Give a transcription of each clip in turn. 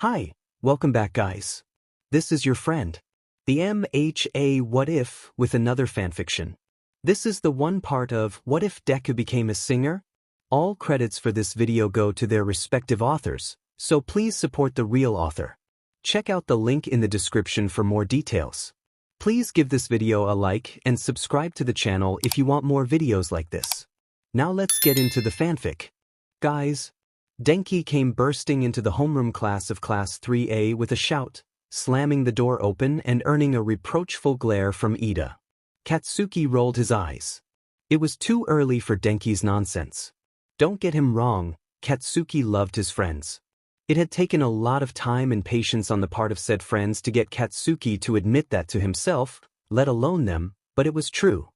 Hi, welcome back guys. This is your friend, the MHA What If with another fanfiction. This is the one part of What If Deku Became a Singer? All credits for this video go to their respective authors, so please support the real author. Check out the link in the description for more details. Please give this video a like and subscribe to the channel if you want more videos like this. Now let's get into the fanfic. Guys, Denki came bursting into the homeroom class of Class 3A with a shout, slamming the door open and earning a reproachful glare from Ida. Katsuki rolled his eyes. It was too early for Denki's nonsense. Don't get him wrong, Katsuki loved his friends. It had taken a lot of time and patience on the part of said friends to get Katsuki to admit that to himself, let alone them, but it was true.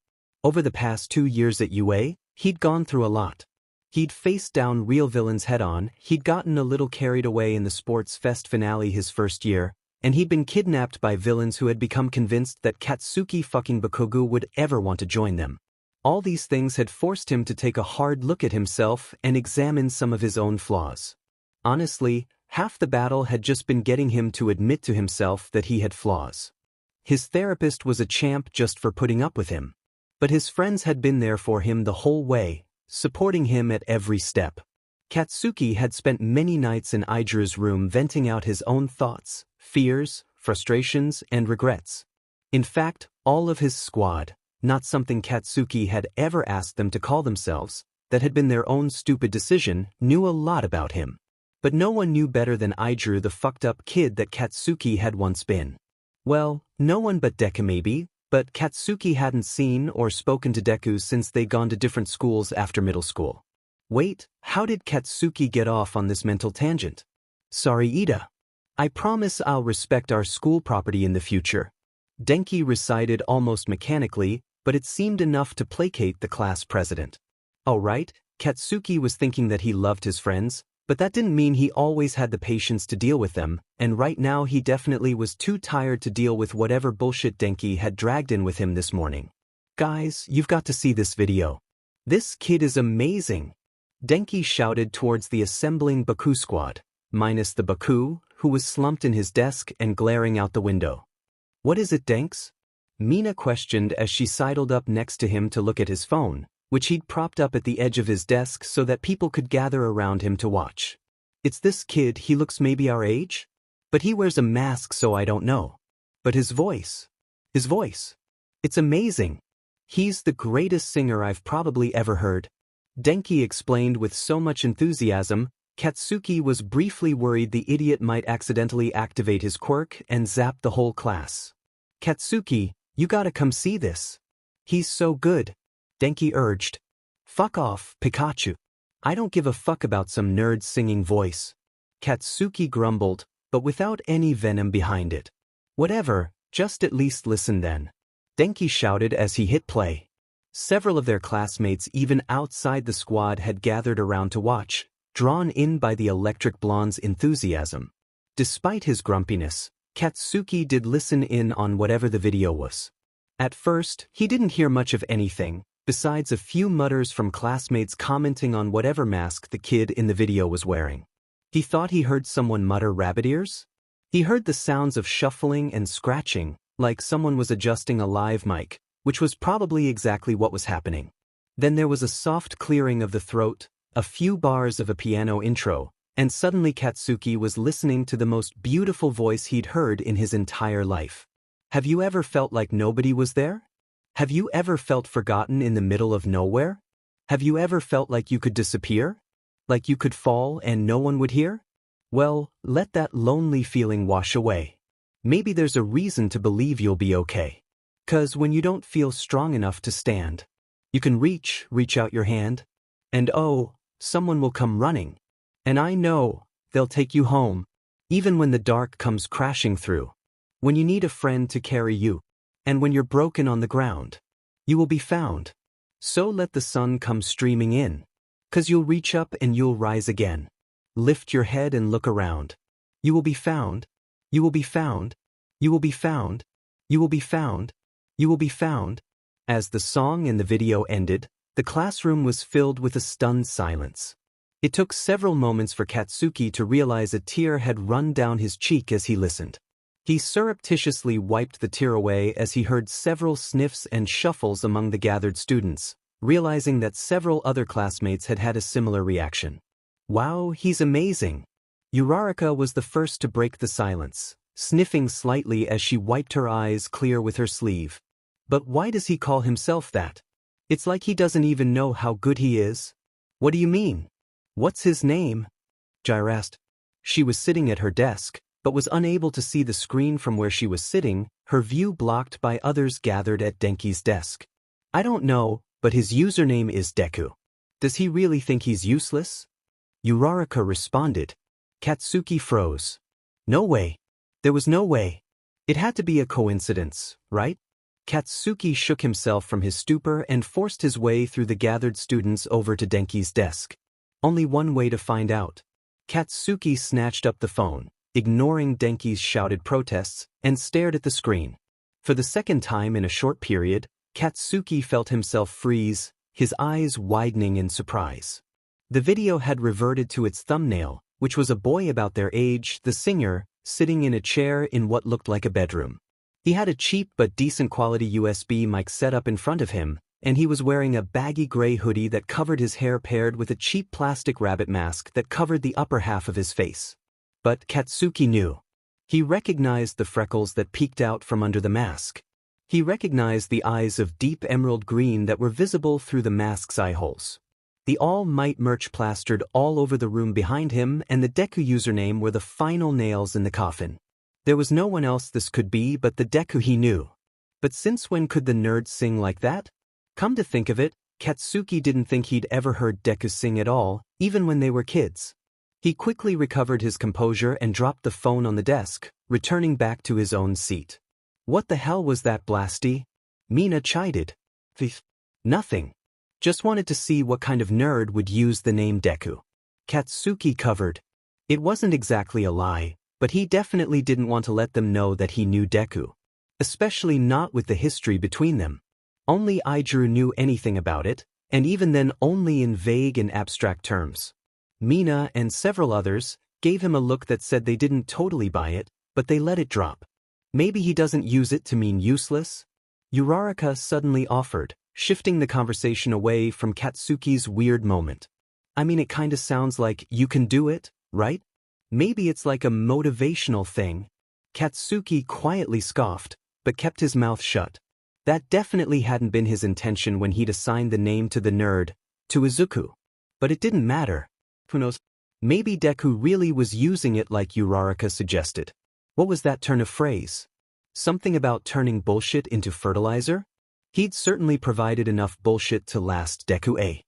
Over the past 2 years at UA, he'd gone through a lot. He'd faced down real villains head-on, he'd gotten a little carried away in the Sports Fest finale his first year, and he'd been kidnapped by villains who had become convinced that Katsuki fucking Bakugo would ever want to join them. All these things had forced him to take a hard look at himself and examine some of his own flaws. Honestly, half the battle had just been getting him to admit to himself that he had flaws. His therapist was a champ just for putting up with him. But his friends had been there for him the whole way, supporting him at every step. Katsuki had spent many nights in Ijuru's room venting out his own thoughts, fears, frustrations, and regrets. In fact, all of his squad, not something Katsuki had ever asked them to call themselves, that had been their own stupid decision, knew a lot about him. But no one knew better than Ijuru the fucked up kid that Katsuki had once been. Well, no one but Deku maybe, but Katsuki hadn't seen or spoken to Deku since they'd gone to different schools after middle school. Wait, how did Katsuki get off on this mental tangent? Sorry Ida. I promise I'll respect our school property in the future. Denki recited almost mechanically, but it seemed enough to placate the class president. Alright, Katsuki was thinking that he loved his friends, but that didn't mean he always had the patience to deal with them, and right now he definitely was too tired to deal with whatever bullshit Denki had dragged in with him this morning. Guys, you've got to see this video. This kid is amazing. Denki shouted towards the assembling Baku squad, minus the Baku, who was slumped in his desk and glaring out the window. What is it, Denks? Mina questioned as she sidled up next to him to look at his phone, which he'd propped up at the edge of his desk so that people could gather around him to watch. It's this kid, he looks maybe our age? But he wears a mask so I don't know. But his voice. It's amazing. He's the greatest singer I've probably ever heard. Denki explained with so much enthusiasm, Katsuki was briefly worried the idiot might accidentally activate his quirk and zap the whole class. Katsuki, you gotta come see this. He's so good. Denki urged. Fuck off, Pikachu. I don't give a fuck about some nerd's singing voice. Katsuki grumbled, but without any venom behind it. Whatever, just at least listen then. Denki shouted as he hit play. Several of their classmates even outside the squad had gathered around to watch, drawn in by the electric blonde's enthusiasm. Despite his grumpiness, Katsuki did listen in on whatever the video was. At first, he didn't hear much of anything, besides a few mutters from classmates commenting on whatever mask the kid in the video was wearing. He thought he heard someone mutter rabbit ears. He heard the sounds of shuffling and scratching, like someone was adjusting a live mic, which was probably exactly what was happening. Then there was a soft clearing of the throat, a few bars of a piano intro, and suddenly Katsuki was listening to the most beautiful voice he'd heard in his entire life. Have you ever felt like nobody was there? Have you ever felt forgotten in the middle of nowhere? Have you ever felt like you could disappear? Like you could fall and no one would hear? Well, let that lonely feeling wash away. Maybe there's a reason to believe you'll be okay. 'Cause when you don't feel strong enough to stand, you can reach out your hand, and oh, someone will come running. And I know, they'll take you home, even when the dark comes crashing through. When you need a friend to carry you. And when you're broken on the ground, you will be found. So let the sun come streaming in. 'Cause you'll reach up and you'll rise again. Lift your head and look around. You will be found. You will be found. You will be found. You will be found. You will be found. As the song and the video ended, the classroom was filled with a stunned silence. It took several moments for Katsuki to realize a tear had run down his cheek as he listened. He surreptitiously wiped the tear away as he heard several sniffs and shuffles among the gathered students, realizing that several other classmates had had a similar reaction. Wow, he's amazing! Uraraka was the first to break the silence, sniffing slightly as she wiped her eyes clear with her sleeve. But why does he call himself that? It's like he doesn't even know how good he is. What do you mean? What's his name? Jair asked. She was sitting at her desk, but was unable to see the screen from where she was sitting, her view blocked by others gathered at Denki's desk. I don't know, but his username is Deku. Does he really think he's useless? Uraraka responded. Katsuki froze. No way. There was no way. It had to be a coincidence, right? Katsuki shook himself from his stupor and forced his way through the gathered students over to Denki's desk. Only one way to find out. Katsuki snatched up the phone, ignoring Denki's shouted protests, and stared at the screen. For the second time in a short period, Katsuki felt himself freeze, his eyes widening in surprise. The video had reverted to its thumbnail, which was a boy about their age, the singer, sitting in a chair in what looked like a bedroom. He had a cheap but decent quality USB mic set up in front of him, and he was wearing a baggy gray hoodie that covered his hair paired with a cheap plastic rabbit mask that covered the upper half of his face. But Katsuki knew. He recognized the freckles that peeked out from under the mask. He recognized the eyes of deep emerald green that were visible through the mask's eye holes. The All Might merch plastered all over the room behind him, and the Deku username were the final nails in the coffin. There was no one else this could be but the Deku he knew. But since when could the nerd sing like that? Come to think of it, Katsuki didn't think he'd ever heard Deku sing at all, even when they were kids. He quickly recovered his composure and dropped the phone on the desk, returning back to his own seat. What the hell was that, Blasty? Mina chided. Nothing. Just wanted to see what kind of nerd would use the name Deku. Katsuki covered. It wasn't exactly a lie, but he definitely didn't want to let them know that he knew Deku. Especially not with the history between them. Only Aijuru knew anything about it, and even then only in vague and abstract terms. Mina and several others gave him a look that said they didn't totally buy it, but they let it drop. Maybe he doesn't use it to mean useless? Uraraka suddenly offered, shifting the conversation away from Katsuki's weird moment. I mean, it kinda sounds like you can do it, right? Maybe it's like a motivational thing. Katsuki quietly scoffed, but kept his mouth shut. That definitely hadn't been his intention when he'd assigned the name to the nerd, to Izuku. But it didn't matter. Who knows? Maybe Deku really was using it like Uraraka suggested. What was that turn of phrase? Something about turning bullshit into fertilizer? He'd certainly provided enough bullshit to last Deku a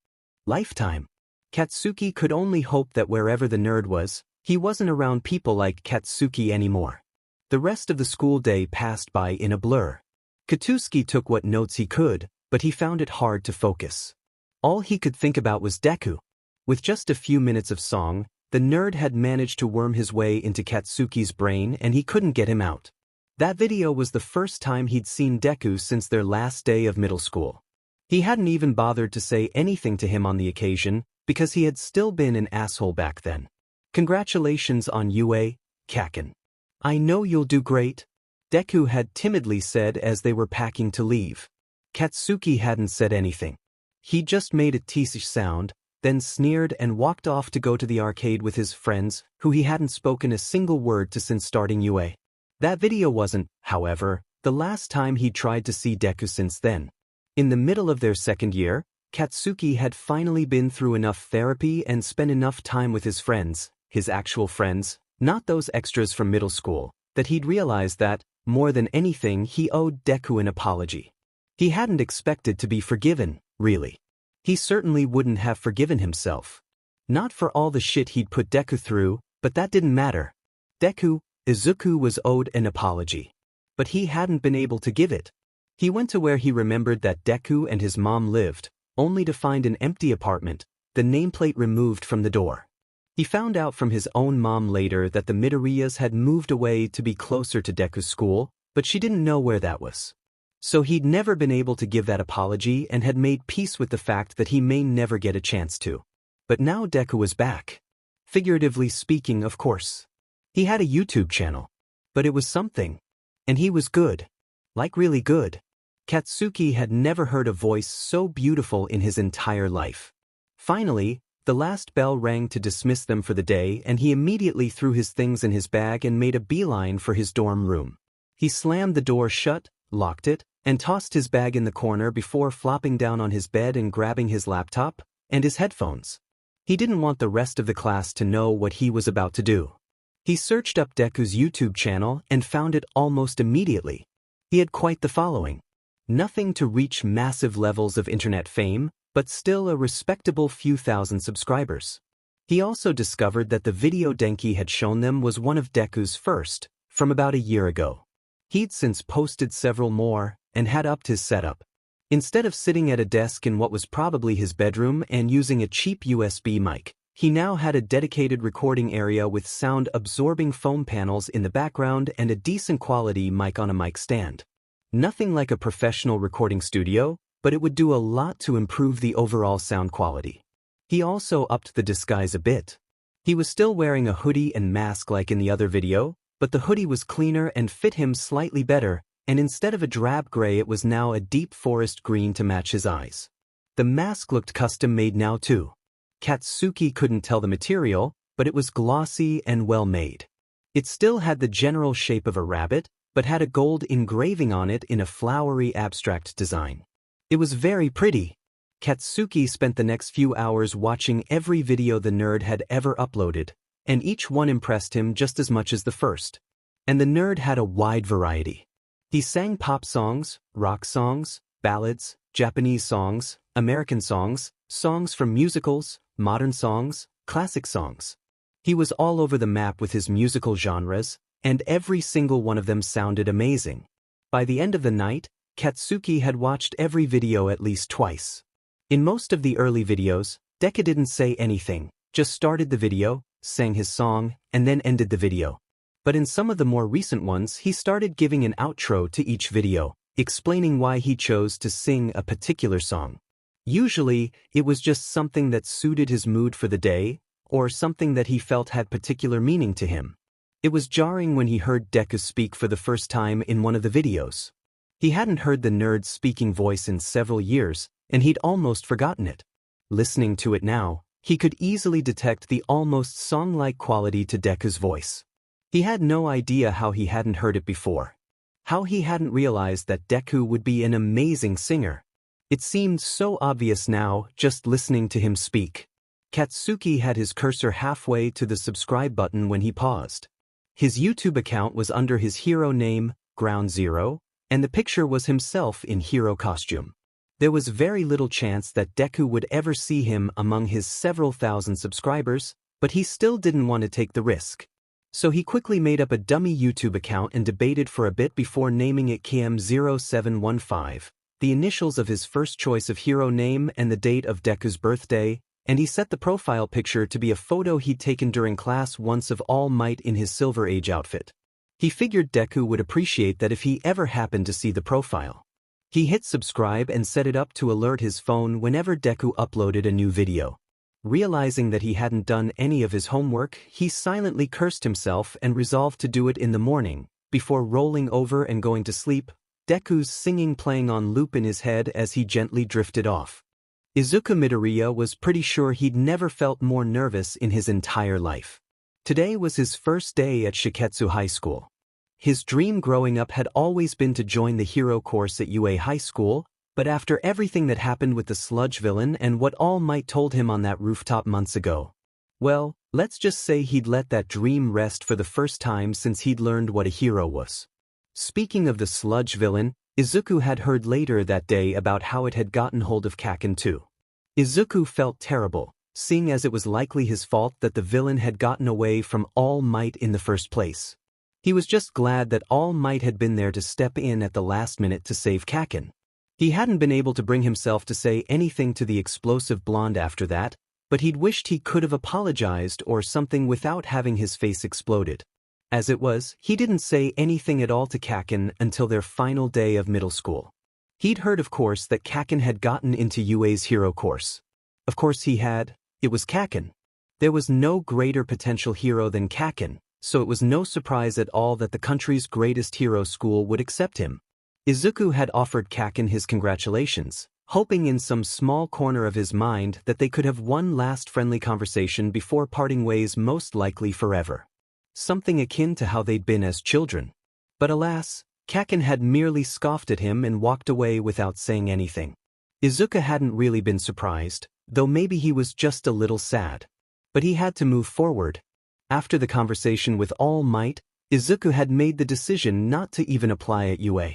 lifetime. Katsuki could only hope that wherever the nerd was, he wasn't around people like Katsuki anymore. The rest of the school day passed by in a blur. Katsuki took what notes he could, but he found it hard to focus. All he could think about was Deku. With just a few minutes of song, the nerd had managed to worm his way into Katsuki's brain and he couldn't get him out. That video was the first time he'd seen Deku since their last day of middle school. He hadn't even bothered to say anything to him on the occasion, because he had still been an asshole back then. Congratulations on UA, Kaken. I know you'll do great, Deku had timidly said as they were packing to leave. Katsuki hadn't said anything. He just made a teasish sound, then sneered and walked off to go to the arcade with his friends, who he hadn't spoken a single word to since starting UA. That video wasn't, however, the last time he'd tried to see Deku since then. In the middle of their second year, Katsuki had finally been through enough therapy and spent enough time with his friends, his actual friends, not those extras from middle school, that he'd realized that, more than anything, he owed Deku an apology. He hadn't expected to be forgiven, really. He certainly wouldn't have forgiven himself. Not for all the shit he'd put Deku through, but that didn't matter. Deku, Izuku was owed an apology. But he hadn't been able to give it. He went to where he remembered that Deku and his mom lived, only to find an empty apartment, the nameplate removed from the door. He found out from his own mom later that the Midoriyas had moved away to be closer to Deku's school, but she didn't know where that was. So he'd never been able to give that apology and had made peace with the fact that he may never get a chance to. But now Deku was back. Figuratively speaking, of course. He had a YouTube channel. But it was something. And he was good. Like really good. Katsuki had never heard a voice so beautiful in his entire life. Finally, the last bell rang to dismiss them for the day, and he immediately threw his things in his bag and made a beeline for his dorm room. He slammed the door shut, locked it, and tossed his bag in the corner before flopping down on his bed and grabbing his laptop and his headphones. He didn't want the rest of the class to know what he was about to do. He searched up Deku's YouTube channel and found it almost immediately. He had quite the following. Nothing to reach massive levels of internet fame, but still a respectable few thousand subscribers. He also discovered that the video Denki had shown them was one of Deku's first, from about a year ago. He'd since posted several more, and had upped his setup. Instead of sitting at a desk in what was probably his bedroom and using a cheap USB mic, he now had a dedicated recording area with sound-absorbing foam panels in the background and a decent quality mic on a mic stand. Nothing like a professional recording studio, but it would do a lot to improve the overall sound quality. He also upped the disguise a bit. He was still wearing a hoodie and mask like in the other video, but the hoodie was cleaner and fit him slightly better, and instead of a drab gray it was now a deep forest green to match his eyes. The mask looked custom-made now too. Katsuki couldn't tell the material, but it was glossy and well-made. It still had the general shape of a rabbit, but had a gold engraving on it in a flowery abstract design. It was very pretty. Katsuki spent the next few hours watching every video the nerd had ever uploaded, and each one impressed him just as much as the first. And the nerd had a wide variety. He sang pop songs, rock songs, ballads, Japanese songs, American songs, songs from musicals, modern songs, classic songs. He was all over the map with his musical genres, and every single one of them sounded amazing. By the end of the night, Katsuki had watched every video at least twice. In most of the early videos, Deku didn't say anything, just started the video, sang his song, and then ended the video. But in some of the more recent ones he started giving an outro to each video, explaining why he chose to sing a particular song. Usually, it was just something that suited his mood for the day, or something that he felt had particular meaning to him. It was jarring when he heard Deku speak for the first time in one of the videos. He hadn't heard the nerd's speaking voice in several years, and he'd almost forgotten it. Listening to it now, he could easily detect the almost song-like quality to Deku's voice. He had no idea how he hadn't heard it before. How he hadn't realized that Deku would be an amazing singer. It seemed so obvious now, just listening to him speak. Katsuki had his cursor halfway to the subscribe button when he paused. His YouTube account was under his hero name, Ground Zero, and the picture was himself in hero costume. There was very little chance that Deku would ever see him among his several thousand subscribers, but he still didn't want to take the risk. So he quickly made up a dummy YouTube account and debated for a bit before naming it KM0715, the initials of his first choice of hero name and the date of Deku's birthday, and he set the profile picture to be a photo he'd taken during class once of All Might in his Silver Age outfit. He figured Deku would appreciate that if he ever happened to see the profile. He hit subscribe and set it up to alert his phone whenever Deku uploaded a new video. Realizing that he hadn't done any of his homework, he silently cursed himself and resolved to do it in the morning, before rolling over and going to sleep, Deku's singing playing on loop in his head as he gently drifted off. Izuku Midoriya was pretty sure he'd never felt more nervous in his entire life. Today was his first day at Shiketsu High School. His dream growing up had always been to join the hero course at UA High School, but after everything that happened with the sludge villain and what All Might told him on that rooftop months ago, well, let's just say he'd let that dream rest for the first time since he'd learned what a hero was. Speaking of the sludge villain, Izuku had heard later that day about how it had gotten hold of Kaken too. Izuku felt terrible, seeing as it was likely his fault that the villain had gotten away from All Might in the first place. He was just glad that All Might had been there to step in at the last minute to save Kaken. He hadn't been able to bring himself to say anything to the explosive blonde after that, but he'd wished he could have apologized or something without having his face exploded. As it was, he didn't say anything at all to Kaken until their final day of middle school. He'd heard, of course, that Kaken had gotten into UA's hero course. Of course he had. It was Kaken. There was no greater potential hero than Kaken, so it was no surprise at all that the country's greatest hero school would accept him. Izuku had offered Kaken his congratulations, hoping in some small corner of his mind that they could have one last friendly conversation before parting ways, most likely forever. Something akin to how they'd been as children. But alas, Kaken had merely scoffed at him and walked away without saying anything. Izuku hadn't really been surprised, though maybe he was just a little sad. But he had to move forward. After the conversation with All Might, Izuku had made the decision not to even apply at UA.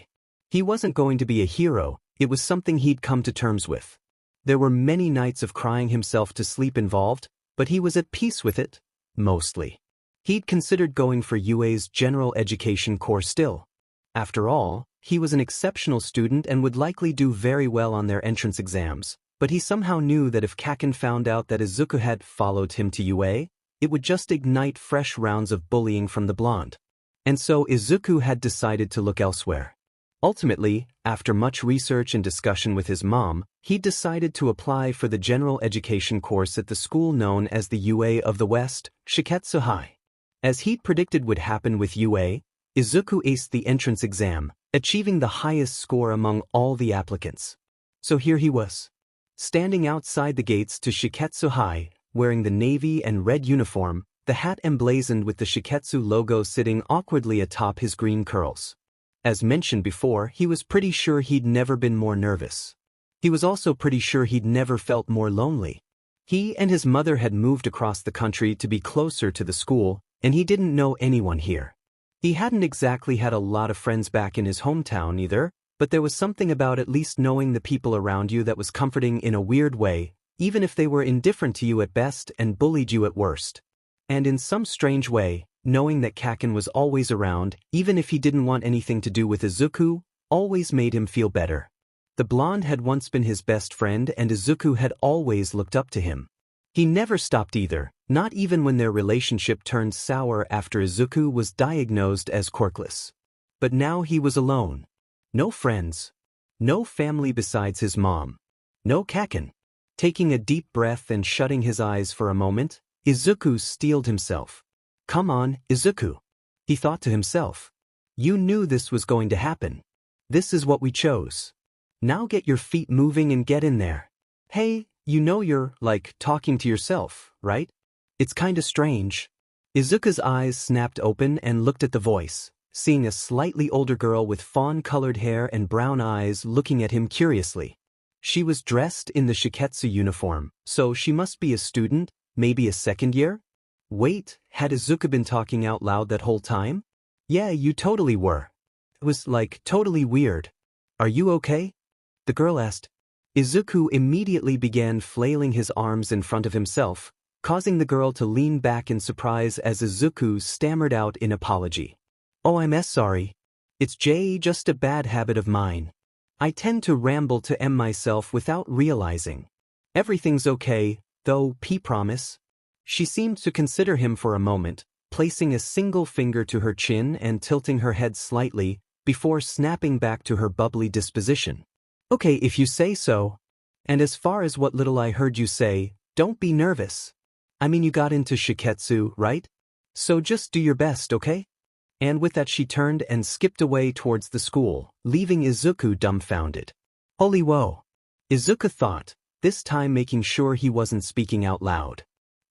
He wasn't going to be a hero, it was something he'd come to terms with. There were many nights of crying himself to sleep involved, but he was at peace with it, mostly. He'd considered going for UA's general education course still. After all, he was an exceptional student and would likely do very well on their entrance exams, but he somehow knew that if Kaken found out that Izuku had followed him to UA, it would just ignite fresh rounds of bullying from the blonde. And so Izuku had decided to look elsewhere. Ultimately, after much research and discussion with his mom, he decided to apply for the general education course at the school known as the UA of the West, Shiketsu High. As he'd predicted would happen with UA, Izuku aced the entrance exam, achieving the highest score among all the applicants. So here he was, standing outside the gates to Shiketsu High, wearing the navy and red uniform, the hat emblazoned with the Shiketsu logo sitting awkwardly atop his green curls. As mentioned before, he was pretty sure he'd never been more nervous. He was also pretty sure he'd never felt more lonely. He and his mother had moved across the country to be closer to the school, and he didn't know anyone here. He hadn't exactly had a lot of friends back in his hometown either, but there was something about at least knowing the people around you that was comforting in a weird way, even if they were indifferent to you at best and bullied you at worst. And in some strange way, knowing that Kaken was always around, even if he didn't want anything to do with Izuku, always made him feel better. The blonde had once been his best friend and Izuku had always looked up to him. He never stopped either, not even when their relationship turned sour after Izuku was diagnosed as quirkless. But now he was alone. No friends. No family besides his mom. No Kaken. Taking a deep breath and shutting his eyes for a moment, Izuku steeled himself. Come on, Izuku. He thought to himself. You knew this was going to happen. This is what we chose. Now get your feet moving and get in there. Hey, you know you're, like, talking to yourself, right? It's kinda strange. Izuku's eyes snapped open and looked at the voice, seeing a slightly older girl with fawn-colored hair and brown eyes looking at him curiously. She was dressed in the Shiketsu uniform, so she must be a student, maybe a second year? Wait, had Izuku been talking out loud that whole time? Yeah, you totally were. It was, like, totally weird. Are you okay? The girl asked. Izuku immediately began flailing his arms in front of himself, causing the girl to lean back in surprise as Izuku stammered out in apology. Oh, I'm sorry. It's just a bad habit of mine. I tend to ramble to myself without realizing. Everything's okay, though, promise. She seemed to consider him for a moment, placing a single finger to her chin and tilting her head slightly, before snapping back to her bubbly disposition. Okay, if you say so. And as far as what little I heard you say, don't be nervous. I mean, you got into Shiketsu, right? So just do your best, okay? And with that she turned and skipped away towards the school, leaving Izuku dumbfounded. Holy woe. Izuku thought, this time making sure he wasn't speaking out loud.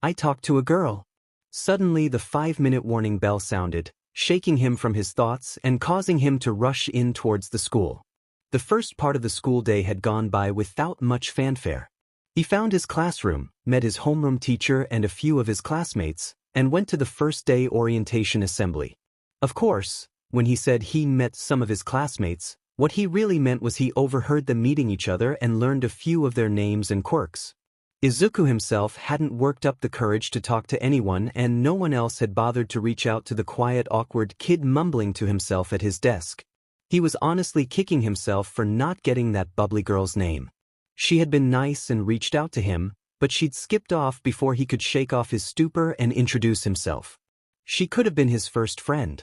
I talked to a girl. Suddenly the 5-minute warning bell sounded, shaking him from his thoughts and causing him to rush in towards the school. The first part of the school day had gone by without much fanfare. He found his classroom, met his homeroom teacher and a few of his classmates, and went to the first day orientation assembly. Of course, when he said he met some of his classmates, what he really meant was he overheard them meeting each other and learned a few of their names and quirks. Izuku himself hadn't worked up the courage to talk to anyone and no one else had bothered to reach out to the quiet, awkward kid mumbling to himself at his desk. He was honestly kicking himself for not getting that bubbly girl's name. She had been nice and reached out to him, but she'd skipped off before he could shake off his stupor and introduce himself. She could have been his first friend.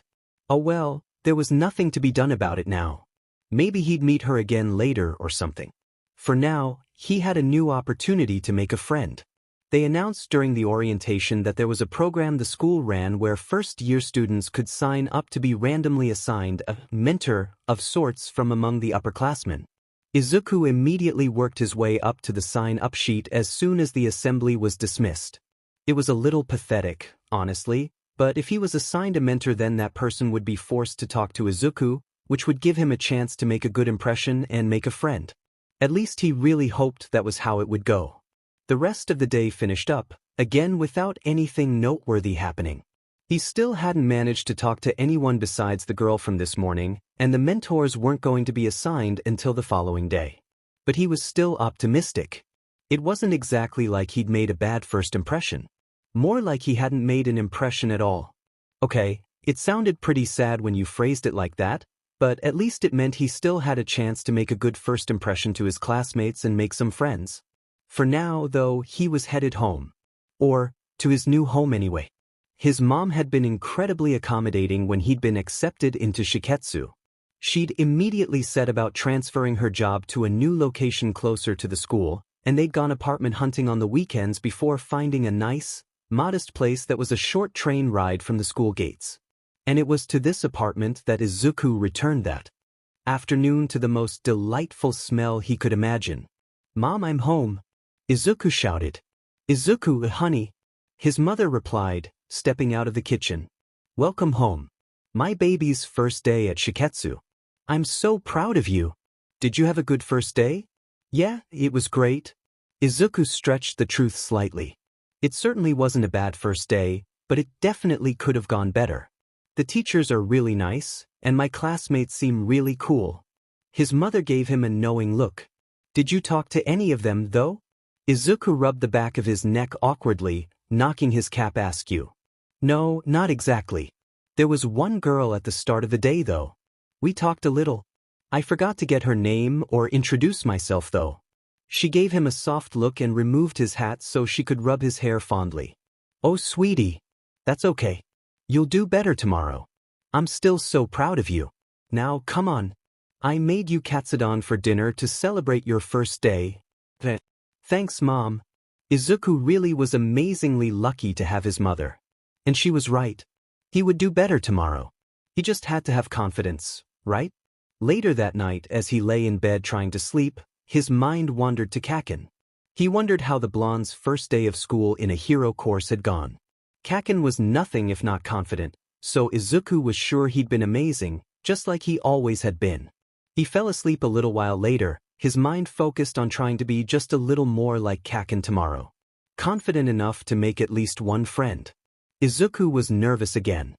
Oh well, there was nothing to be done about it now. Maybe he'd meet her again later or something. For now, he had a new opportunity to make a friend. They announced during the orientation that there was a program the school ran where first-year students could sign up to be randomly assigned a mentor of sorts from among the upperclassmen. Izuku immediately worked his way up to the sign-up sheet as soon as the assembly was dismissed. It was a little pathetic, honestly, but if he was assigned a mentor then that person would be forced to talk to Izuku, which would give him a chance to make a good impression and make a friend. At least he really hoped that was how it would go. The rest of the day finished up, again without anything noteworthy happening. He still hadn't managed to talk to anyone besides the girl from this morning, and the mentors weren't going to be assigned until the following day. But he was still optimistic. It wasn't exactly like he'd made a bad first impression. More like he hadn't made an impression at all. Okay, it sounded pretty sad when you phrased it like that, but at least it meant he still had a chance to make a good first impression to his classmates and make some friends. For now, though, he was headed home. Or, to his new home anyway. His mom had been incredibly accommodating when he'd been accepted into Shiketsu. She'd immediately set about transferring her job to a new location closer to the school, and they'd gone apartment hunting on the weekends before finding a nice, modest place that was a short train ride from the school gates. And it was to this apartment that Izuku returned that afternoon to the most delightful smell he could imagine. "Mom, I'm home," Izuku shouted. "Izuku, honey," his mother replied, stepping out of the kitchen. "Welcome home. My baby's first day at Shiketsu. I'm so proud of you. Did you have a good first day?" "Yeah, it was great." Izuku stretched the truth slightly. It certainly wasn't a bad first day, but it definitely could have gone better. The teachers are really nice, and my classmates seem really cool. His mother gave him a knowing look. "Did you talk to any of them, though?" Izuku rubbed the back of his neck awkwardly, knocking his cap askew. "No, not exactly. There was one girl at the start of the day, though. We talked a little. I forgot to get her name or introduce myself, though." She gave him a soft look and removed his hat so she could rub his hair fondly. "Oh, sweetie. That's okay. You'll do better tomorrow. I'm still so proud of you. Now, come on. I made you katsudon for dinner to celebrate your first day." "Thanks, Mom." Izuku really was amazingly lucky to have his mother. And she was right. He would do better tomorrow. He just had to have confidence, right? Later that night, as he lay in bed trying to sleep, his mind wandered to Kaken. He wondered how the blonde's first day of school in a hero course had gone. Kaken was nothing if not confident, so Izuku was sure he'd been amazing, just like he always had been. He fell asleep a little while later, his mind focused on trying to be just a little more like Kaken tomorrow. Confident enough to make at least one friend. Izuku was nervous again.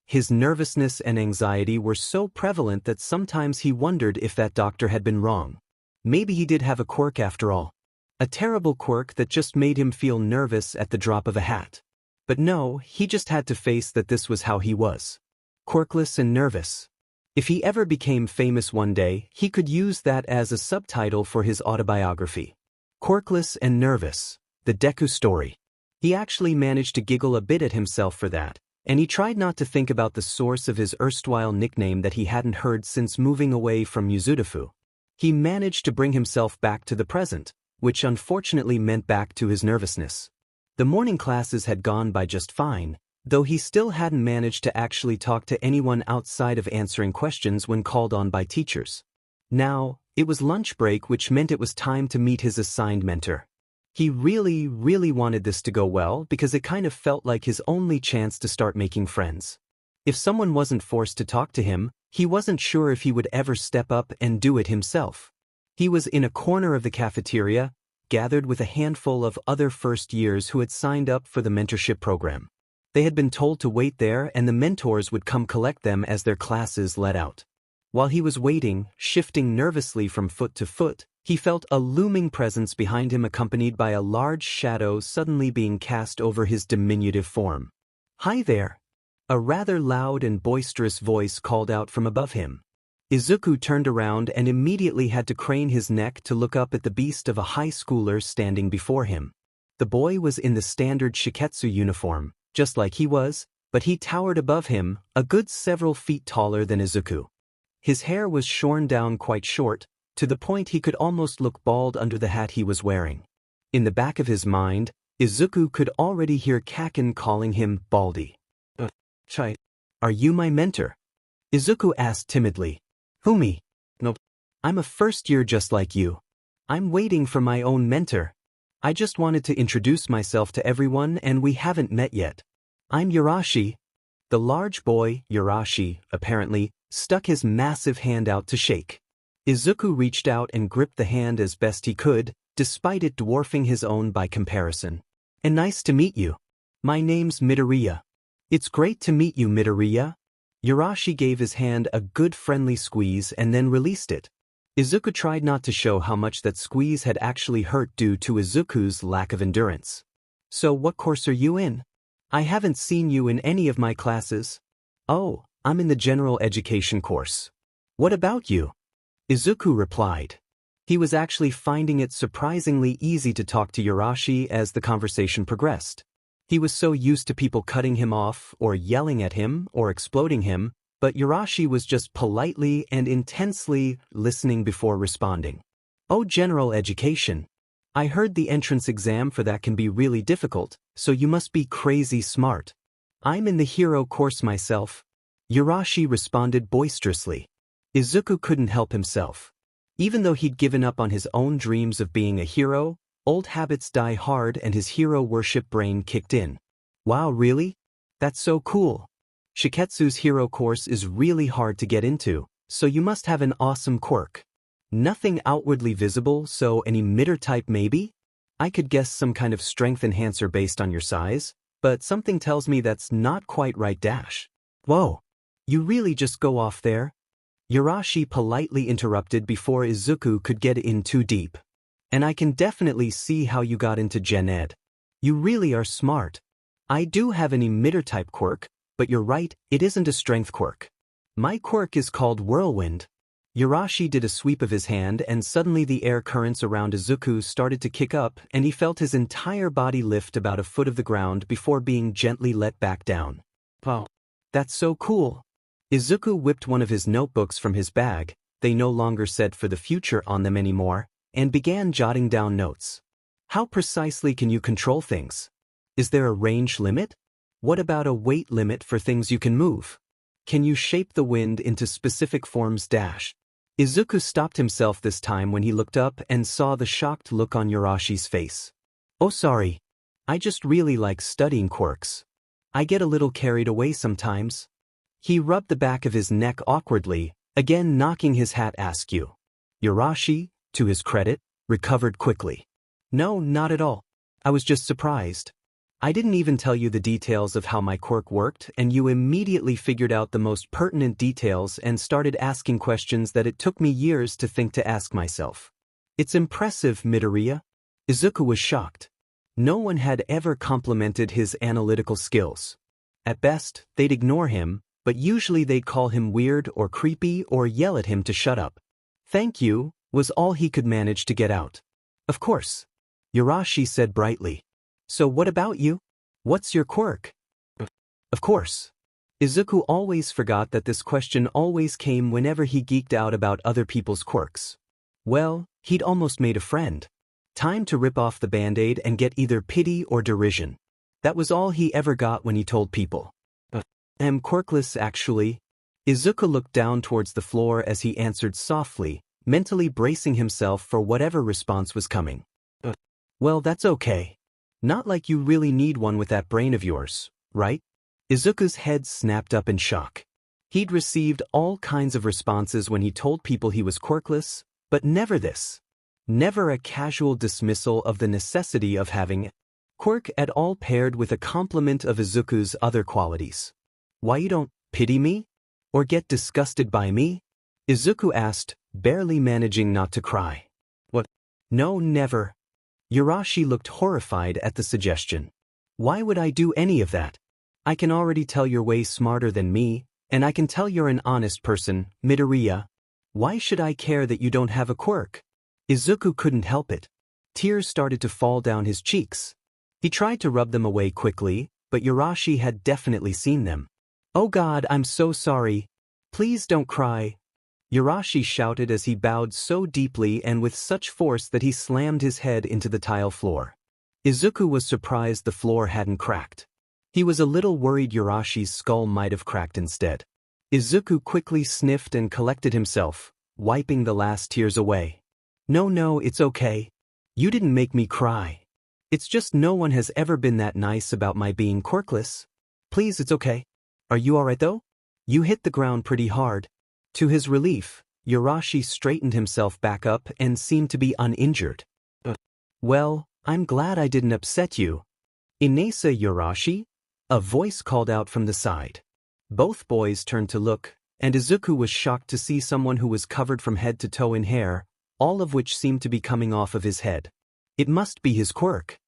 His nervousness and anxiety were so prevalent that sometimes he wondered if that doctor had been wrong. Maybe he did have a quirk after all. A terrible quirk that just made him feel nervous at the drop of a hat. But no, he just had to face that this was how he was. Quirkless and nervous. If he ever became famous one day, he could use that as a subtitle for his autobiography. Quirkless and Nervous, the Deku story. He actually managed to giggle a bit at himself for that, and he tried not to think about the source of his erstwhile nickname that he hadn't heard since moving away from Yuzudafu. He managed to bring himself back to the present, which unfortunately meant back to his nervousness. The morning classes had gone by just fine, though he still hadn't managed to actually talk to anyone outside of answering questions when called on by teachers. Now, it was lunch break, which meant it was time to meet his assigned mentor. He really wanted this to go well because it kind of felt like his only chance to start making friends. If someone wasn't forced to talk to him, he wasn't sure if he would ever step up and do it himself. He was in a corner of the cafeteria, gathered with a handful of other first years who had signed up for the mentorship program. They had been told to wait there and the mentors would come collect them as their classes let out. While he was waiting, shifting nervously from foot to foot, he felt a looming presence behind him accompanied by a large shadow suddenly being cast over his diminutive form. "Hi there!" A rather loud and boisterous voice called out from above him. Izuku turned around and immediately had to crane his neck to look up at the beast of a high schooler standing before him. The boy was in the standard Shiketsu uniform, just like he was, but he towered above him, a good several feet taller than Izuku. His hair was shorn down quite short, to the point he could almost look bald under the hat he was wearing. In the back of his mind, Izuku could already hear Kaken calling him Baldy. Chai. Are you my mentor? Izuku asked timidly. Who, me? Nope. I'm a first year just like you. I'm waiting for my own mentor. I just wanted to introduce myself to everyone and we haven't met yet. I'm Yurashi. The large boy, Yurashi, apparently, stuck his massive hand out to shake. Izuku reached out and gripped the hand as best he could, despite it dwarfing his own by comparison. And nice to meet you. My name's Midoriya. It's great to meet you, Midoriya. Yurashi gave his hand a good friendly squeeze and then released it. Izuku tried not to show how much that squeeze had actually hurt due to Izuku's lack of endurance. So what course are you in? I haven't seen you in any of my classes. Oh, I'm in the general education course. What about you? Izuku replied. He was actually finding it surprisingly easy to talk to Yurashi as the conversation progressed. He was so used to people cutting him off or yelling at him or exploding him, but Yurashi was just politely and intensely listening before responding. Oh, general education. I heard the entrance exam for that can be really difficult, so you must be crazy smart. I'm in the hero course myself. Yurashi responded boisterously. Izuku couldn't help himself. Even though he'd given up on his own dreams of being a hero, old habits die hard and his hero worship brain kicked in. Wow, really? That's so cool. Shiketsu's hero course is really hard to get into, so you must have an awesome quirk. Nothing outwardly visible, so an emitter type maybe? I could guess some kind of strength enhancer based on your size, but something tells me that's not quite right dash. Whoa. You really just go off there? Yurashi politely interrupted before Izuku could get in too deep. And I can definitely see how you got into Gen Ed. You really are smart. I do have an emitter type quirk, but you're right, it isn't a strength quirk. My quirk is called Whirlwind. Yurashi did a sweep of his hand and suddenly the air currents around Izuku started to kick up and he felt his entire body lift about a foot of the ground before being gently let back down. Wow. That's so cool. Izuku whipped one of his notebooks from his bag, they no longer said for the future on them anymore, and began jotting down notes. How precisely can you control things? Is there a range limit? What about a weight limit for things you can move? Can you shape the wind into specific forms dash? Izuku stopped himself this time when he looked up and saw the shocked look on Yurashi's face. Oh sorry. I just really like studying quirks. I get a little carried away sometimes. He rubbed the back of his neck awkwardly, again knocking his hat askew. Yurashi, to his credit, recovered quickly. No, not at all. I was just surprised. I didn't even tell you the details of how my quirk worked and you immediately figured out the most pertinent details and started asking questions that it took me years to think to ask myself. It's impressive, Midoriya. Izuku was shocked. No one had ever complimented his analytical skills. At best, they'd ignore him, but usually they'd call him weird or creepy or yell at him to shut up. Thank you, was all he could manage to get out. Of course. Yurashi said brightly. So what about you? What's your quirk? Of course. Izuku always forgot that this question always came whenever he geeked out about other people's quirks. Well, he'd almost made a friend. Time to rip off the band-aid and get either pity or derision. That was all he ever got when he told people. I'm quirkless actually. Izuku looked down towards the floor as he answered softly, mentally bracing himself for whatever response was coming. Well, that's okay. Not like you really need one with that brain of yours, right? Izuku's head snapped up in shock. He'd received all kinds of responses when he told people he was quirkless, but never this. Never a casual dismissal of the necessity of having a quirk at all paired with a compliment of Izuku's other qualities. Why you don't pity me? Or get disgusted by me? Izuku asked, barely managing not to cry. What? No, never. Yurashi looked horrified at the suggestion. Why would I do any of that? I can already tell you're way smarter than me, and I can tell you're an honest person, Midoriya. Why should I care that you don't have a quirk? Izuku couldn't help it. Tears started to fall down his cheeks. He tried to rub them away quickly, but Yurashi had definitely seen them. Oh God, I'm so sorry. Please don't cry. Yurashi shouted as he bowed so deeply and with such force that he slammed his head into the tile floor. Izuku was surprised the floor hadn't cracked. He was a little worried Yarashi's skull might have cracked instead. Izuku quickly sniffed and collected himself, wiping the last tears away. No, it's okay. You didn't make me cry. It's just no one has ever been that nice about my being quirkless. Please, it's okay. Are you alright though? You hit the ground pretty hard. To his relief, Yarashi straightened himself back up and seemed to be uninjured. Well, I'm glad I didn't upset you. Inesa Yarashi? A voice called out from the side. Both boys turned to look, and Izuku was shocked to see someone who was covered from head to toe in hair, all of which seemed to be coming off of his head. It must be his quirk.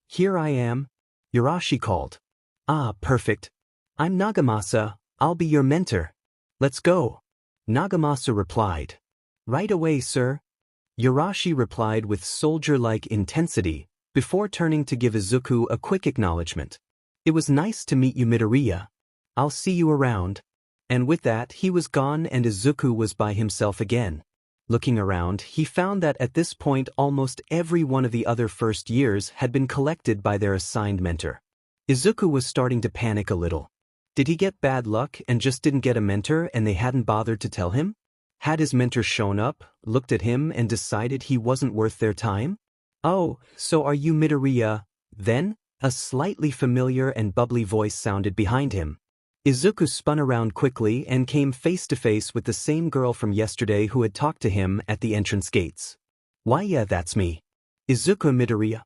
Here I am. Yarashi called. Ah, perfect. I'm Nagamasa, I'll be your mentor. Let's go. Nagamasa replied. Right away, sir. Yarashi replied with soldier-like intensity, before turning to give Izuku a quick acknowledgement. It was nice to meet you, Midoriya. I'll see you around. And with that he was gone and Izuku was by himself again. Looking around, he found that at this point almost every one of the other first years had been collected by their assigned mentor. Izuku was starting to panic a little. Did he get bad luck and just didn't get a mentor and they hadn't bothered to tell him? Had his mentor shown up, looked at him and decided he wasn't worth their time? Oh, so are you Midoriya, then? A slightly familiar and bubbly voice sounded behind him. Izuku spun around quickly and came face to face with the same girl from yesterday who had talked to him at the entrance gates. Why yeah, that's me. Izuku Midoriya.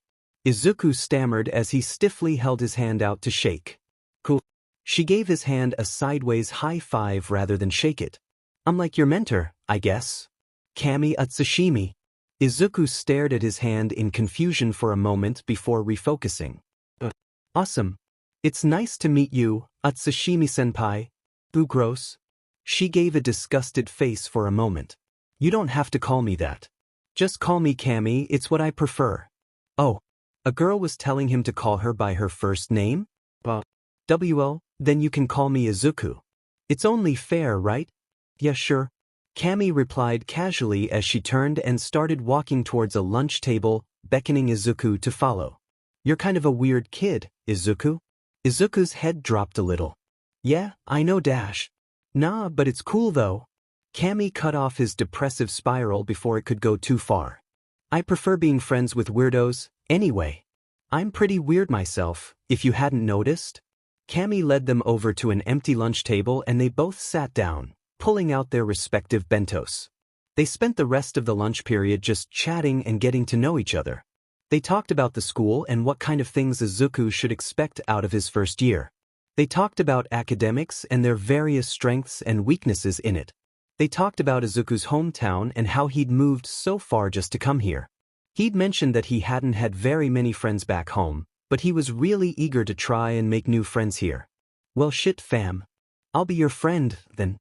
Izuku stammered as he stiffly held his hand out to shake. Cool. She gave his hand a sideways high five rather than shake it. I'm like your mentor, I guess. Camy Utsushimi. Izuku stared at his hand in confusion for a moment before refocusing. Awesome. It's nice to meet you, Utsushimi-senpai. Boo gross. She gave a disgusted face for a moment. You don't have to call me that. Just call me Camy, it's what I prefer. Oh. A girl was telling him to call her by her first name? WL, then you can call me Izuku. It's only fair, right? Yeah, sure. Camy replied casually as she turned and started walking towards a lunch table, beckoning Izuku to follow. You're kind of a weird kid, Izuku. Izuku's head dropped a little. Yeah, I know dash. Nah, but it's cool though. Camy cut off his depressive spiral before it could go too far. I prefer being friends with weirdos, anyway. I'm pretty weird myself, if you hadn't noticed. Camy led them over to an empty lunch table and they both sat down, pulling out their respective bentos. They spent the rest of the lunch period just chatting and getting to know each other. They talked about the school and what kind of things Izuku should expect out of his first year. They talked about academics and their various strengths and weaknesses in it. They talked about Izuku's hometown and how he'd moved so far just to come here. He'd mentioned that he hadn't had very many friends back home, but he was really eager to try and make new friends here. Well shit fam. I'll be your friend, then.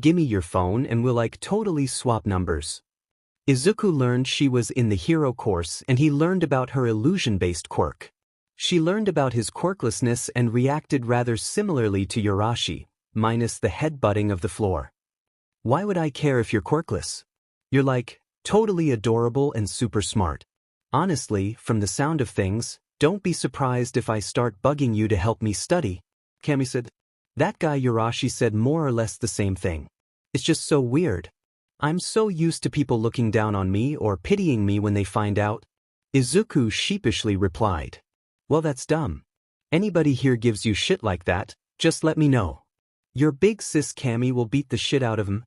Gimme your phone and we'll totally swap numbers. Izuku learned she was in the hero course and he learned about her illusion-based quirk. She learned about his quirklessness and reacted rather similarly to Yarashi, minus the headbutting of the floor. Why would I care if you're quirkless? You're totally adorable and super smart. Honestly, from the sound of things, don't be surprised if I start bugging you to help me study. Camy said. That guy Yarashi said more or less the same thing. It's just so weird. I'm so used to people looking down on me or pitying me when they find out. Izuku sheepishly replied. Well, that's dumb. Anybody here gives you shit like that, just let me know. Your big sis Camy will beat the shit out of him.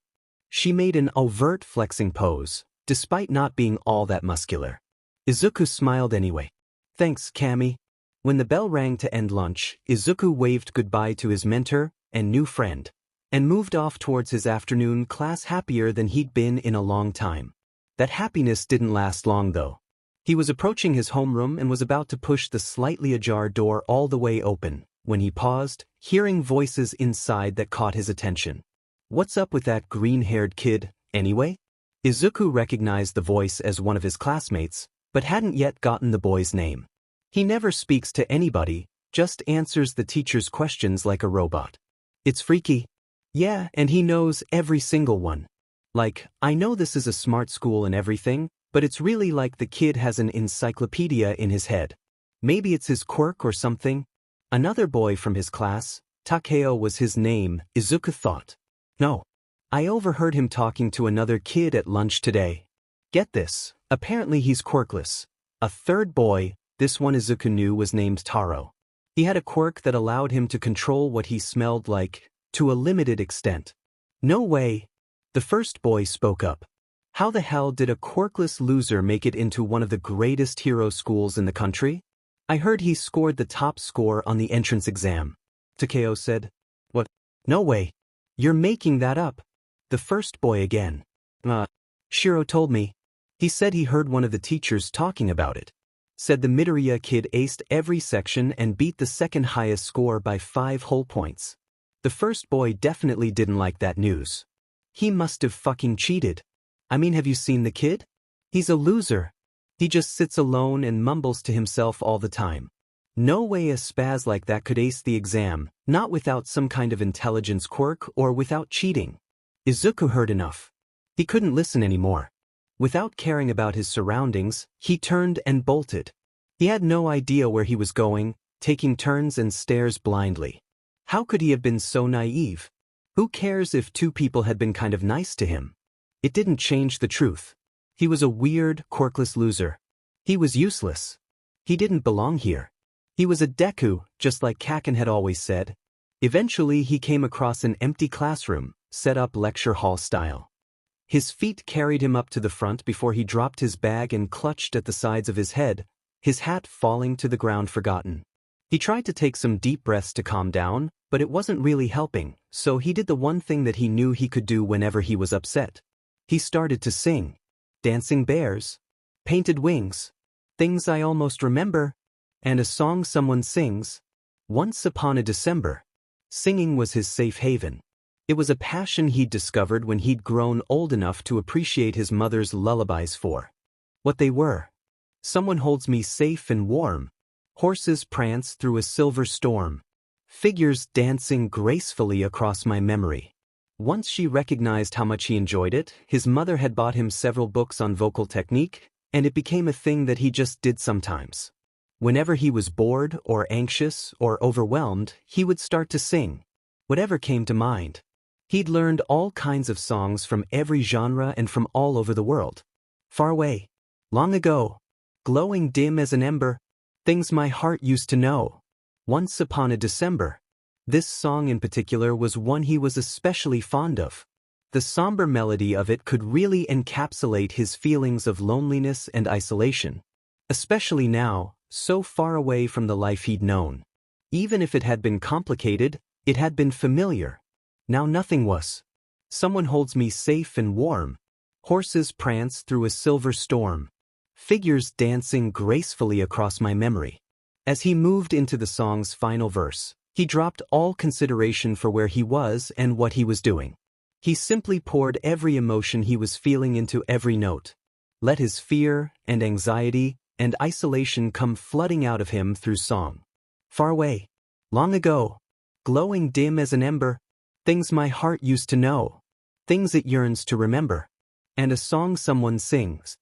She made an overt flexing pose, despite not being all that muscular. Izuku smiled anyway. Thanks, Camy. When the bell rang to end lunch, Izuku waved goodbye to his mentor and new friend, and moved off towards his afternoon class happier than he'd been in a long time. That happiness didn't last long though. He was approaching his homeroom and was about to push the slightly ajar door all the way open, when he paused, hearing voices inside that caught his attention. What's up with that green-haired kid, anyway? Izuku recognized the voice as one of his classmates, but hadn't yet gotten the boy's name. He never speaks to anybody, just answers the teacher's questions like a robot. It's freaky. Yeah, and he knows every single one. I know this is a smart school and everything, but it's really like the kid has an encyclopedia in his head. Maybe it's his quirk or something? Another boy from his class, Takeo was his name, Izuku thought. No. I overheard him talking to another kid at lunch today. Get this, apparently he's quirkless. A third boy, this one Izuku knew was named Taro. He had a quirk that allowed him to control what he smelled like, to a limited extent. No way. The first boy spoke up. How the hell did a quirkless loser make it into one of the greatest hero schools in the country? I heard he scored the top score on the entrance exam. Takeo said. What? No way. You're making that up. The first boy again. Shiro told me. He said he heard one of the teachers talking about it. Said the Midoriya kid aced every section and beat the second highest score by 5 whole points. The first boy definitely didn't like that news. He must have fucking cheated. I mean, have you seen the kid? He's a loser. He just sits alone and mumbles to himself all the time. No way a spaz like that could ace the exam, not without some kind of intelligence quirk or without cheating. Izuku heard enough. He couldn't listen anymore. Without caring about his surroundings, he turned and bolted. He had no idea where he was going, taking turns and stares blindly. How could he have been so naive? Who cares if 2 people had been kind of nice to him? It didn't change the truth. He was a weird, quirkless loser. He was useless. He didn't belong here. He was a Deku, just like Kaken had always said. Eventually he came across an empty classroom, set up lecture hall style. His feet carried him up to the front before he dropped his bag and clutched at the sides of his head, his hat falling to the ground forgotten. He tried to take some deep breaths to calm down, but it wasn't really helping, so he did the one thing that he knew he could do whenever he was upset. He started to sing. Dancing bears. Painted wings. Things I almost remember. And a song someone sings. Once upon a December. Singing was his safe haven. It was a passion he'd discovered when he'd grown old enough to appreciate his mother's lullabies for what they were. Someone holds me safe and warm. Horses prance through a silver storm. Figures dancing gracefully across my memory. Once she recognized how much he enjoyed it, his mother had bought him several books on vocal technique, and it became a thing that he just did sometimes. Whenever he was bored or anxious or overwhelmed, he would start to sing. Whatever came to mind. He'd learned all kinds of songs from every genre and from all over the world. Far away. Long ago. Glowing dim as an ember. Things my heart used to know. Once upon a December. This song in particular was one he was especially fond of. The somber melody of it could really encapsulate his feelings of loneliness and isolation. Especially now, so far away from the life he'd known. Even if it had been complicated, it had been familiar. Now nothing was. Someone holds me safe and warm. Horses prance through a silver storm. Figures dancing gracefully across my memory. As he moved into the song's final verse, he dropped all consideration for where he was and what he was doing. He simply poured every emotion he was feeling into every note. Let his fear and anxiety and isolation come flooding out of him through song. Far away. Long ago. Glowing dim as an ember. Things my heart used to know. Things it yearns to remember. And a song someone sings.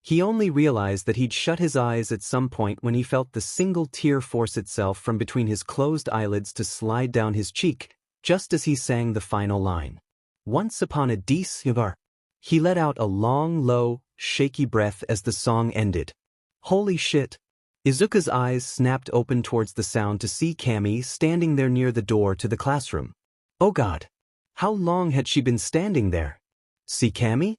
He only realized that he'd shut his eyes at some point when he felt the single tear force itself from between his closed eyelids to slide down his cheek, just as he sang the final line. Once upon a DISCLAIMER. He let out a long, low, shaky breath as the song ended. Holy shit. Izuku's eyes snapped open towards the sound to see Camy standing there near the door to the classroom. Oh God. How long had she been standing there? See Camy?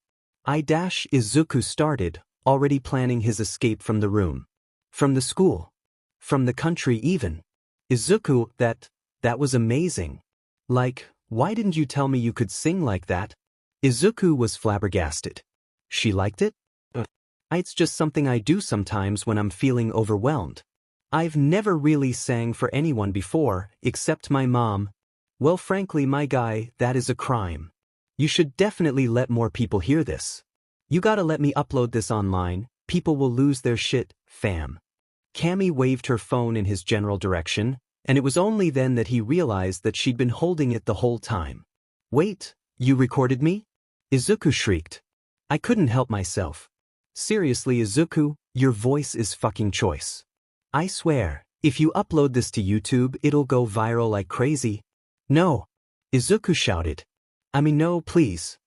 Izuku started, already planning his escape from the room. From the school. From the country even. Izuku, that was amazing. Like, why didn't you tell me you could sing like that? Izuku was flabbergasted. She liked it? It's just something I do sometimes when I'm feeling overwhelmed. I've never really sang for anyone before, except my mom. Well, frankly, my guy, that is a crime. You should definitely let more people hear this. You gotta let me upload this online, people will lose their shit, fam. Camy waved her phone in his general direction, and it was only then that he realized that she'd been holding it the whole time. Wait, you recorded me? Izuku shrieked. I couldn't help myself. Seriously, Izuku, your voice is fucking choice. I swear, if you upload this to YouTube it'll go viral like crazy. No. Izuku shouted. I mean no, please.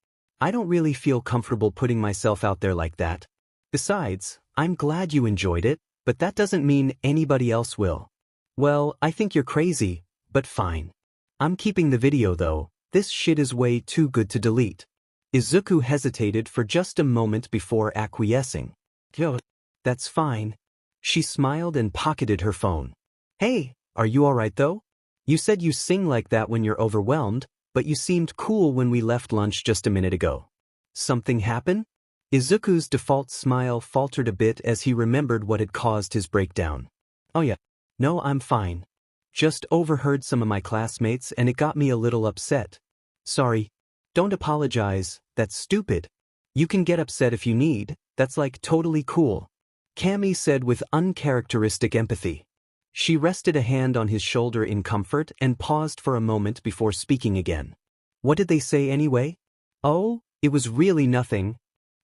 I don't really feel comfortable putting myself out there like that. Besides, I'm glad you enjoyed it, but that doesn't mean anybody else will. Well, I think you're crazy, but fine. I'm keeping the video though, this shit is way too good to delete. Izuku hesitated for just a moment before acquiescing. Yo, that's fine. She smiled and pocketed her phone. Hey, are you alright though? You said you sing like that when you're overwhelmed, but you seemed cool when we left lunch just a minute ago. Something happened? Izuku's default smile faltered a bit as he remembered what had caused his breakdown. Oh yeah. No, I'm fine. Just overheard some of my classmates and it got me a little upset. Sorry. Don't apologize, that's stupid. You can get upset if you need, that's like totally cool. Camy said with uncharacteristic empathy. She rested a hand on his shoulder in comfort and paused for a moment before speaking again. What did they say anyway? Oh, it was really nothing.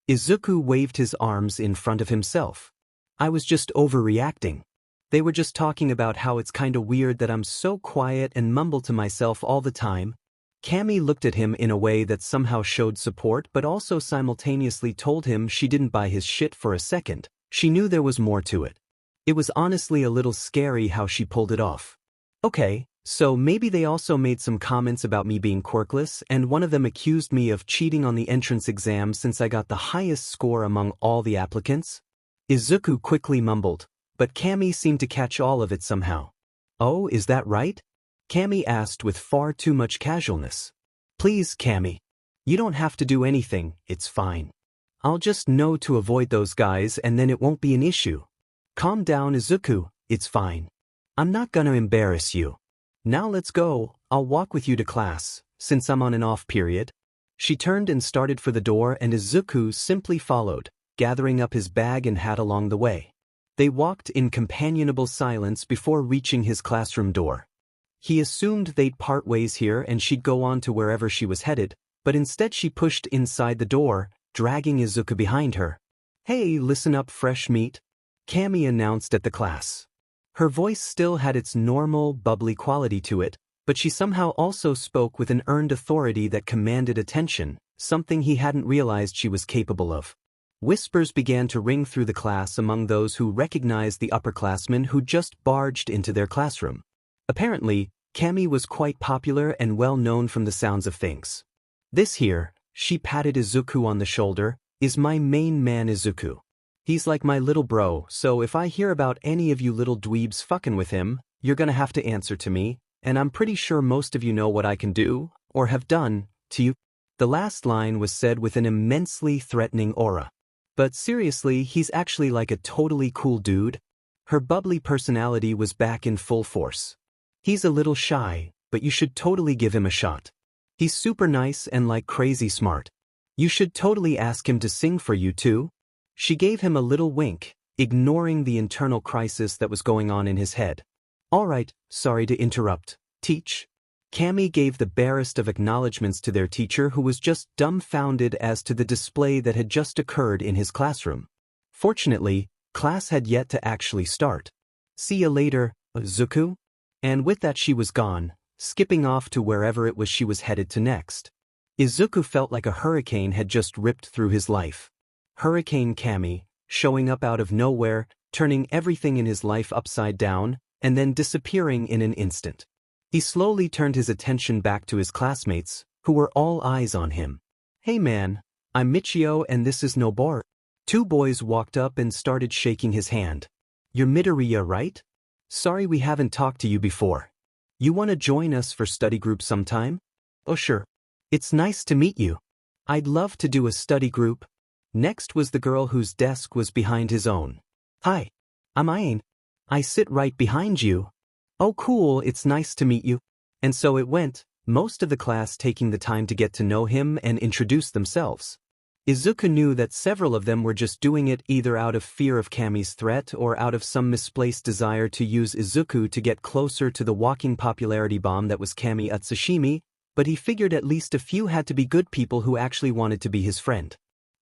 Izuku waved his arms in front of himself. I was just overreacting. They were just talking about how it's kinda weird that I'm so quiet and mumble to myself all the time. Camy looked at him in a way that somehow showed support but also simultaneously told him she didn't buy his shit for a second. She knew there was more to it. It was honestly a little scary how she pulled it off. Okay, so maybe they also made some comments about me being quirkless and one of them accused me of cheating on the entrance exam since I got the highest score among all the applicants? Izuku quickly mumbled, but Camy seemed to catch all of it somehow. Oh, is that right? Camy asked with far too much casualness. Please, Camy. You don't have to do anything, it's fine. I'll just know to avoid those guys and then it won't be an issue. Calm down, Izuku, it's fine. I'm not gonna embarrass you. Now let's go, I'll walk with you to class, since I'm on an off period. She turned and started for the door and Izuku simply followed, gathering up his bag and hat along the way. They walked in companionable silence before reaching his classroom door. He assumed they'd part ways here and she'd go on to wherever she was headed, but instead she pushed inside the door, dragging Izuku behind her. Hey, listen up, fresh meat, Camy announced at the class. Her voice still had its normal, bubbly quality to it, but she somehow also spoke with an earned authority that commanded attention, something he hadn't realized she was capable of. Whispers began to ring through the class among those who recognized the upperclassmen who just barged into their classroom. Apparently, Camy was quite popular and well known from the sounds of things. This here, she patted Izuku on the shoulder, is my main man Izuku. He's like my little bro, so if I hear about any of you little dweebs fucking with him, you're gonna have to answer to me, and I'm pretty sure most of you know what I can do, or have done, to you. The last line was said with an immensely threatening aura. But seriously, he's actually like a totally cool dude. Her bubbly personality was back in full force. He's a little shy, but you should totally give him a shot. He's super nice and like crazy smart. You should totally ask him to sing for you too. She gave him a little wink, ignoring the internal crisis that was going on in his head. Alright, sorry to interrupt. Teach. Camy gave the barest of acknowledgments to their teacher who was just dumbfounded as to the display that had just occurred in his classroom. Fortunately, class had yet to actually start. See ya later, Izuku. And with that she was gone, skipping off to wherever it was she was headed to next. Izuku felt like a hurricane had just ripped through his life. Hurricane Camy, showing up out of nowhere, turning everything in his life upside down, and then disappearing in an instant. He slowly turned his attention back to his classmates, who were all eyes on him. Hey man, I'm Michio and this is Nobor. Two boys walked up and started shaking his hand. You're Midoriya, right? Sorry we haven't talked to you before. You wanna join us for study group sometime? Oh sure. It's nice to meet you. I'd love to do a study group. Next was the girl whose desk was behind his own. Hi. I'm Aine. I sit right behind you. Oh cool, it's nice to meet you. And so it went, most of the class taking the time to get to know him and introduce themselves. Izuku knew that several of them were just doing it either out of fear of Camy's threat or out of some misplaced desire to use Izuku to get closer to the walking popularity bomb that was Camy Utsushimi, but he figured at least a few had to be good people who actually wanted to be his friend.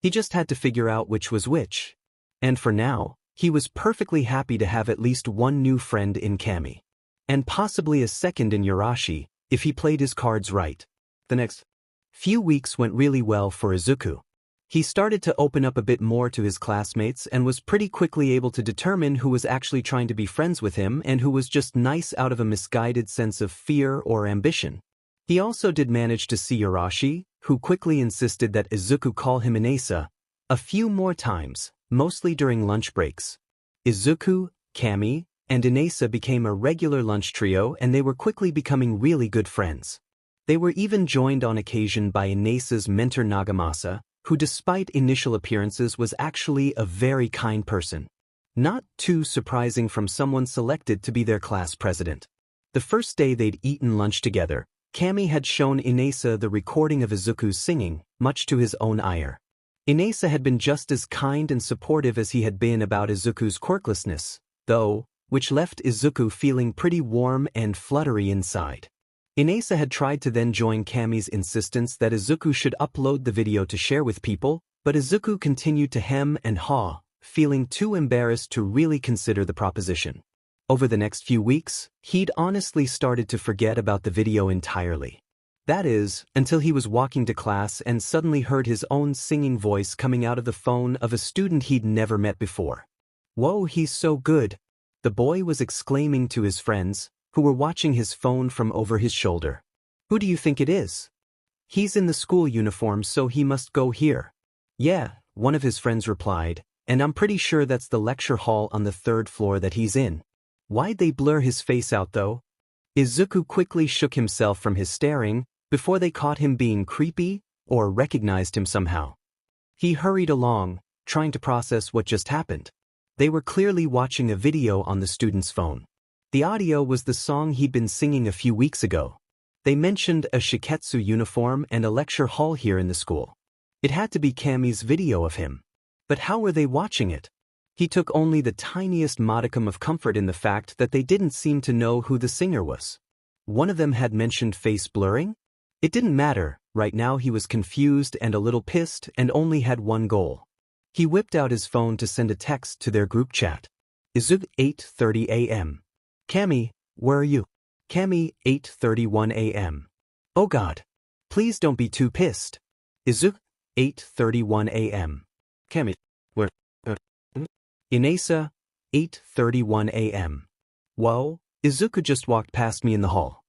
He just had to figure out which was which. And for now, He was perfectly happy to have at least one new friend in Camy. And possibly a second in Yashi, if he played his cards right. The next few weeks went really well for Izuku. He started to open up a bit more to his classmates and was pretty quickly able to determine who was actually trying to be friends with him and who was just nice out of a misguided sense of fear or ambition. He also did manage to see Yashi, who quickly insisted that Izuku call him Inesa a few more times, mostly during lunch breaks. Izuku, Camy, and Inesa became a regular lunch trio and they were quickly becoming really good friends. They were even joined on occasion by Inesa's mentor Nagamasa, who despite initial appearances was actually a very kind person. Not too surprising from someone selected to be their class president. The first day they'd eaten lunch together, Camy had shown Inesa the recording of Izuku's singing, much to his own ire. Inesa had been just as kind and supportive as he had been about Izuku's quirklessness, though, which left Izuku feeling pretty warm and fluttery inside. Inesa had tried to then join Camy's insistence that Izuku should upload the video to share with people, but Izuku continued to hem and haw, feeling too embarrassed to really consider the proposition. Over the next few weeks, he'd honestly started to forget about the video entirely. That is, until he was walking to class and suddenly heard his own singing voice coming out of the phone of a student he'd never met before. "Whoa, he's so good," the boy was exclaiming to his friends, who were watching his phone from over his shoulder. "Who do you think it is?" "He's in the school uniform, so he must go here." "Yeah," one of his friends replied, "and I'm pretty sure that's the lecture hall on the 3rd floor that he's in." Why'd they blur his face out though? Izuku quickly shook himself from his staring, before they caught him being creepy, or recognized him somehow. He hurried along, trying to process what just happened. They were clearly watching a video on the student's phone. The audio was the song he'd been singing a few weeks ago. They mentioned a shiketsu uniform and a lecture hall here in the school. It had to be Camy's video of him. But how were they watching it? He took only the tiniest modicum of comfort in the fact that they didn't seem to know who the singer was. One of them had mentioned face blurring? It didn't matter, right now he was confused and a little pissed and only had one goal. He whipped out his phone to send a text to their group chat. Izuku, 8:30 a.m. Camy, where are you? Camy, 8:31 a.m. Oh God. Please don't be too pissed. Izuku, 8:31 a.m. Camy, where? Inesa, 8:31 a.m. Whoa, Izuku just walked past me in the hall.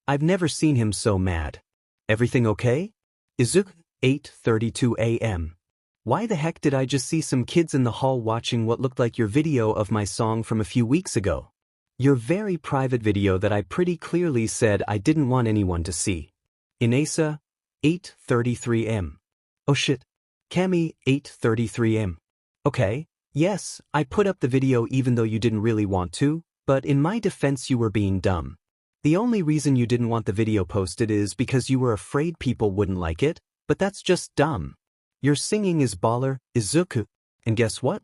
I've never seen him so mad. Everything okay? Izuku, 8:32 a.m. Why the heck did I just see some kids in the hall watching what looked like your video of my song from a few weeks ago? Your very private video that I pretty clearly said I didn't want anyone to see. Inesa, 8:33 a.m. Oh shit. Camy, 8:33 a.m. Okay, yes, I put up the video even though you didn't really want to, but in my defense you were being dumb. The only reason you didn't want the video posted is because you were afraid people wouldn't like it, but that's just dumb. Your singing is baller, Izuku, and guess what?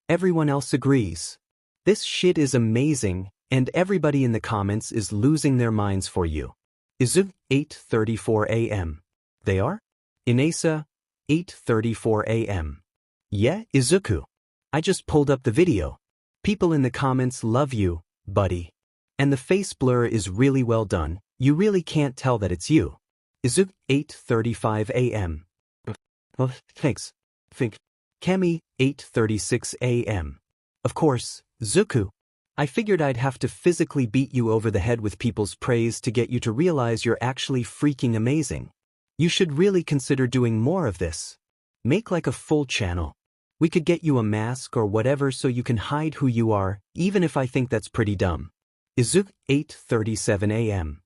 Everyone else agrees. This shit is amazing, and everybody in the comments is losing their minds for you. Izuku, 8:34 a.m. They are? Inesa, 8:34 a.m. Yeah, Izuku. I just pulled up the video. People in the comments love you, buddy. And the face blur is really well done, you really can't tell that it's you. Izuku, 8:35 a.m. Oh, thanks. Camy, 8:36 a.m. Of course, Zuku. I figured I'd have to physically beat you over the head with people's praise to get you to realize you're actually freaking amazing. You should really consider doing more of this. Make like a full channel. We could get you a mask or whatever so you can hide who you are, even if I think that's pretty dumb. Izuku, 8:37 a.m.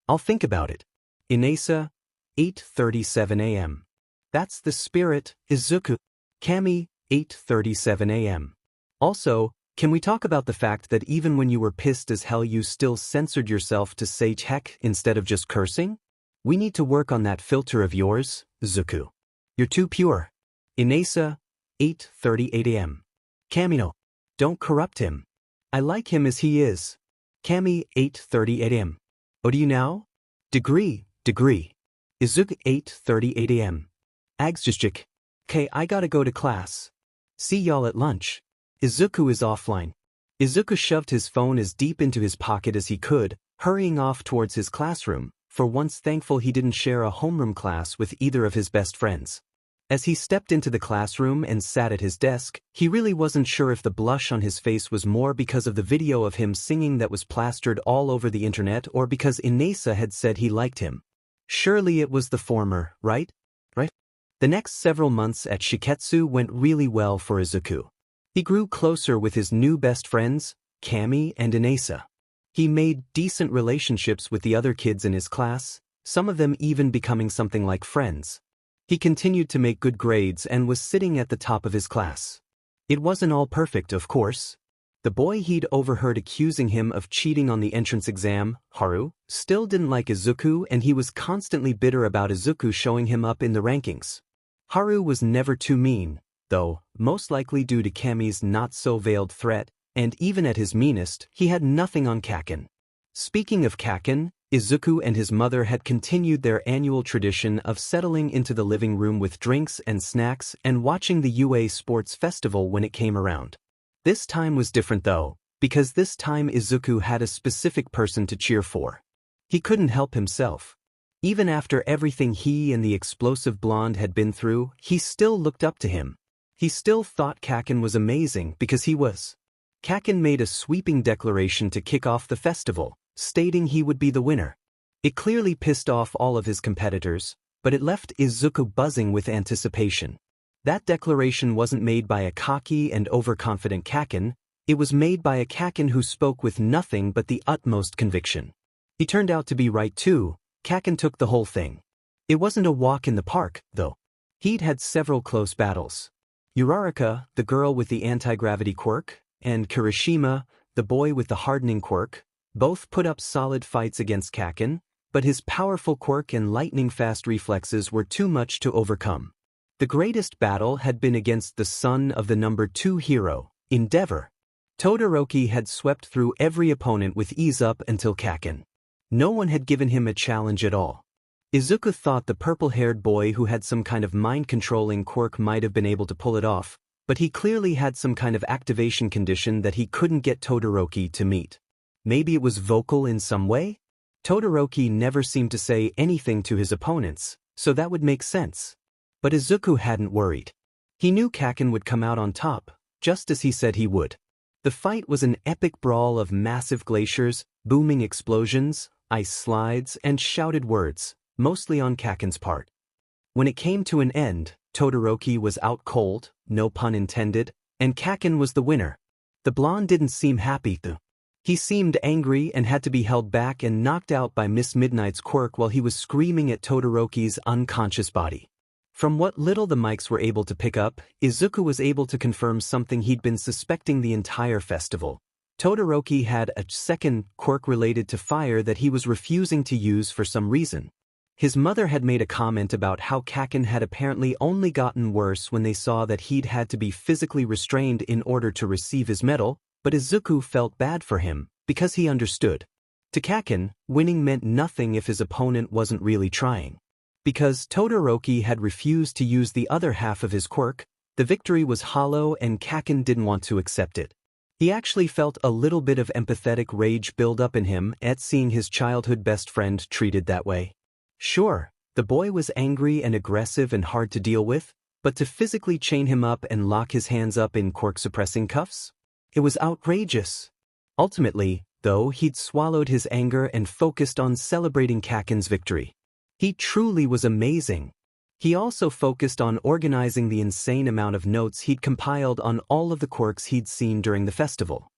I'll think about it. Inesa, 8:37 a.m. That's the spirit, Izuku. Camy, 8:37 a.m. Also, can we talk about the fact that even when you were pissed as hell you still censored yourself to say heck instead of just cursing? We need to work on that filter of yours, Izuku. You're too pure. Inesa, 8:38 a.m. Camy, no. Don't corrupt him. I like him as he is. Camy, 8:38 a.m. Oh, do you now? Degree. Izuku, 8:38 a.m. Agsjik. Okay, I gotta go to class. See y'all at lunch. Izuku is offline. Izuku shoved his phone as deep into his pocket as he could, hurrying off towards his classroom, for once thankful he didn't share a homeroom class with either of his best friends. As he stepped into the classroom and sat at his desk, he really wasn't sure if the blush on his face was more because of the video of him singing that was plastered all over the internet or because Inesa had said he liked him. Surely it was the former, right? The next several months at Shiketsu went really well for Izuku. He grew closer with his new best friends, Camy and Inesa. He made decent relationships with the other kids in his class, some of them even becoming something like friends. He continued to make good grades and was sitting at the top of his class. It wasn't all perfect, of course. The boy he'd overheard accusing him of cheating on the entrance exam, Haru, still didn't like Izuku, and he was constantly bitter about Izuku showing him up in the rankings. Haru was never too mean, though, most likely due to Camy's not-so-veiled threat, and even at his meanest, he had nothing on Kaken. Speaking of Kaken, Izuku and his mother had continued their annual tradition of settling into the living room with drinks and snacks and watching the UA Sports Festival when it came around. This time was different though, because this time Izuku had a specific person to cheer for. He couldn't help himself. Even after everything he and the explosive blonde had been through, he still looked up to him. He still thought Kaken was amazing because he was. Kaken made a sweeping declaration to kick off the festival, stating he would be the winner. It clearly pissed off all of his competitors, but it left Izuku buzzing with anticipation. That declaration wasn't made by a cocky and overconfident Kaken, it was made by a Kaken who spoke with nothing but the utmost conviction. He turned out to be right too. Kaken took the whole thing. It wasn't a walk in the park, though. He'd had several close battles. Uraraka, the girl with the anti-gravity quirk, and Kirishima, the boy with the hardening quirk, both put up solid fights against Kaken, but his powerful quirk and lightning-fast reflexes were too much to overcome. The greatest battle had been against the son of the number 2 hero, Endeavor. Todoroki had swept through every opponent with ease up until Kaken. No one had given him a challenge at all. Izuku thought the purple-haired boy who had some kind of mind-controlling quirk might have been able to pull it off, but he clearly had some kind of activation condition that he couldn't get Todoroki to meet. Maybe it was vocal in some way? Todoroki never seemed to say anything to his opponents, so that would make sense. But Izuku hadn't worried. He knew Kaken would come out on top, just as he said he would. The fight was an epic brawl of massive glaciers, booming explosions, ice slides, and shouted words, mostly on Kaken's part. When it came to an end, Todoroki was out cold, no pun intended, and Kaken was the winner. The blonde didn't seem happy though. He seemed angry and had to be held back and knocked out by Miss Midnight's quirk while he was screaming at Todoroki's unconscious body. From what little the mics were able to pick up, Izuku was able to confirm something he'd been suspecting the entire festival. Todoroki had a second quirk related to fire that he was refusing to use for some reason. His mother had made a comment about how Kaken had apparently only gotten worse when they saw that he'd had to be physically restrained in order to receive his medal, but Izuku felt bad for him, because he understood. To Kaken, winning meant nothing if his opponent wasn't really trying. Because Todoroki had refused to use the other half of his quirk, the victory was hollow and Kaken didn't want to accept it. He actually felt a little bit of empathetic rage build up in him at seeing his childhood best friend treated that way. Sure, the boy was angry and aggressive and hard to deal with, but to physically chain him up and lock his hands up in quirk-suppressing cuffs? It was outrageous. Ultimately, though, he'd swallowed his anger and focused on celebrating Kaken's victory. He truly was amazing. He also focused on organizing the insane amount of notes he'd compiled on all of the quirks he'd seen during the festival.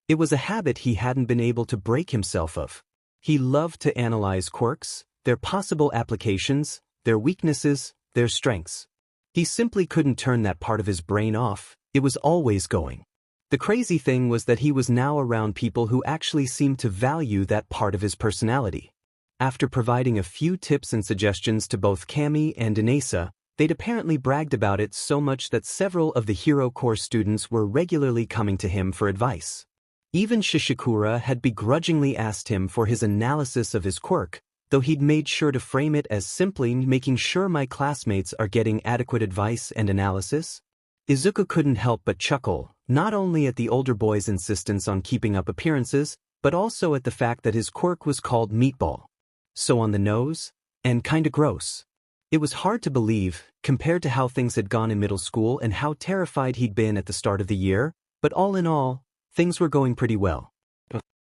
It was a habit he hadn't been able to break himself of. He loved to analyze quirks, their possible applications, their weaknesses, their strengths. He simply couldn't turn that part of his brain off, it was always going. The crazy thing was that he was now around people who actually seemed to value that part of his personality. After providing a few tips and suggestions to both Camy and Inesa, they'd apparently bragged about it so much that several of the Hero Corps students were regularly coming to him for advice. Even Shishikura had begrudgingly asked him for his analysis of his quirk, though he'd made sure to frame it as simply making sure my classmates are getting adequate advice and analysis. Izuku couldn't help but chuckle, not only at the older boy's insistence on keeping up appearances, but also at the fact that his quirk was called Meatball. So on the nose, and kinda gross. It was hard to believe, compared to how things had gone in middle school and how terrified he'd been at the start of the year, but all in all, things were going pretty well.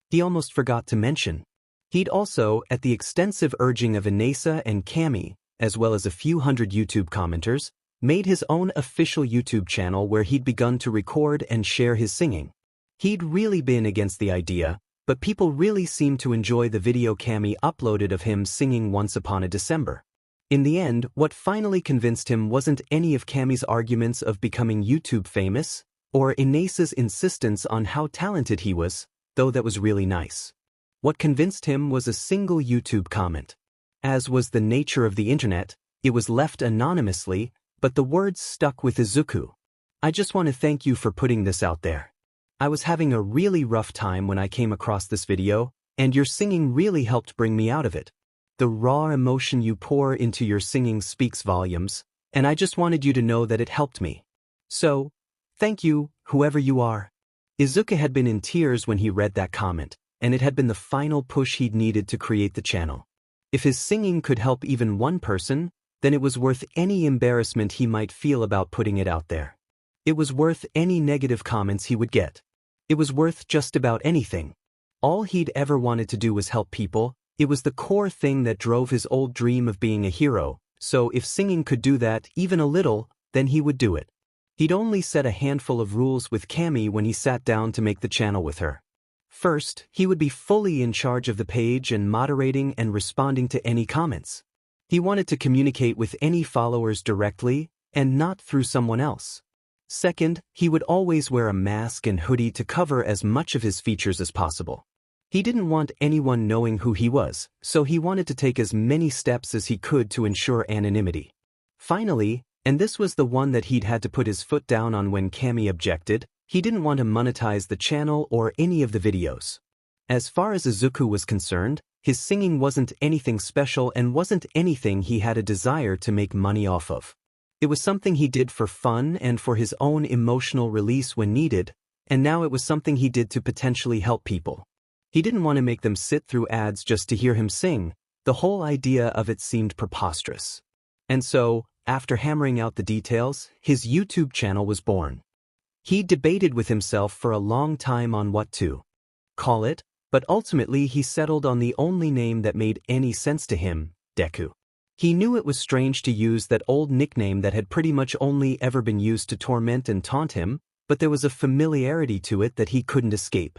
He almost forgot to mention. He'd also, at the extensive urging of Inesa and Camy, as well as a few hundred YouTube commenters, made his own official YouTube channel where he'd begun to record and share his singing. He'd really been against the idea, but people really seemed to enjoy the video Camy uploaded of him singing Once Upon a December. In the end, what finally convinced him wasn't any of Camy's arguments of becoming YouTube famous, or Inesa's insistence on how talented he was, though that was really nice. What convinced him was a single YouTube comment. As was the nature of the internet, it was left anonymously, but the words stuck with Izuku. "I just want to thank you for putting this out there. I was having a really rough time when I came across this video, and your singing really helped bring me out of it. The raw emotion you pour into your singing speaks volumes, and I just wanted you to know that it helped me. So, thank you, whoever you are." Izuku had been in tears when he read that comment, and it had been the final push he'd needed to create the channel. If his singing could help even one person, then it was worth any embarrassment he might feel about putting it out there. It was worth any negative comments he would get. It was worth just about anything. All he'd ever wanted to do was help people. It was the core thing that drove his old dream of being a hero, so if singing could do that even a little, then he would do it. He'd only set a handful of rules with Camy when he sat down to make the channel with her. First, he would be fully in charge of the page and moderating and responding to any comments. He wanted to communicate with any followers directly, and not through someone else. Second, he would always wear a mask and hoodie to cover as much of his features as possible. He didn't want anyone knowing who he was, so he wanted to take as many steps as he could to ensure anonymity. Finally, and this was the one that he'd had to put his foot down on when Camy objected, he didn't want to monetize the channel or any of the videos. As far as Izuku was concerned, his singing wasn't anything special and wasn't anything he had a desire to make money off of. It was something he did for fun and for his own emotional release when needed, and now it was something he did to potentially help people. He didn't want to make them sit through ads just to hear him sing. The whole idea of it seemed preposterous. And so, after hammering out the details, his YouTube channel was born. He debated with himself for a long time on what to call it, but ultimately he settled on the only name that made any sense to him, Deku. He knew it was strange to use that old nickname that had pretty much only ever been used to torment and taunt him, but there was a familiarity to it that he couldn't escape.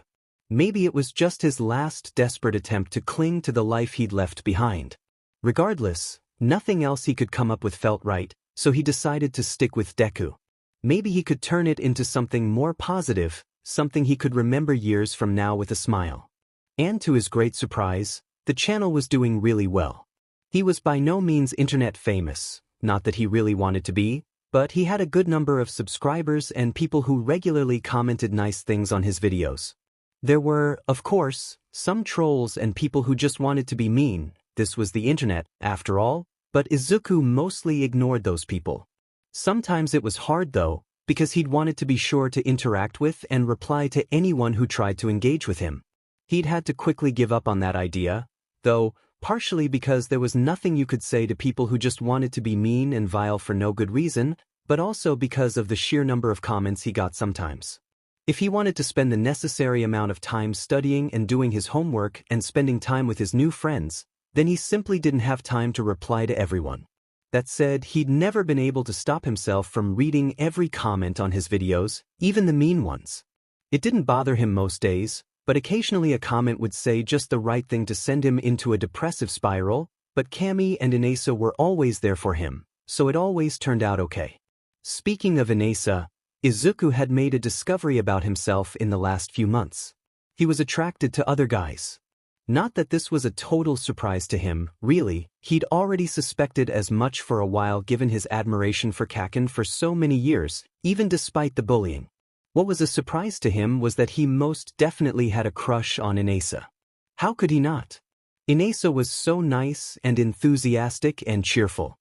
Maybe it was just his last desperate attempt to cling to the life he'd left behind. Regardless, nothing else he could come up with felt right, so he decided to stick with Deku. Maybe he could turn it into something more positive, something he could remember years from now with a smile. And to his great surprise, the channel was doing really well. He was by no means internet famous, not that he really wanted to be, but he had a good number of subscribers and people who regularly commented nice things on his videos. There were, of course, some trolls and people who just wanted to be mean. This was the internet, after all, but Izuku mostly ignored those people. Sometimes it was hard though, because he'd wanted to be sure to interact with and reply to anyone who tried to engage with him. He'd had to quickly give up on that idea, though, partially because there was nothing you could say to people who just wanted to be mean and vile for no good reason, but also because of the sheer number of comments he got sometimes. If he wanted to spend the necessary amount of time studying and doing his homework and spending time with his new friends, then he simply didn't have time to reply to everyone. That said, he'd never been able to stop himself from reading every comment on his videos, even the mean ones. It didn't bother him most days, but occasionally a comment would say just the right thing to send him into a depressive spiral, but Camy and Inesa were always there for him, so it always turned out okay. Speaking of Inesa, Izuku had made a discovery about himself in the last few months. He was attracted to other guys. Not that this was a total surprise to him, really, he'd already suspected as much for a while given his admiration for Kaken for so many years, even despite the bullying. What was a surprise to him was that he most definitely had a crush on Inesa. How could he not? Inesa was so nice and enthusiastic and cheerful.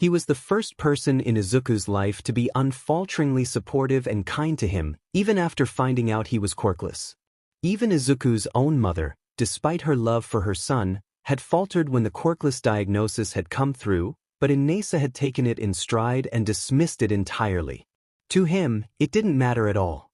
He was the first person in Izuku's life to be unfalteringly supportive and kind to him, even after finding out he was quirkless. Even Izuku's own mother, despite her love for her son, had faltered when the quirkless diagnosis had come through, but Inesa had taken it in stride and dismissed it entirely. To him, it didn't matter at all.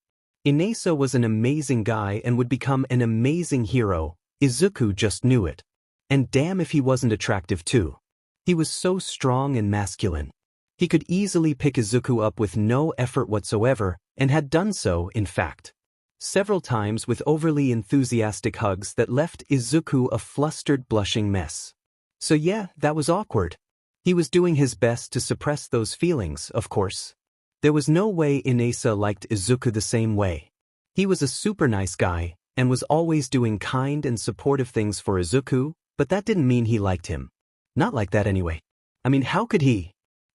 Inesa was an amazing guy and would become an amazing hero. Izuku just knew it. And damn if he wasn't attractive too. He was so strong and masculine. He could easily pick Izuku up with no effort whatsoever, and had done so, in fact. Several times with overly enthusiastic hugs that left Izuku a flustered, blushing mess. So yeah, that was awkward. He was doing his best to suppress those feelings, of course. There was no way Inesa liked Izuku the same way. He was a super nice guy, and was always doing kind and supportive things for Izuku, but that didn't mean he liked him. Not like that anyway. I mean, how could he?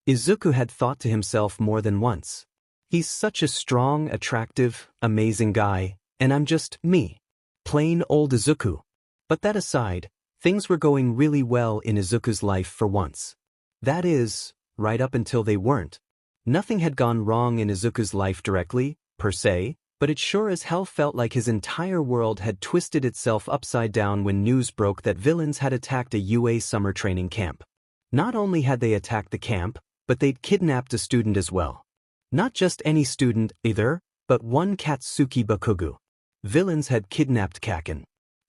Izuku had thought to himself more than once. He's such a strong, attractive, amazing guy, and I'm just me. Plain old Izuku. But that aside, things were going really well in Izuku's life for once. That is, right up until they weren't. Nothing had gone wrong in Izuku's life directly, per se, but it sure as hell felt like his entire world had twisted itself upside down when news broke that villains had attacked a UA summer training camp. Not only had they attacked the camp, but they'd kidnapped a student as well. Not just any student, either, but one Katsuki Bakugu. Villains had kidnapped Kaken.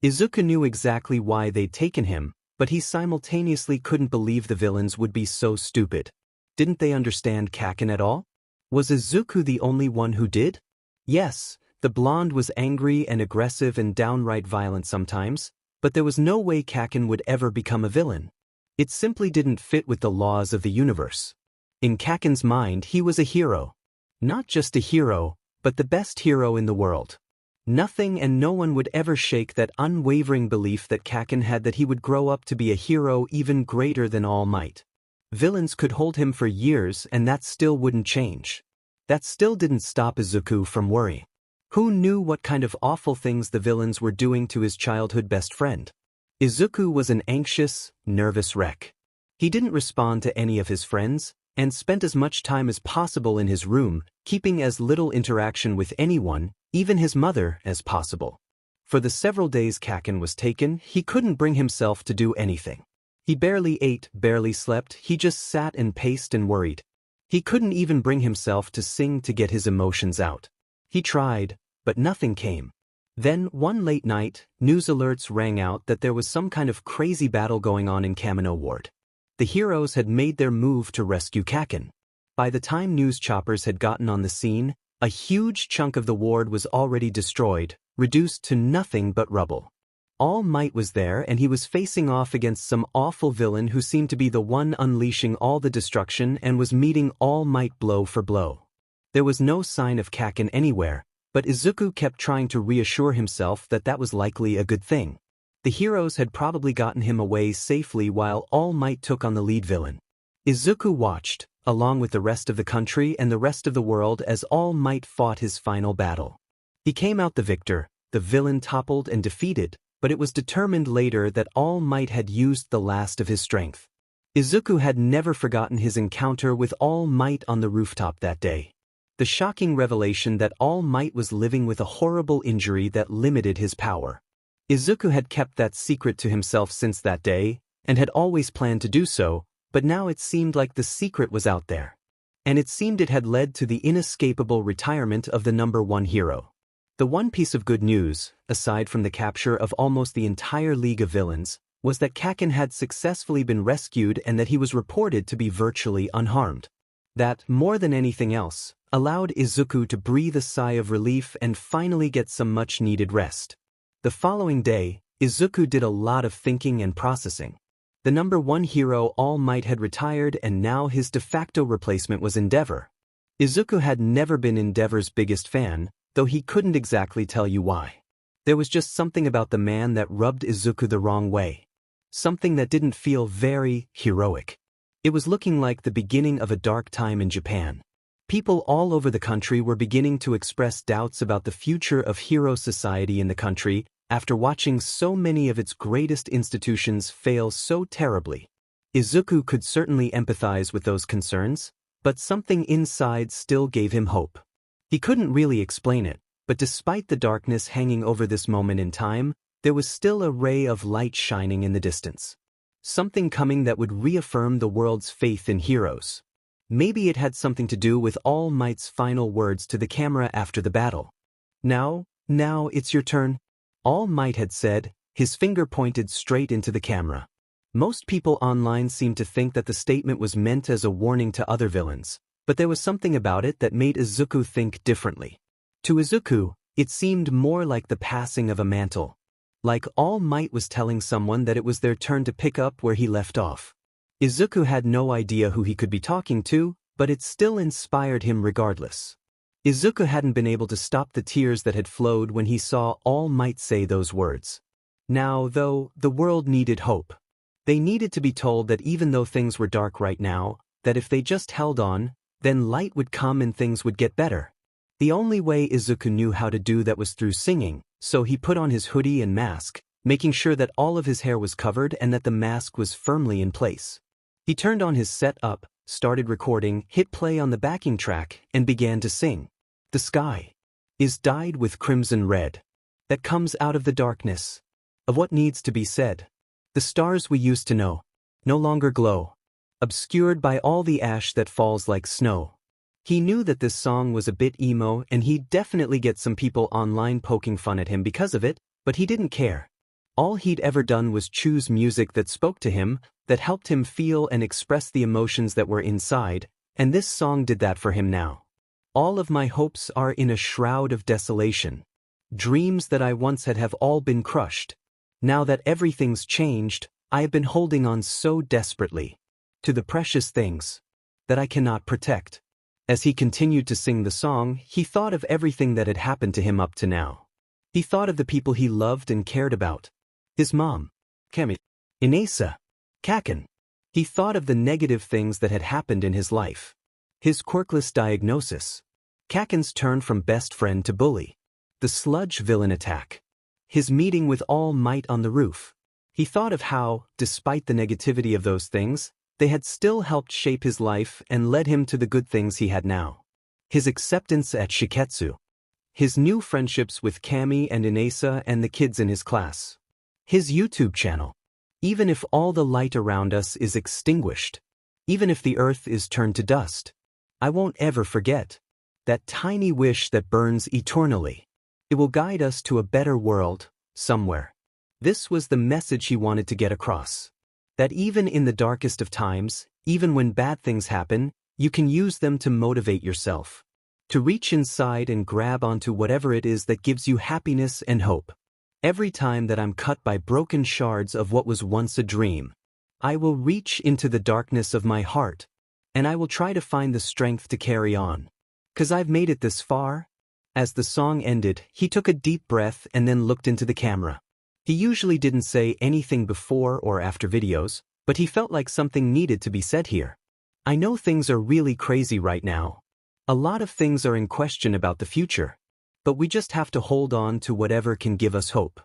Izuku knew exactly why they'd taken him, but he simultaneously couldn't believe the villains would be so stupid. Didn't they understand Kaken at all? Was Izuku the only one who did? Yes, the blonde was angry and aggressive and downright violent sometimes, but there was no way Kaken would ever become a villain. It simply didn't fit with the laws of the universe. In Kaken's mind, he was a hero. Not just a hero, but the best hero in the world. Nothing and no one would ever shake that unwavering belief that Kaken had that he would grow up to be a hero even greater than All Might. Villains could hold him for years and that still wouldn't change. That still didn't stop Izuku from worrying. Who knew what kind of awful things the villains were doing to his childhood best friend? Izuku was an anxious, nervous wreck. He didn't respond to any of his friends, and spent as much time as possible in his room, keeping as little interaction with anyone, even his mother, as possible. For the several days Kaken was taken, he couldn't bring himself to do anything. He barely ate, barely slept, he just sat and paced and worried. He couldn't even bring himself to sing to get his emotions out. He tried, but nothing came. Then, one late night, news alerts rang out that there was some kind of crazy battle going on in Kamino Ward. The heroes had made their move to rescue Kaken. By the time news choppers had gotten on the scene, a huge chunk of the ward was already destroyed, reduced to nothing but rubble. All Might was there and he was facing off against some awful villain who seemed to be the one unleashing all the destruction and was meeting All Might blow for blow. There was no sign of Kaken anywhere, but Izuku kept trying to reassure himself that that was likely a good thing. The heroes had probably gotten him away safely while All Might took on the lead villain. Izuku watched, along with the rest of the country and the rest of the world as All Might fought his final battle. He came out the victor, the villain toppled and defeated, but it was determined later that All Might had used the last of his strength. Izuku had never forgotten his encounter with All Might on the rooftop that day. The shocking revelation that All Might was living with a horrible injury that limited his power. Izuku had kept that secret to himself since that day, and had always planned to do so, but now it seemed like the secret was out there. And it seemed it had led to the inescapable retirement of the #1 hero. The one piece of good news, aside from the capture of almost the entire League of Villains, was that Kaken had successfully been rescued and that he was reported to be virtually unharmed. That, more than anything else, allowed Izuku to breathe a sigh of relief and finally get some much-needed rest. The following day, Izuku did a lot of thinking and processing. The #1 hero All Might had retired and now his de facto replacement was Endeavor. Izuku had never been Endeavor's biggest fan, though he couldn't exactly tell you why. There was just something about the man that rubbed Izuku the wrong way. Something that didn't feel very heroic. It was looking like the beginning of a dark time in Japan. People all over the country were beginning to express doubts about the future of hero society in the country after watching so many of its greatest institutions fail so terribly. Izuku could certainly empathize with those concerns, but something inside still gave him hope. He couldn't really explain it, but despite the darkness hanging over this moment in time, there was still a ray of light shining in the distance. Something coming that would reaffirm the world's faith in heroes. Maybe it had something to do with All Might's final words to the camera after the battle. Now it's your turn," All Might had said, his finger pointed straight into the camera. Most people online seemed to think that the statement was meant as a warning to other villains, but there was something about it that made Izuku think differently. To Izuku, it seemed more like the passing of a mantle. Like All Might was telling someone that it was their turn to pick up where he left off. Izuku had no idea who he could be talking to, but it still inspired him regardless. Izuku hadn't been able to stop the tears that had flowed when he saw All Might say those words. Now, though, the world needed hope. They needed to be told that even though things were dark right now, that if they just held on, then light would come and things would get better. The only way Izuku knew how to do that was through singing, so he put on his hoodie and mask, making sure that all of his hair was covered and that the mask was firmly in place. He turned on his setup, started recording, hit play on the backing track, and began to sing. The sky is dyed with crimson red. That comes out of the darkness of what needs to be said. The stars we used to know no longer glow, obscured by all the ash that falls like snow. He knew that this song was a bit emo and he'd definitely get some people online poking fun at him because of it, but he didn't care. All he'd ever done was choose music that spoke to him, that helped him feel and express the emotions that were inside, and this song did that for him now. All of my hopes are in a shroud of desolation. Dreams that I once had have all been crushed. Now that everything's changed, I have been holding on so desperately to the precious things that I cannot protect. As he continued to sing the song, he thought of everything that had happened to him up to now. He thought of the people he loved and cared about. His mom, Camy, Inasa, Kaken. He thought of the negative things that had happened in his life. His quirkless diagnosis. Kaken's turn from best friend to bully. The sludge villain attack. His meeting with All Might on the roof. He thought of how, despite the negativity of those things, they had still helped shape his life and led him to the good things he had now. His acceptance at Shiketsu. His new friendships with Camy and Inasa and the kids in his class. His YouTube channel. Even if all the light around us is extinguished, even if the earth is turned to dust, I won't ever forget that tiny wish that burns eternally. It will guide us to a better world, somewhere. This was the message he wanted to get across. That even in the darkest of times, even when bad things happen, you can use them to motivate yourself. To reach inside and grab onto whatever it is that gives you happiness and hope. Every time that I'm cut by broken shards of what was once a dream, I will reach into the darkness of my heart, and I will try to find the strength to carry on. 'Cause I've made it this far. As the song ended, he took a deep breath and then looked into the camera. He usually didn't say anything before or after videos, but he felt like something needed to be said here. I know things are really crazy right now. A lot of things are in question about the future. But we just have to hold on to whatever can give us hope.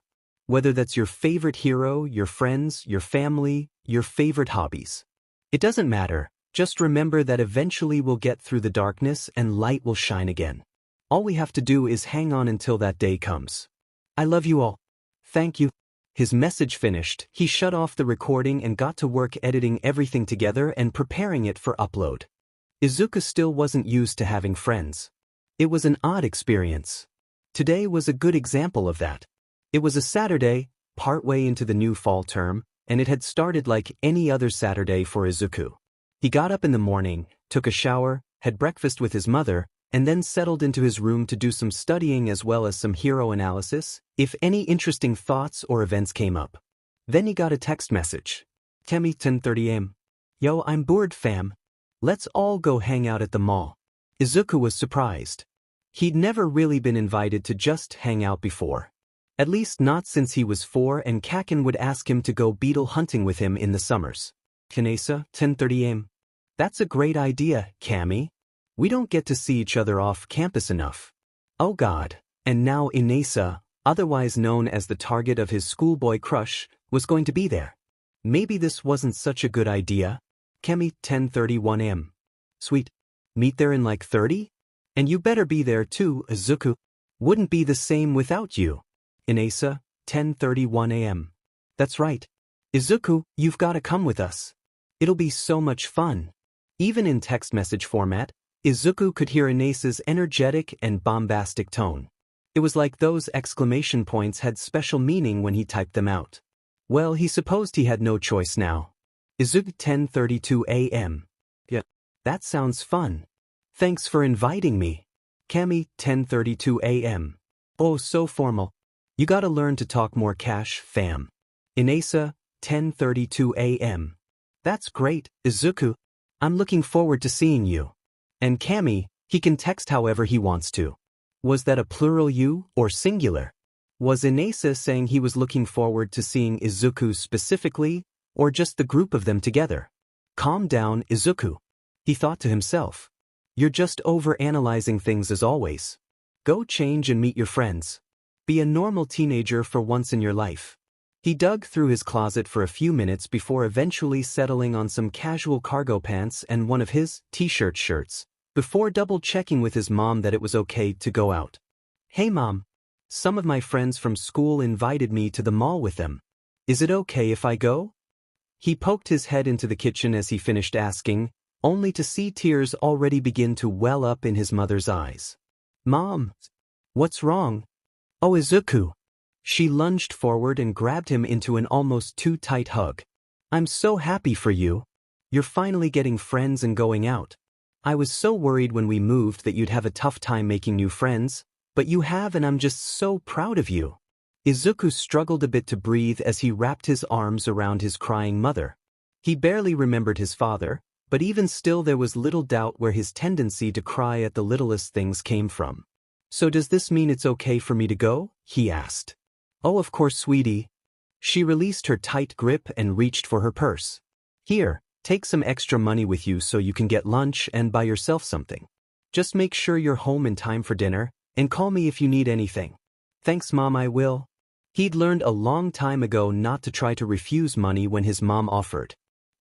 Whether that's your favorite hero, your friends, your family, your favorite hobbies. It doesn't matter, just remember that eventually we'll get through the darkness and light will shine again. All we have to do is hang on until that day comes. I love you all. Thank you. His message finished, he shut off the recording and got to work editing everything together and preparing it for upload. Izuku still wasn't used to having friends. It was an odd experience. Today was a good example of that. It was a Saturday, partway into the new fall term, and it had started like any other Saturday for Izuku. He got up in the morning, took a shower, had breakfast with his mother, and then settled into his room to do some studying as well as some hero analysis, if any interesting thoughts or events came up. Then he got a text message. Camy, 10:30 am. Yo, I'm bored fam. Let's all go hang out at the mall. Izuku was surprised. He'd never really been invited to just hang out before. At least not since he was 4 and Kaken would ask him to go beetle hunting with him in the summers. Inasa, 10:30 am. That's a great idea, Camy. We don't get to see each other off campus enough. Oh God. And now Inasa, otherwise known as the target of his schoolboy crush, was going to be there. Maybe this wasn't such a good idea. Camy, 10:31 am. Sweet. Meet there in like 30? And you better be there too, Izuku. Wouldn't be the same without you. Inasa, 10:31 am. That's right. Izuku, you've gotta come with us. It'll be so much fun. Even in text message format, Izuku could hear Inasa's energetic and bombastic tone. It was like those exclamation points had special meaning when he typed them out. Well, he supposed he had no choice now. Izuku, 10:32 am. Yeah, that sounds fun. Thanks for inviting me. Camy, 10:32 am. Oh, so formal. You gotta learn to talk more cash, fam. Inasa, 10:32 am. That's great, Izuku. I'm looking forward to seeing you. And Camy, he can text however he wants to. Was that a plural you or singular? Was Inasa saying he was looking forward to seeing Izuku specifically, or just the group of them together? Calm down, Izuku. He thought to himself. You're just over-analyzing things as always. Go change and meet your friends. Be a normal teenager for once in your life. He dug through his closet for a few minutes before eventually settling on some casual cargo pants and one of his t-shirt shirts, before double-checking with his mom that it was okay to go out. Hey mom. Some of my friends from school invited me to the mall with them. Is it okay if I go? He poked his head into the kitchen as he finished asking, only to see tears already begin to well up in his mother's eyes. Mom. What's wrong? Oh, Izuku. She lunged forward and grabbed him into an almost too tight hug. I'm so happy for you. You're finally getting friends and going out. I was so worried when we moved that you'd have a tough time making new friends, but you have, and I'm just so proud of you. Izuku struggled a bit to breathe as he wrapped his arms around his crying mother. He barely remembered his father, but even still there was little doubt where his tendency to cry at the littlest things came from. So does this mean it's okay for me to go? He asked. Oh, of course, sweetie. She released her tight grip and reached for her purse. Here, take some extra money with you so you can get lunch and buy yourself something. Just make sure you're home in time for dinner, and call me if you need anything. Thanks, Mom, I will. He'd learned a long time ago not to try to refuse money when his mom offered.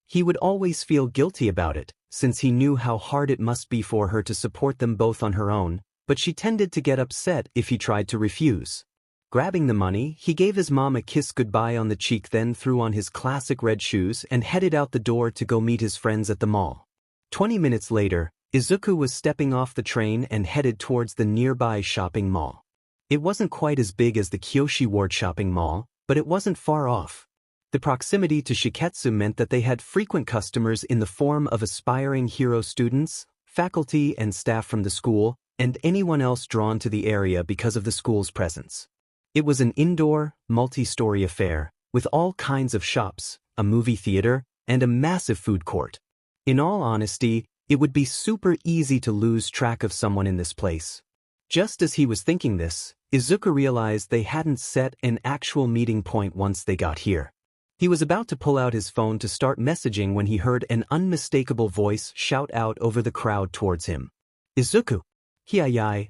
He would always feel guilty about it, since he knew how hard it must be for her to support them both on her own, but she tended to get upset if he tried to refuse. Grabbing the money, he gave his mom a kiss goodbye on the cheek, then threw on his classic red shoes and headed out the door to go meet his friends at the mall. 20 minutes later, Izuku was stepping off the train and headed towards the nearby shopping mall. It wasn't quite as big as the Kyoshi Ward shopping mall, but it wasn't far off. The proximity to Shiketsu meant that they had frequent customers in the form of aspiring hero students, faculty and staff from the school, and anyone else drawn to the area because of the school's presence. It was an indoor, multi-story affair, with all kinds of shops, a movie theater, and a massive food court. In all honesty, it would be super easy to lose track of someone in this place. Just as he was thinking this, Izuku realized they hadn't set an actual meeting point once they got here. He was about to pull out his phone to start messaging when he heard an unmistakable voice shout out over the crowd towards him. Izuku! Hiayai!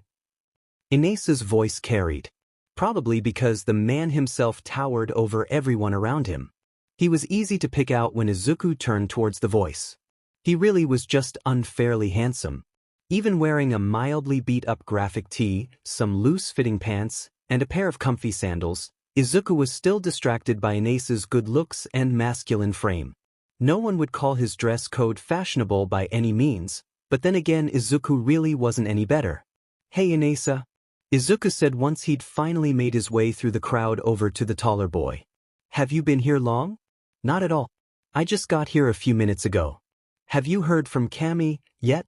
Inasa's voice carried. Probably because the man himself towered over everyone around him. He was easy to pick out when Izuku turned towards the voice. He really was just unfairly handsome. Even wearing a mildly beat-up graphic tee, some loose-fitting pants, and a pair of comfy sandals, Izuku was still distracted by Inasa's good looks and masculine frame. No one would call his dress code fashionable by any means, but then again Izuku really wasn't any better. Hey Inasa. Izuku said once he'd finally made his way through the crowd over to the taller boy. Have you been here long? Not at all. I just got here a few minutes ago. Have you heard from Camy yet?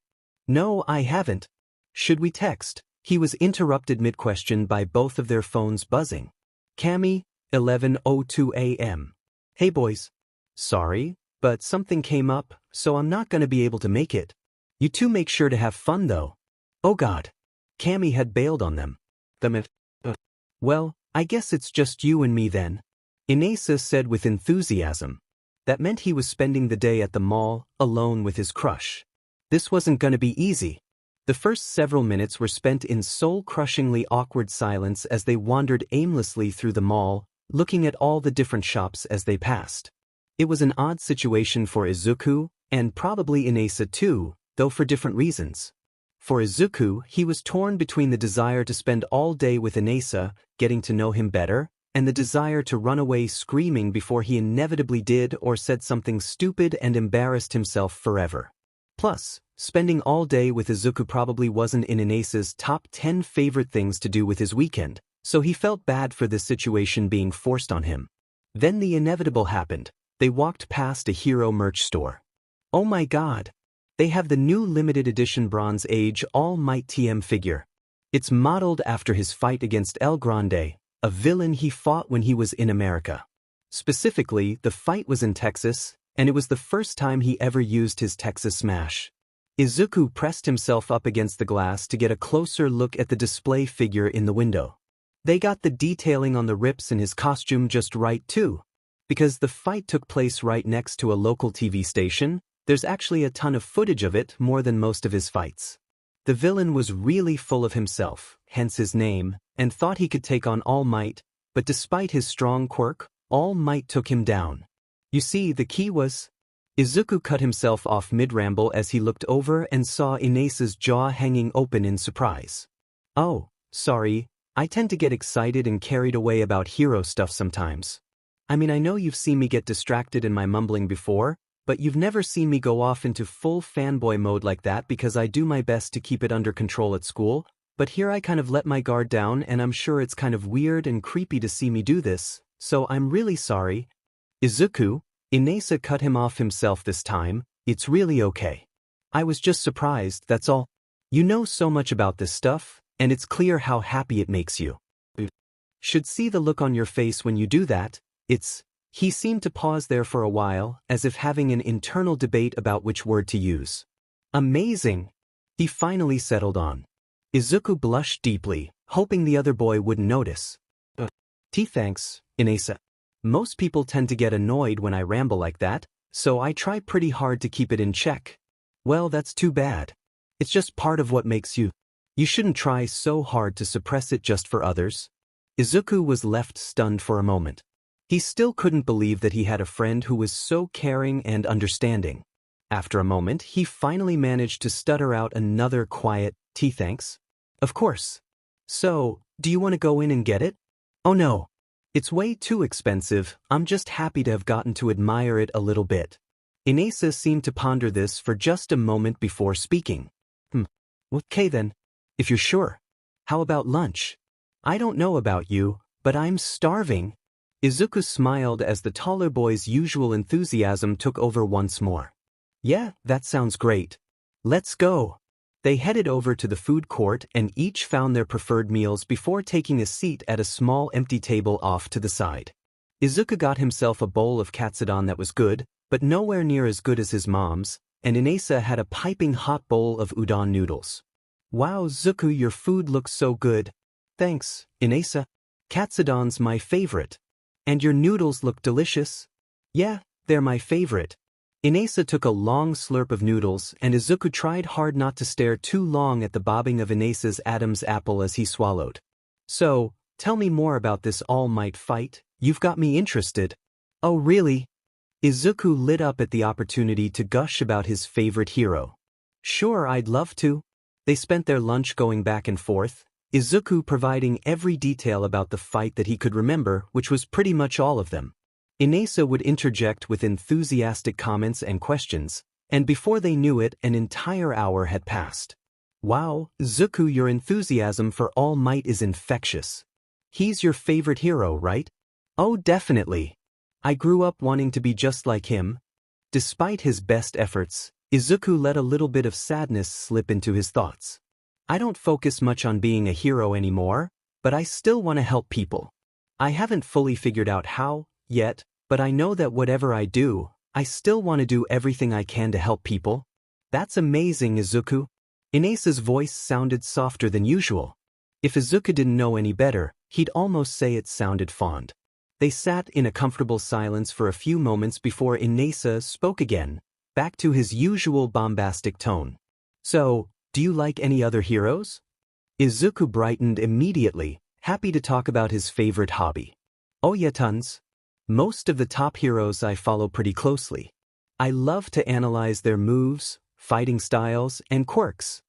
No, I haven't. Should we text? He was interrupted mid-question by both of their phones buzzing. Camy, 11:02 a.m. Hey boys. Sorry, but something came up, so I'm not gonna be able to make it. You two make sure to have fun though. Oh god. Camy had bailed on them. Well, I guess it's just you and me then. Inasa said with enthusiasm. That meant he was spending the day at the mall, alone with his crush. This wasn't gonna be easy. The first several minutes were spent in soul-crushingly awkward silence as they wandered aimlessly through the mall, looking at all the different shops as they passed. It was an odd situation for Izuku, and probably Inasa too, though for different reasons. For Izuku, he was torn between the desire to spend all day with Inasa, getting to know him better, and the desire to run away screaming before he inevitably did or said something stupid and embarrassed himself forever. Plus, spending all day with Izuku probably wasn't in Inasa's top 10 favorite things to do with his weekend, so he felt bad for this situation being forced on him. Then the inevitable happened. They walked past a hero merch store. Oh my god! They have the new limited edition Bronze Age All Might TM figure. It's modeled after his fight against El Grande, a villain he fought when he was in America. Specifically, the fight was in Texas, and it was the first time he ever used his Texas Smash. Izuku pressed himself up against the glass to get a closer look at the display figure in the window. They got the detailing on the rips in his costume just right too. Because the fight took place right next to a local TV station, there's actually a ton of footage of it, more than most of his fights. The villain was really full of himself, hence his name, and thought he could take on All Might, but despite his strong quirk, All Might took him down. You see, the key was... Izuku cut himself off mid-ramble as he looked over and saw Inasa's jaw hanging open in surprise. Oh, sorry, I tend to get excited and carried away about hero stuff sometimes. I mean, I know you've seen me get distracted in my mumbling before, but you've never seen me go off into full fanboy mode like that because I do my best to keep it under control at school, but here I kind of let my guard down and I'm sure it's kind of weird and creepy to see me do this, so I'm really sorry. Izuku, Inasa cut him off himself this time, it's really okay. I was just surprised, that's all. You know so much about this stuff, and it's clear how happy it makes you. Should see the look on your face when you do that. He seemed to pause there for a while, as if having an internal debate about which word to use. Amazing! He finally settled on. Izuku blushed deeply, hoping the other boy wouldn't notice. Thanks, Inasa. Most people tend to get annoyed when I ramble like that, so I try pretty hard to keep it in check. Well, that's too bad. It's just part of what makes you. You shouldn't try so hard to suppress it just for others. Izuku was left stunned for a moment. He still couldn't believe that he had a friend who was so caring and understanding. After a moment, he finally managed to stutter out another quiet, thanks. Of course. So, do you want to go in and get it? Oh no. It's way too expensive, I'm just happy to have gotten to admire it a little bit. Inasa seemed to ponder this for just a moment before speaking. Okay then. If you're sure. How about lunch? I don't know about you, but I'm starving. Izuku smiled as the taller boy's usual enthusiasm took over once more. Yeah, that sounds great. Let's go. They headed over to the food court and each found their preferred meals before taking a seat at a small empty table off to the side. Izuku got himself a bowl of katsudon that was good, but nowhere near as good as his mom's, and Inasa had a piping hot bowl of udon noodles. Wow, Zuku, your food looks so good. Thanks, Inasa. Katsudon's my favorite. And your noodles look delicious. Yeah, they're my favorite. Inasa took a long slurp of noodles and Izuku tried hard not to stare too long at the bobbing of Inasa's Adam's apple as he swallowed. So, tell me more about this All Might fight, you've got me interested. Oh really? Izuku lit up at the opportunity to gush about his favorite hero. Sure, I'd love to. They spent their lunch going back and forth, Izuku providing every detail about the fight that he could remember, which was pretty much all of them. Inasa would interject with enthusiastic comments and questions, and before they knew it, an entire hour had passed. Wow, Zuku, your enthusiasm for All Might is infectious. He's your favorite hero, right? Oh, definitely. I grew up wanting to be just like him. Despite his best efforts, Izuku let a little bit of sadness slip into his thoughts. I don't focus much on being a hero anymore, but I still want to help people. I haven't fully figured out how, yet, but I know that whatever I do, I still want to do everything I can to help people. That's amazing, Izuku. Inasa's voice sounded softer than usual. If Izuku didn't know any better, he'd almost say it sounded fond. They sat in a comfortable silence for a few moments before Inasa spoke again, back to his usual bombastic tone. So, do you like any other heroes? Izuku brightened immediately, happy to talk about his favorite hobby. Oh yeah, tons. Most of the top heroes I follow pretty closely. I love to analyze their moves, fighting styles, and quirks.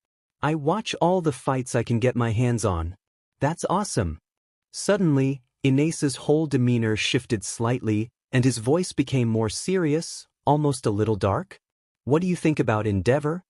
I watch all the fights I can get my hands on. That's awesome. Suddenly, Inasa's whole demeanor shifted slightly, and his voice became more serious, almost a little dark. What do you think about Endeavor?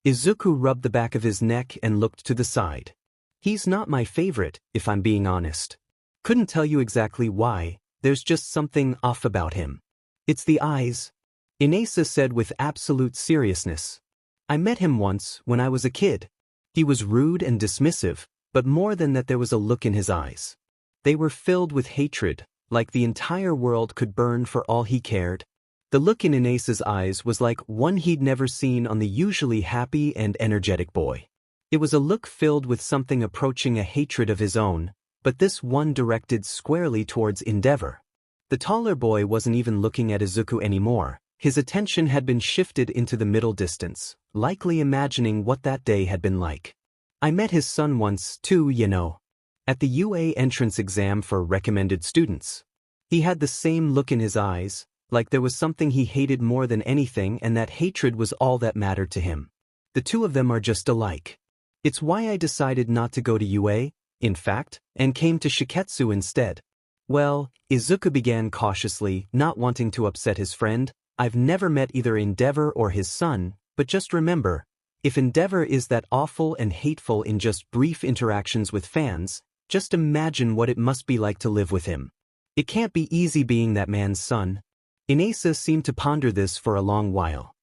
Izuku rubbed the back of his neck and looked to the side. He's not my favorite, if I'm being honest. Couldn't tell you exactly why, there's just something off about him. It's the eyes. Inasa said with absolute seriousness. I met him once when I was a kid. He was rude and dismissive, but more than that there was a look in his eyes. They were filled with hatred, like the entire world could burn for all he cared. The look in Inasa's eyes was like one he'd never seen on the usually happy and energetic boy. It was a look filled with something approaching a hatred of his own, but this one directed squarely towards Endeavor. The taller boy wasn't even looking at Izuku anymore. His attention had been shifted into the middle distance, likely imagining what that day had been like. I met his son once, too, you know. At the UA entrance exam for recommended students. He had the same look in his eyes, like there was something he hated more than anything and that hatred was all that mattered to him. The two of them are just alike. It's why I decided not to go to UA, in fact, and came to Shiketsu instead. Well, Izuku began cautiously, not wanting to upset his friend. I've never met either Endeavor or his son, but just remember, if Endeavor is that awful and hateful in just brief interactions with fans, just imagine what it must be like to live with him. It can't be easy being that man's son. Inasa seemed to ponder this for a long while.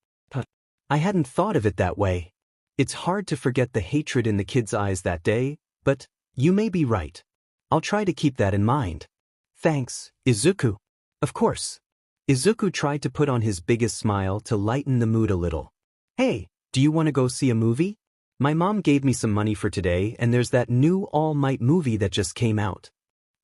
I hadn't thought of it that way. It's hard to forget the hatred in the kid's eyes that day, but you may be right. I'll try to keep that in mind. Thanks, Izuku. Of course. Izuku tried to put on his biggest smile to lighten the mood a little. Hey, do you want to go see a movie? My mom gave me some money for today and there's that new All Might movie that just came out.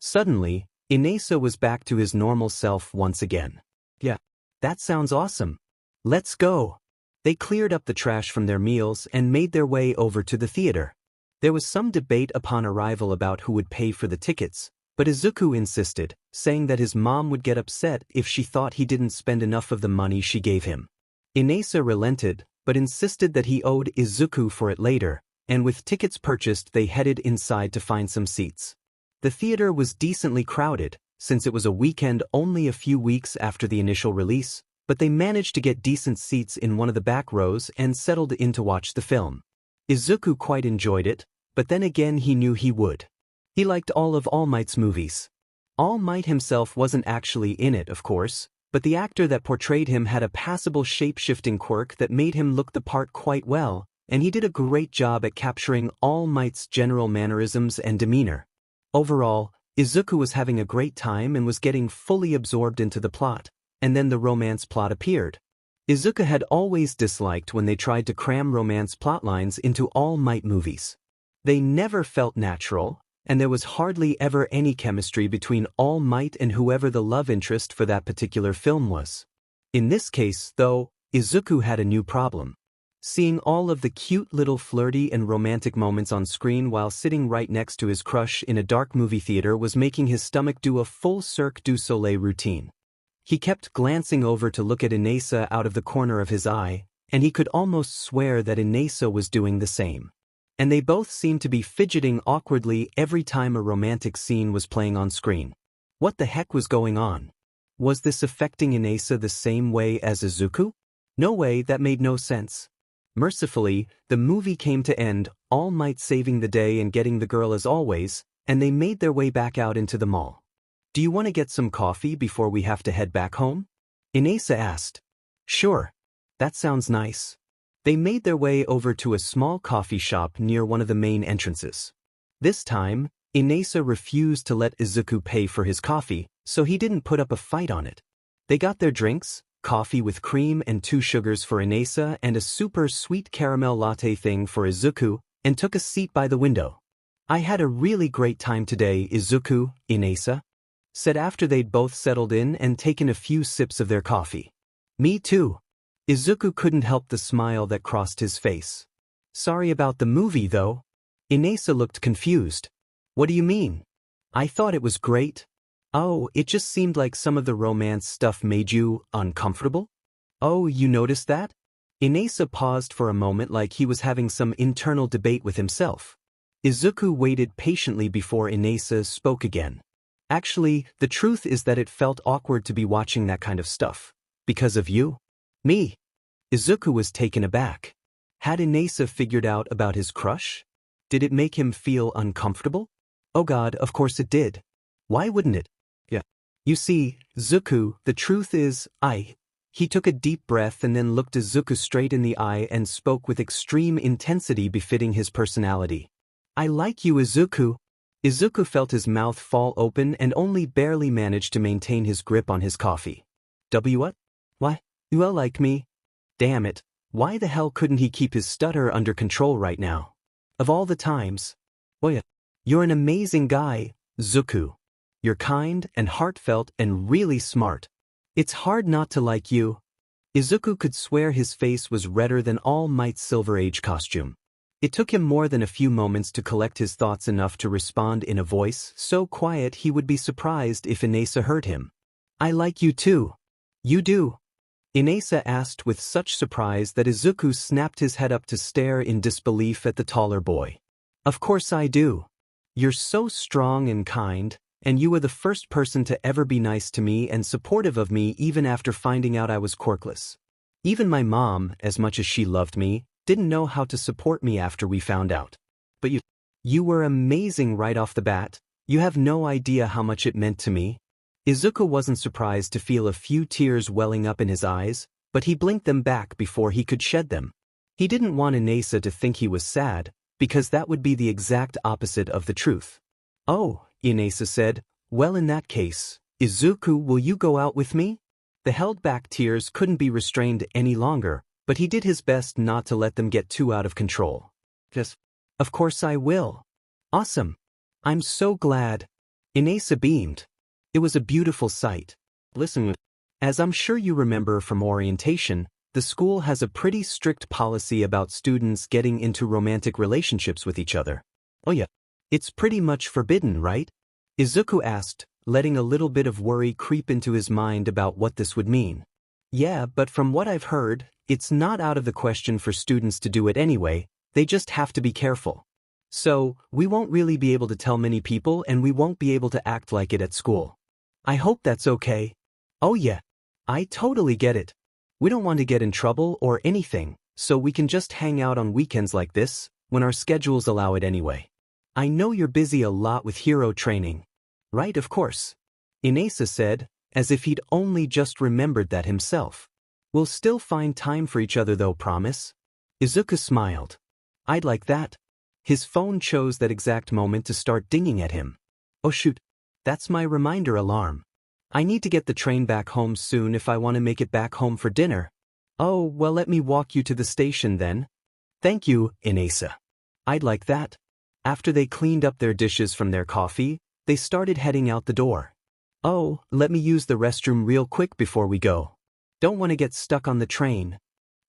Suddenly, Inasa was back to his normal self once again. Yeah, that sounds awesome. Let's go. They cleared up the trash from their meals and made their way over to the theater. There was some debate upon arrival about who would pay for the tickets, but Izuku insisted, saying that his mom would get upset if she thought he didn't spend enough of the money she gave him. Inasa relented, but insisted that he owed Izuku for it later, and with tickets purchased they headed inside to find some seats. The theater was decently crowded, since it was a weekend only a few weeks after the initial release, but they managed to get decent seats in one of the back rows and settled in to watch the film. Izuku quite enjoyed it, but then again he knew he would. He liked all of All Might's movies. All Might himself wasn't actually in it, of course, but the actor that portrayed him had a passable shape-shifting quirk that made him look the part quite well, and he did a great job at capturing All Might's general mannerisms and demeanor. Overall, Izuku was having a great time and was getting fully absorbed into the plot, and then the romance plot appeared. Izuku had always disliked when they tried to cram romance plotlines into All Might movies. They never felt natural, and there was hardly ever any chemistry between All Might and whoever the love interest for that particular film was. In this case, though, Izuku had a new problem. Seeing all of the cute little flirty and romantic moments on screen while sitting right next to his crush in a dark movie theater was making his stomach do a full Cirque du Soleil routine. He kept glancing over to look at Inasa out of the corner of his eye, and he could almost swear that Inasa was doing the same. And they both seemed to be fidgeting awkwardly every time a romantic scene was playing on screen. What the heck was going on? Was this affecting Inasa the same way as Izuku? No way, that made no sense. Mercifully, the movie came to end, All Might saving the day and getting the girl as always, and they made their way back out into the mall. Do you want to get some coffee before we have to head back home? Inasa asked. Sure. That sounds nice. They made their way over to a small coffee shop near one of the main entrances. This time, Inasa refused to let Izuku pay for his coffee, so he didn't put up a fight on it. They got their drinks, coffee with cream and 2 sugars for Inasa and a super sweet caramel latte thing for Izuku, and took a seat by the window. I had a really great time today, Izuku, Inasa said after they'd both settled in and taken a few sips of their coffee. Me too. Izuku couldn't help the smile that crossed his face. Sorry about the movie though. Inasa looked confused. What do you mean? I thought it was great. Oh, it just seemed like some of the romance stuff made you uncomfortable? Oh, you noticed that? Inasa paused for a moment like he was having some internal debate with himself. Izuku waited patiently before Inasa spoke again. Actually, the truth is that it felt awkward to be watching that kind of stuff. Because of you? Me? Izuku was taken aback. Had Inasa figured out about his crush? Did it make him feel uncomfortable? Oh god, of course it did. Why wouldn't it? Yeah. You see, Zuku, the truth is, He took a deep breath and then looked Izuku straight in the eye and spoke with extreme intensity befitting his personality. I like you, Izuku. Izuku felt his mouth fall open and only barely managed to maintain his grip on his coffee. What? Why? You all like me? Damn it. Why the hell couldn't he keep his stutter under control right now? Of all the times. Oh yeah. You're an amazing guy, Zuku. You're kind and heartfelt and really smart. It's hard not to like you. Izuku could swear his face was redder than All Might's Silver Age costume. It took him more than a few moments to collect his thoughts enough to respond in a voice so quiet he would be surprised if Inasa heard him. I like you too. You do? Inasa asked with such surprise that Izuku snapped his head up to stare in disbelief at the taller boy. Of course I do. You're so strong and kind. And you were the first person to ever be nice to me and supportive of me even after finding out I was quirkless. Even my mom, as much as she loved me, didn't know how to support me after we found out. But you were amazing right off the bat. You have no idea how much it meant to me. Izuku wasn't surprised to feel a few tears welling up in his eyes, but he blinked them back before he could shed them. He didn't want Inasa to think he was sad, because that would be the exact opposite of the truth. Oh, Inasa said, well in that case, Izuku, will you go out with me? The held-back tears couldn't be restrained any longer, but he did his best not to let them get too out of control. Just, of course I will. Awesome. I'm so glad. Inasa beamed. It was a beautiful sight. Listen, as I'm sure you remember from orientation, the school has a pretty strict policy about students getting into romantic relationships with each other. Oh yeah. It's pretty much forbidden, right? Izuku asked, letting a little bit of worry creep into his mind about what this would mean. Yeah, but from what I've heard, it's not out of the question for students to do it anyway, they just have to be careful. So, we won't really be able to tell many people and we won't be able to act like it at school. I hope that's okay. Oh yeah, I totally get it. We don't want to get in trouble or anything, so we can just hang out on weekends like this, when our schedules allow it anyway. I know you're busy a lot with hero training. Right, of course. Inasa said, as if he'd only just remembered that himself. We'll still find time for each other though, promise? Izuku smiled. I'd like that. His phone chose that exact moment to start dinging at him. Oh shoot, that's my reminder alarm. I need to get the train back home soon if I want to make it back home for dinner. Oh, well let me walk you to the station then. Thank you, Inasa. I'd like that. After they cleaned up their dishes from their coffee, they started heading out the door. Oh, let me use the restroom real quick before we go. Don't want to get stuck on the train.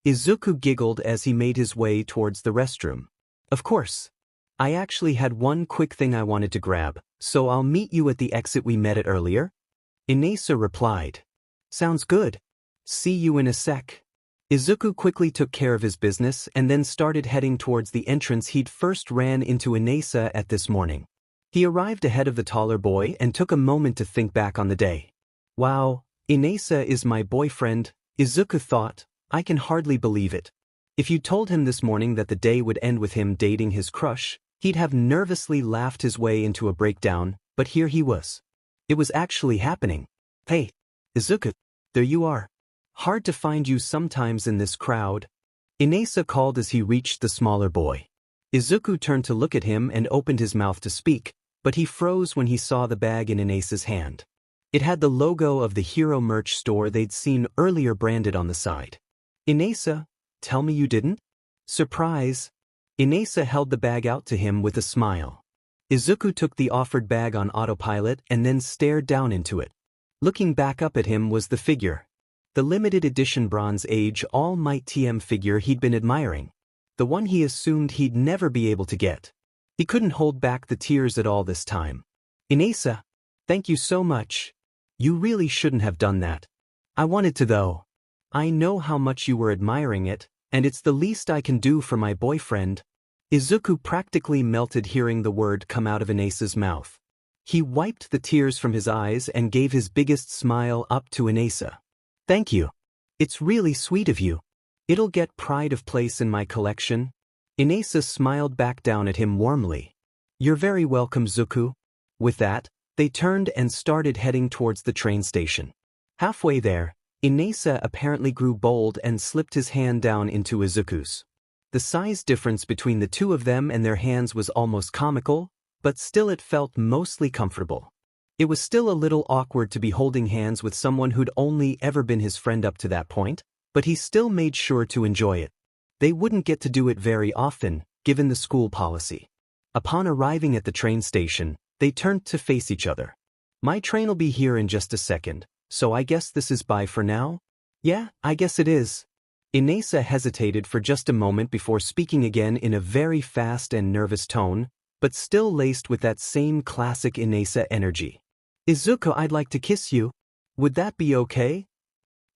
Izuku giggled as he made his way towards the restroom. Of course. I actually had one quick thing I wanted to grab, so I'll meet you at the exit we met at earlier. Inasa replied. Sounds good. See you in a sec. Izuku quickly took care of his business and then started heading towards the entrance he'd first ran into Inasa at this morning. He arrived ahead of the taller boy and took a moment to think back on the day. Wow, Inasa is my boyfriend, Izuku thought. I can hardly believe it. If you told him this morning that the day would end with him dating his crush, he'd have nervously laughed his way into a breakdown, but here he was. It was actually happening. Hey, Izuku, there you are. Hard to find you sometimes in this crowd. Inasa called as he reached the smaller boy. Izuku turned to look at him and opened his mouth to speak, but he froze when he saw the bag in Inasa's hand. It had the logo of the hero merch store they'd seen earlier branded on the side. Inasa, tell me you didn't? Surprise. Inasa held the bag out to him with a smile. Izuku took the offered bag on autopilot and then stared down into it. Looking back up at him was the figure. The limited edition Bronze Age All Might TM figure he'd been admiring. The one he assumed he'd never be able to get. He couldn't hold back the tears at all this time. Inasa, Thank you so much. You really shouldn't have done that. I wanted to though. I know how much you were admiring it, and it's the least I can do for my boyfriend. Izuku practically melted hearing the word come out of Inasa's mouth. He wiped the tears from his eyes and gave his biggest smile up to Inasa. Thank you. It's really sweet of you. It'll get pride of place in my collection. Inasa smiled back down at him warmly. You're very welcome, Zuku. With that, they turned and started heading towards the train station. Halfway there, Inasa apparently grew bold and slipped his hand down into Izuku's. The size difference between the two of them and their hands was almost comical, but still it felt mostly comfortable. It was still a little awkward to be holding hands with someone who'd only ever been his friend up to that point, but he still made sure to enjoy it. They wouldn't get to do it very often, given the school policy. Upon arriving at the train station, they turned to face each other. My train'll be here in just a second, so I guess this is bye for now? Yeah, I guess it is. Inasa hesitated for just a moment before speaking again in a very fast and nervous tone, but still laced with that same classic Inasa energy. Izuku, I'd like to kiss you. Would that be okay?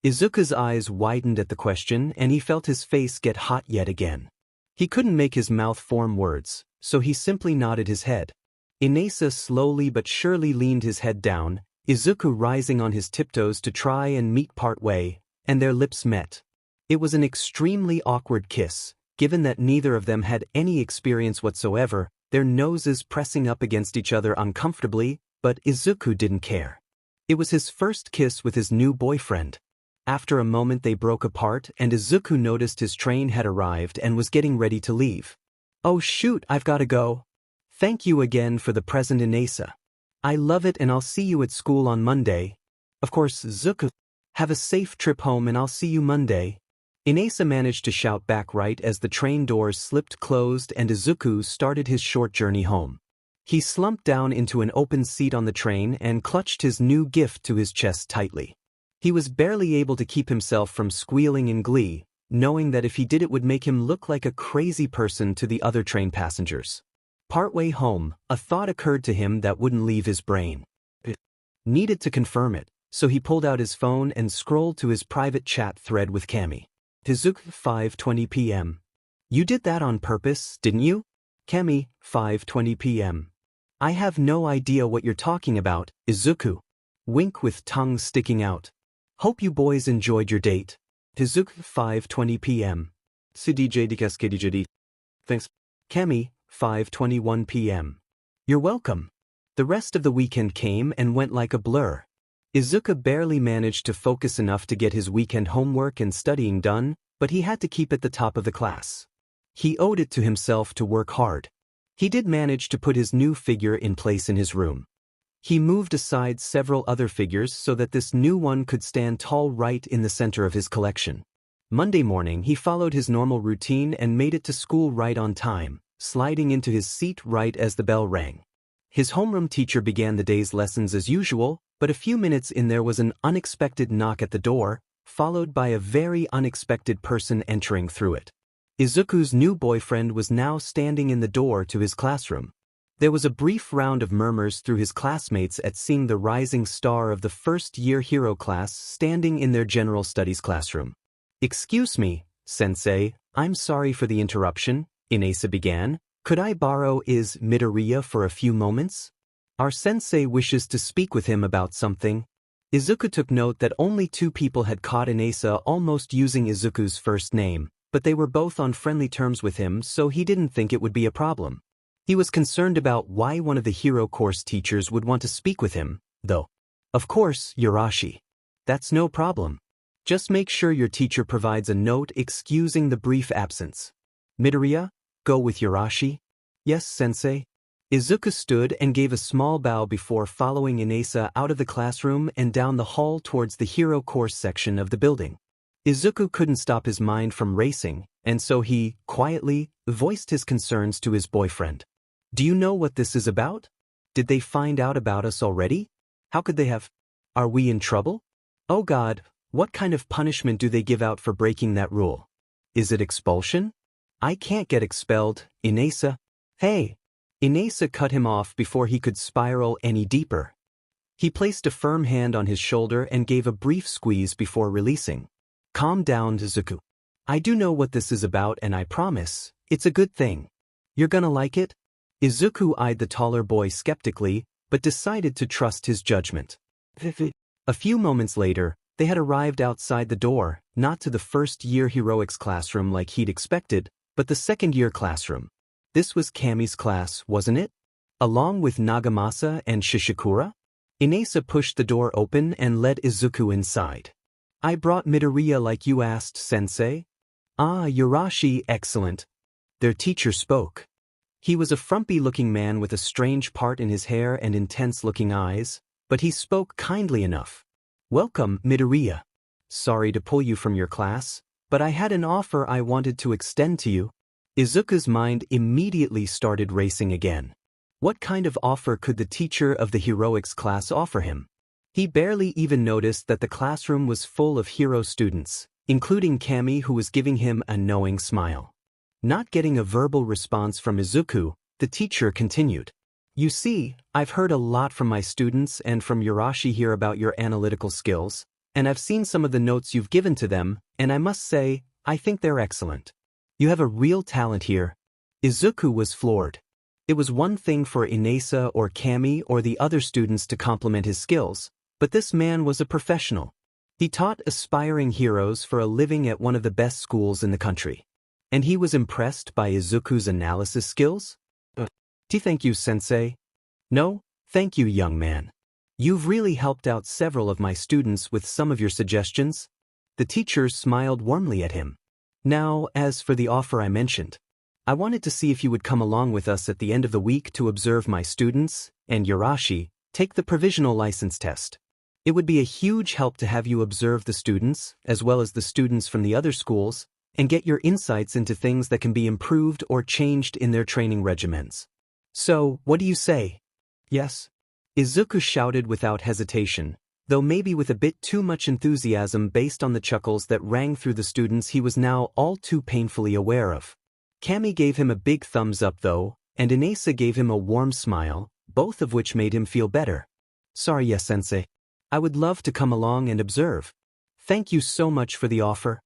Izuku's eyes widened at the question and he felt his face get hot yet again. He couldn't make his mouth form words, so he simply nodded his head. Inasa slowly but surely leaned his head down, Izuku rising on his tiptoes to try and meet part way, and their lips met. It was an extremely awkward kiss, given that neither of them had any experience whatsoever, their noses pressing up against each other uncomfortably, but Izuku didn't care. It was his first kiss with his new boyfriend. After a moment they broke apart and Izuku noticed his train had arrived and was getting ready to leave. Oh shoot, I've gotta go. Thank you again for the present, Inasa. I love it and I'll see you at school on Monday. Of course, Izuku. Have a safe trip home and I'll see you Monday. Inasa managed to shout back right as the train doors slipped closed and Izuku started his short journey home. He slumped down into an open seat on the train and clutched his new gift to his chest tightly. He was barely able to keep himself from squealing in glee, knowing that if he did it would make him look like a crazy person to the other train passengers. Partway home, a thought occurred to him that wouldn't leave his brain. It needed to confirm it, so he pulled out his phone and scrolled to his private chat thread with Camy. Izuku, 5:20 p.m. You did that on purpose, didn't you? Camy, 5:20 p.m. I have no idea what you're talking about, Izuku. Wink with tongue sticking out. Hope you boys enjoyed your date. Izuku, 5:20 p.m. Thanks. Camy, 5:21 p.m. You're welcome. The rest of the weekend came and went like a blur. Izuku barely managed to focus enough to get his weekend homework and studying done, but he had to keep at the top of the class. He owed it to himself to work hard. He did manage to put his new figure in place in his room. He moved aside several other figures so that this new one could stand tall right in the center of his collection. Monday morning he followed his normal routine and made it to school right on time, sliding into his seat right as the bell rang. His homeroom teacher began the day's lessons as usual, but a few minutes in there was an unexpected knock at the door, followed by a very unexpected person entering through it. Izuku's new boyfriend was now standing in the door to his classroom. There was a brief round of murmurs through his classmates at seeing the rising star of the first-year hero class standing in their general studies classroom. Excuse me, sensei, I'm sorry for the interruption, Inasa began. Could I borrow Midoriya for a few moments? Our sensei wishes to speak with him about something. Izuku took note that only two people had caught Inasa almost using Izuku's first name, but they were both on friendly terms with him, so he didn't think it would be a problem. He was concerned about why one of the hero course teachers would want to speak with him, though. Of course, Yashi. That's no problem. Just make sure your teacher provides a note excusing the brief absence. Midoriya, go with Yashi? Yes, sensei. Izuku stood and gave a small bow before following Inasa out of the classroom and down the hall towards the hero course section of the building. Izuku couldn't stop his mind from racing, and so he, quietly, voiced his concerns to his boyfriend. Do you know what this is about? Did they find out about us already? How could they have? Are we in trouble? Oh God, what kind of punishment do they give out for breaking that rule? Is it expulsion? I can't get expelled, Inasa. Hey! Inasa cut him off before he could spiral any deeper. He placed a firm hand on his shoulder and gave a brief squeeze before releasing. Calm down, Izuku. I do know what this is about and I promise, it's a good thing. You're gonna like it? Izuku eyed the taller boy skeptically, but decided to trust his judgment. A few moments later, they had arrived outside the door, not to the first-year heroics classroom like he'd expected, but the second-year classroom. This was Camy's class, wasn't it? Along with Nagamasa and Shishikura? Inasa pushed the door open and led Izuku inside. I brought Midoriya like you asked, sensei. Ah, Yurashi, excellent. Their teacher spoke. He was a frumpy-looking man with a strange part in his hair and intense-looking eyes, but he spoke kindly enough. Welcome, Midoriya. Sorry to pull you from your class, but I had an offer I wanted to extend to you. Izuku's mind immediately started racing again. What kind of offer could the teacher of the heroics class offer him? He barely even noticed that the classroom was full of hero students, including Camy, who was giving him a knowing smile. Not getting a verbal response from Izuku, the teacher continued. You see, I've heard a lot from my students and from Yurashi here about your analytical skills, and I've seen some of the notes you've given to them, and I must say, I think they're excellent. You have a real talent here. Izuku was floored. It was one thing for Inasa or Camy or the other students to compliment his skills, but this man was a professional. He taught aspiring heroes for a living at one of the best schools in the country. And he was impressed by Izuku's analysis skills? Thank you, sensei. No, thank you, young man. You've really helped out several of my students with some of your suggestions. The teacher smiled warmly at him. Now, as for the offer I mentioned, I wanted to see if you would come along with us at the end of the week to observe my students, and Yurashi, take the provisional license test. It would be a huge help to have you observe the students, as well as the students from the other schools, and get your insights into things that can be improved or changed in their training regimens. So, what do you say? Yes? Izuku shouted without hesitation, though maybe with a bit too much enthusiasm based on the chuckles that rang through the students he was now all too painfully aware of. Camy gave him a big thumbs up though, and Inasa gave him a warm smile, both of which made him feel better. Sorry, yes, sensei. I would love to come along and observe. Thank you so much for the offer.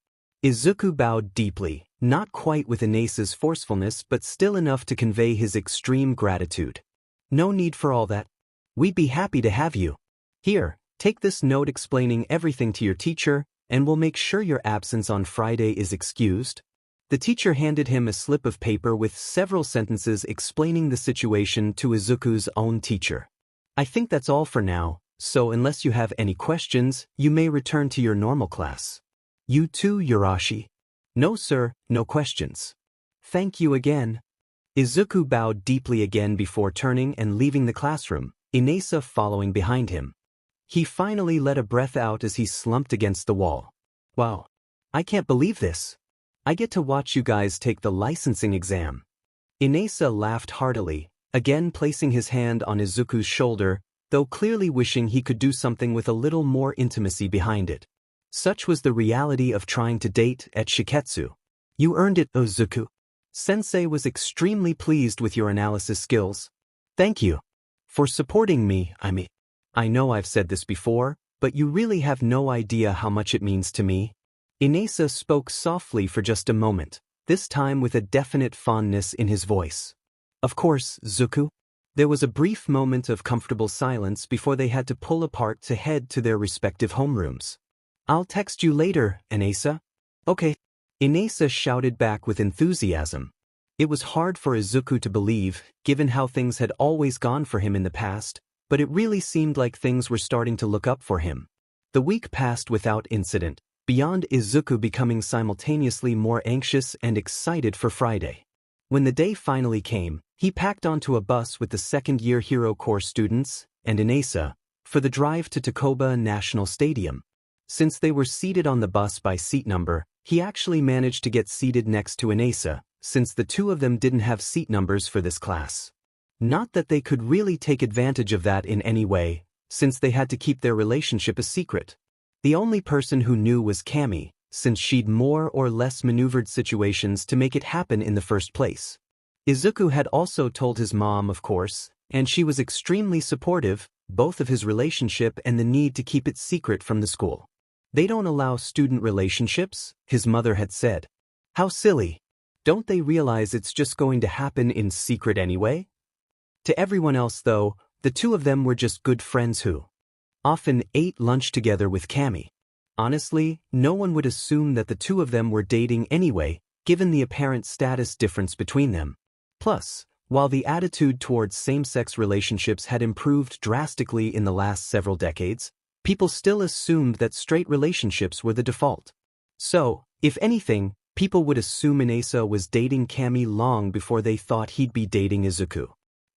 Izuku bowed deeply, not quite with Inasa's forcefulness but still enough to convey his extreme gratitude. No need for all that. We'd be happy to have you. Here, take this note explaining everything to your teacher, and we'll make sure your absence on Friday is excused. The teacher handed him a slip of paper with several sentences explaining the situation to Izuku's own teacher. I think that's all for now, so unless you have any questions, you may return to your normal class. You too, Yurashi? No, sir, no questions. Thank you again. Izuku bowed deeply again before turning and leaving the classroom, Inasa following behind him. He finally let a breath out as he slumped against the wall. Wow. I can't believe this. I get to watch you guys take the licensing exam. Inasa laughed heartily, again placing his hand on Izuku's shoulder, though clearly wishing he could do something with a little more intimacy behind it. Such was the reality of trying to date at Shiketsu. You earned it, Izuku. Sensei was extremely pleased with your analysis skills. Thank you. For supporting me, I know I've said this before, but you really have no idea how much it means to me. Inasa spoke softly for just a moment, this time with a definite fondness in his voice. Of course, Zuku. There was a brief moment of comfortable silence before they had to pull apart to head to their respective homerooms. I'll text you later, Inasa. Okay. Inasa shouted back with enthusiasm. It was hard for Izuku to believe, given how things had always gone for him in the past, but it really seemed like things were starting to look up for him. The week passed without incident, beyond Izuku becoming simultaneously more anxious and excited for Friday. When the day finally came, he packed onto a bus with the second-year Hero Corps students, and Inasa, for the drive to Takoba National Stadium. Since they were seated on the bus by seat number, he actually managed to get seated next to Inasa, since the two of them didn't have seat numbers for this class. Not that they could really take advantage of that in any way, since they had to keep their relationship a secret. The only person who knew was Camy, since she'd more or less maneuvered situations to make it happen in the first place. Izuku had also told his mom, of course, and she was extremely supportive, both of his relationship and the need to keep it secret from the school. They don't allow student relationships, his mother had said. How silly. Don't they realize it's just going to happen in secret anyway? To everyone else though, the two of them were just good friends who often ate lunch together with Camy. Honestly, no one would assume that the two of them were dating anyway, given the apparent status difference between them. Plus, while the attitude towards same-sex relationships had improved drastically in the last several decades, people still assumed that straight relationships were the default. So, if anything, people would assume Inasa was dating Camy long before they thought he'd be dating Izuku.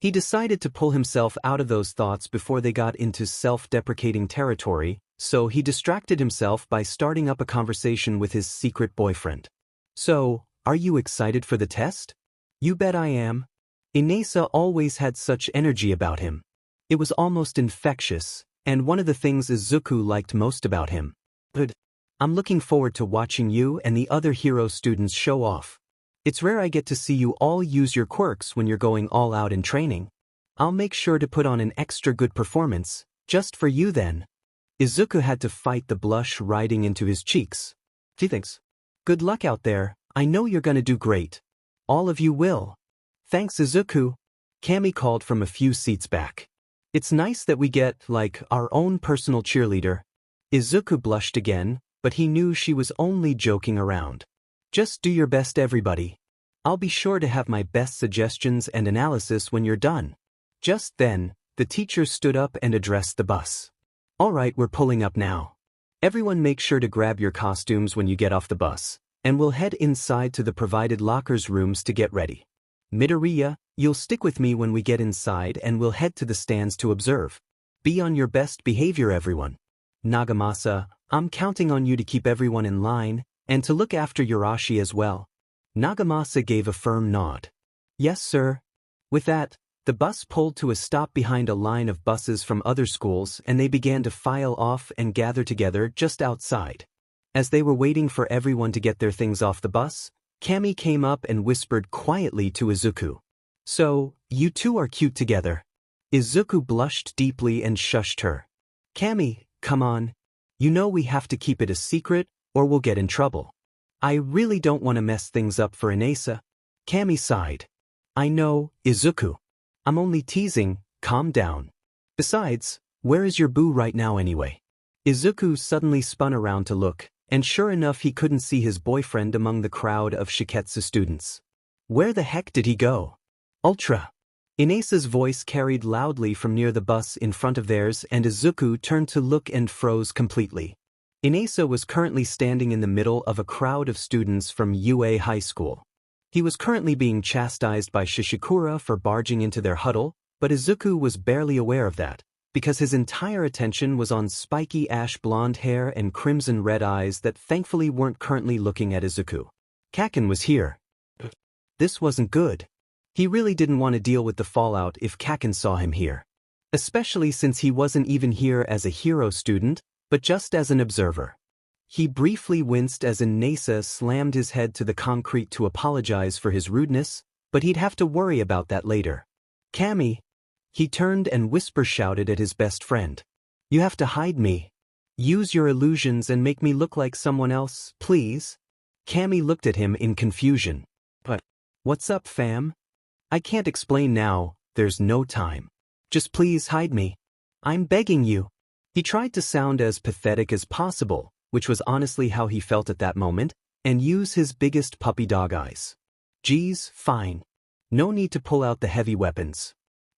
He decided to pull himself out of those thoughts before they got into self-deprecating territory, so he distracted himself by starting up a conversation with his secret boyfriend. So, are you excited for the test? You bet I am. Inasa always had such energy about him. It was almost infectious, and one of the things Izuku liked most about him. Good. I'm looking forward to watching you and the other hero students show off. It's rare I get to see you all use your quirks when you're going all out in training. I'll make sure to put on an extra good performance, just for you then. Izuku had to fight the blush riding into his cheeks. He thinks, good luck out there, I know you're gonna do great. All of you will. Thanks Izuku. Camy called from a few seats back. It's nice that we get, like, our own personal cheerleader. Izuku blushed again, but he knew she was only joking around. Just do your best everybody. I'll be sure to have my best suggestions and analysis when you're done. Just then, the teacher stood up and addressed the bus. Alright, we're pulling up now. Everyone make sure to grab your costumes when you get off the bus, and we'll head inside to the provided lockers rooms to get ready. Midoriya, you'll stick with me when we get inside and we'll head to the stands to observe. Be on your best behavior everyone. Nagamasa, I'm counting on you to keep everyone in line, and to look after Yashi as well. Nagamasa gave a firm nod. Yes sir. With that, the bus pulled to a stop behind a line of buses from other schools and they began to file off and gather together just outside. As they were waiting for everyone to get their things off the bus, Camy came up and whispered quietly to Izuku. So, you two are cute together. Izuku blushed deeply and shushed her. Camy, come on. You know we have to keep it a secret, or we'll get in trouble. I really don't want to mess things up for Inasa. Camy sighed. I know, Izuku. I'm only teasing, calm down. Besides, where is your boo right now anyway? Izuku suddenly spun around to look, and sure enough he couldn't see his boyfriend among the crowd of Shiketsu students. Where the heck did he go? Ultra. Inasa's voice carried loudly from near the bus in front of theirs and Izuku turned to look and froze completely. Inasa was currently standing in the middle of a crowd of students from UA High School. He was currently being chastised by Shishikura for barging into their huddle, but Izuku was barely aware of that, because his entire attention was on spiky ash blonde hair and crimson red eyes that thankfully weren't currently looking at Izuku. Kaken was here. This wasn't good. He really didn't want to deal with the fallout if Kaken saw him here. Especially since he wasn't even here as a hero student, but just as an observer. He briefly winced as Inasa slammed his head to the concrete to apologize for his rudeness, but he'd have to worry about that later. Camy. He turned and whisper-shouted at his best friend. You have to hide me. Use your illusions and make me look like someone else, please. Camy looked at him in confusion. But, what's up, fam? I can't explain now, there's no time. Just please hide me. I'm begging you. He tried to sound as pathetic as possible, which was honestly how he felt at that moment, and use his biggest puppy dog eyes. Geez, fine. No need to pull out the heavy weapons.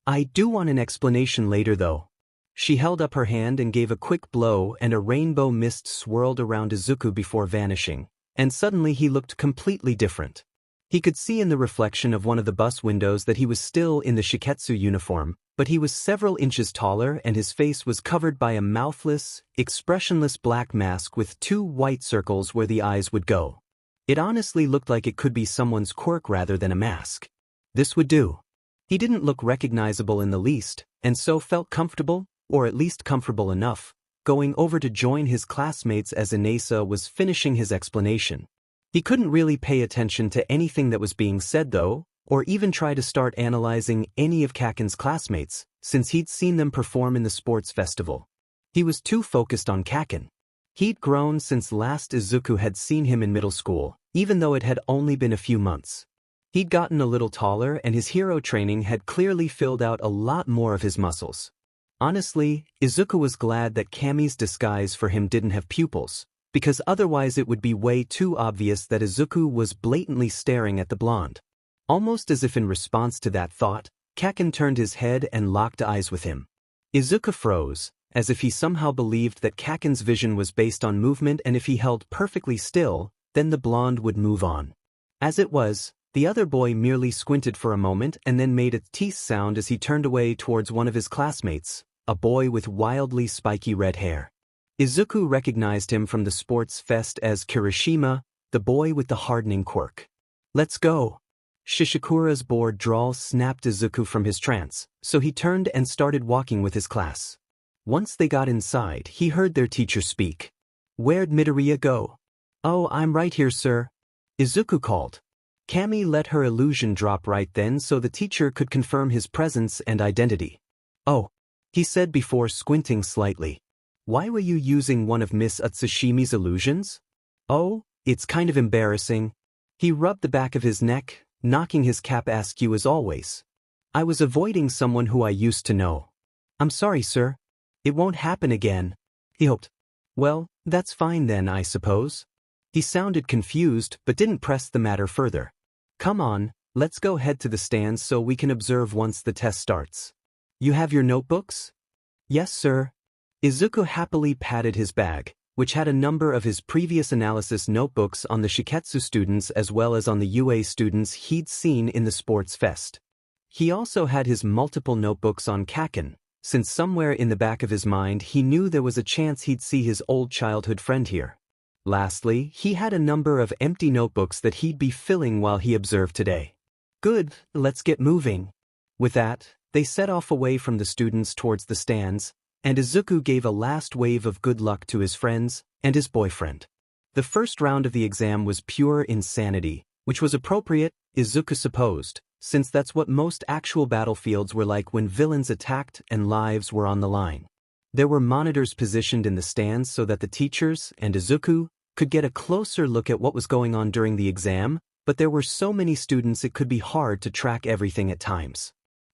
I do want an explanation later though. She held up her hand and gave a quick blow and a rainbow mist swirled around Izuku before vanishing, and suddenly he looked completely different. He could see in the reflection of one of the bus windows that he was still in the Shiketsu uniform, but he was several inches taller and his face was covered by a mouthless, expressionless black mask with 2 white circles where the eyes would go. It honestly looked like it could be someone's quirk rather than a mask. This would do. He didn't look recognizable in the least, and so felt comfortable, or at least comfortable enough, going over to join his classmates as Inasa was finishing his explanation. He couldn't really pay attention to anything that was being said though, or even try to start analyzing any of Kaken's classmates, since he'd seen them perform in the sports festival. He was too focused on Kaken. He'd grown since last Izuku had seen him in middle school, even though it had only been a few months. He'd gotten a little taller and his hero training had clearly filled out a lot more of his muscles. Honestly, Izuku was glad that Camy's disguise for him didn't have pupils, because otherwise it would be way too obvious that Izuku was blatantly staring at the blonde. Almost as if in response to that thought, Kaken turned his head and locked eyes with him. Izuku froze, as if he somehow believed that Kaken's vision was based on movement, and if he held perfectly still, then the blonde would move on. As it was, the other boy merely squinted for a moment and then made a teeth sound as he turned away towards one of his classmates, a boy with wildly spiky red hair. Izuku recognized him from the sports fest as Kirishima, the boy with the hardening quirk. "Let's go." Shishikura's bored drawl snapped Izuku from his trance, so he turned and started walking with his class. Once they got inside, he heard their teacher speak. "Where'd Midoriya go?" "Oh, I'm right here, sir," Izuku called. Camy let her illusion drop right then so the teacher could confirm his presence and identity. "Oh," he said before squinting slightly. "Why were you using one of Miss Utsushimi's illusions?" "Oh, it's kind of embarrassing." He rubbed the back of his neck, knocking his cap askew as always. "I was avoiding someone who I used to know." "I'm sorry, sir. It won't happen again," he hoped. "Well, that's fine then, I suppose." He sounded confused but didn't press the matter further. "Come on, let's go head to the stands so we can observe once the test starts." "You have your notebooks?" "Yes, sir." Izuku happily patted his bag, which had a number of his previous analysis notebooks on the Shiketsu students as well as on the UA students he'd seen in the sports fest. He also had his multiple notebooks on Kaken, since somewhere in the back of his mind he knew there was a chance he'd see his old childhood friend here. Lastly, he had a number of empty notebooks that he'd be filling while he observed today. "Good, let's get moving." With that, they set off away from the students towards the stands, and Izuku gave a last wave of good luck to his friends and his boyfriend. The first round of the exam was pure insanity, which was appropriate, Izuku supposed, since that's what most actual battlefields were like when villains attacked and lives were on the line. There were monitors positioned in the stands so that the teachers and Izuku could get a closer look at what was going on during the exam, but there were so many students it could be hard to track everything at times.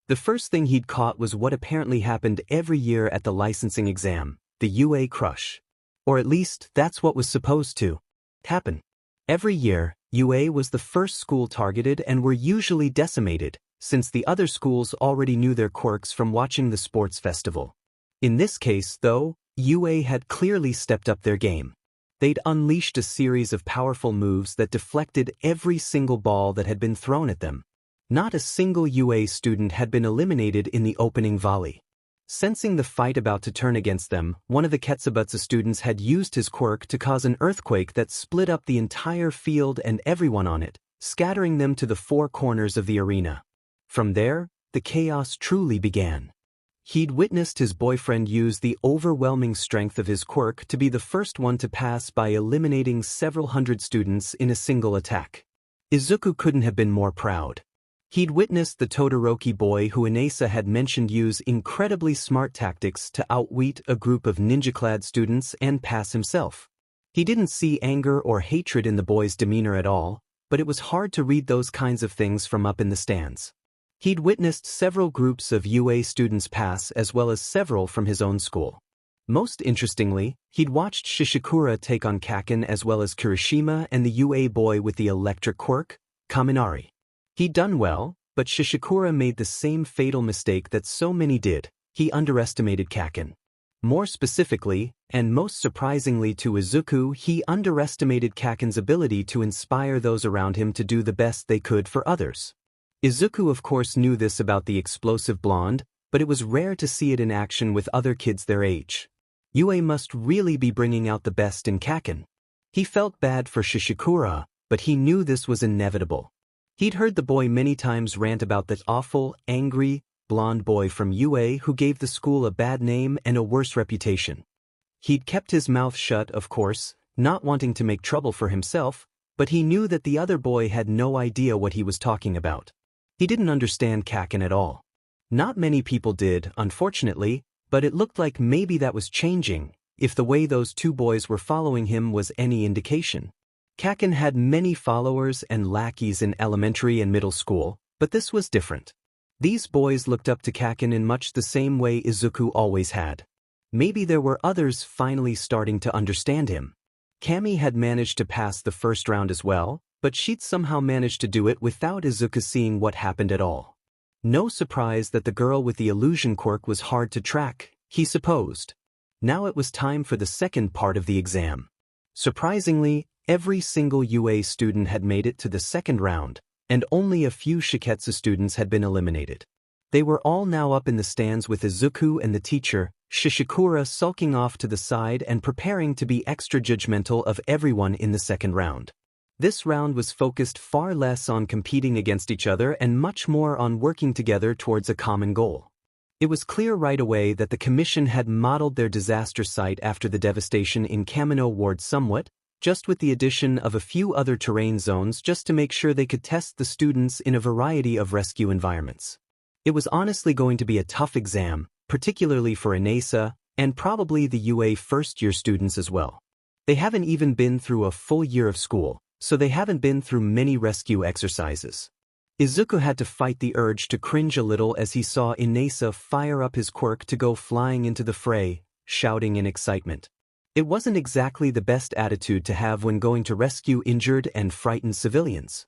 The first thing he'd caught was what apparently happened every year at the licensing exam, the UA crush. Or at least, that's what was supposed to happen. Every year, UA was the first school targeted and were usually decimated, since the other schools already knew their quirks from watching the sports festival. In this case, though, UA had clearly stepped up their game. They'd unleashed a series of powerful moves that deflected every single ball that had been thrown at them. Not a single UA student had been eliminated in the opening volley. Sensing the fight about to turn against them, one of the Ketsubutsu students had used his quirk to cause an earthquake that split up the entire field and everyone on it, scattering them to the four corners of the arena. From there, the chaos truly began. He'd witnessed his boyfriend use the overwhelming strength of his quirk to be the first one to pass by eliminating several hundred students in a single attack. Izuku couldn't have been more proud. He'd witnessed the Todoroki boy who Inasa had mentioned use incredibly smart tactics to outwit a group of ninja-clad students and pass himself. He didn't see anger or hatred in the boy's demeanor at all, but it was hard to read those kinds of things from up in the stands. He'd witnessed several groups of UA students pass as well as several from his own school. Most interestingly, he'd watched Shishikura take on Kaken as well as Kirishima and the UA boy with the electric quirk, Kaminari. He'd done well, but Shishikura made the same fatal mistake that so many did. He underestimated Kaken. More specifically, and most surprisingly to Izuku, he underestimated Kaken's ability to inspire those around him to do the best they could for others. Izuku of course knew this about the explosive blonde, but it was rare to see it in action with other kids their age. UA must really be bringing out the best in Kaken. He felt bad for Shishikura, but he knew this was inevitable. He'd heard the boy many times rant about that awful, angry, blonde boy from UA who gave the school a bad name and a worse reputation. He'd kept his mouth shut, of course, not wanting to make trouble for himself, but he knew that the other boy had no idea what he was talking about. He didn't understand Kaken at all. Not many people did, unfortunately, but it looked like maybe that was changing, if the way those two boys were following him was any indication. Kaken had many followers and lackeys in elementary and middle school, but this was different. These boys looked up to Kaken in much the same way Izuku always had. Maybe there were others finally starting to understand him. Camy had managed to pass the first round as well, but she'd somehow managed to do it without Izuku seeing what happened at all. No surprise that the girl with the illusion quirk was hard to track, he supposed. Now it was time for the second part of the exam. Surprisingly, every single UA student had made it to the second round, and only a few Shiketsu students had been eliminated. They were all now up in the stands with Izuku and the teacher, Shishikura, sulking off to the side and preparing to be extra judgmental of everyone in the second round. This round was focused far less on competing against each other and much more on working together towards a common goal. It was clear right away that the commission had modeled their disaster site after the devastation in Kamino Ward somewhat, just with the addition of a few other terrain zones just to make sure they could test the students in a variety of rescue environments. It was honestly going to be a tough exam, particularly for Inesa, and probably the UA first-year students as well. They haven't even been through a full year of school, so they haven't been through many rescue exercises. Izuku had to fight the urge to cringe a little as he saw Inesa fire up his quirk to go flying into the fray, shouting in excitement. It wasn't exactly the best attitude to have when going to rescue injured and frightened civilians.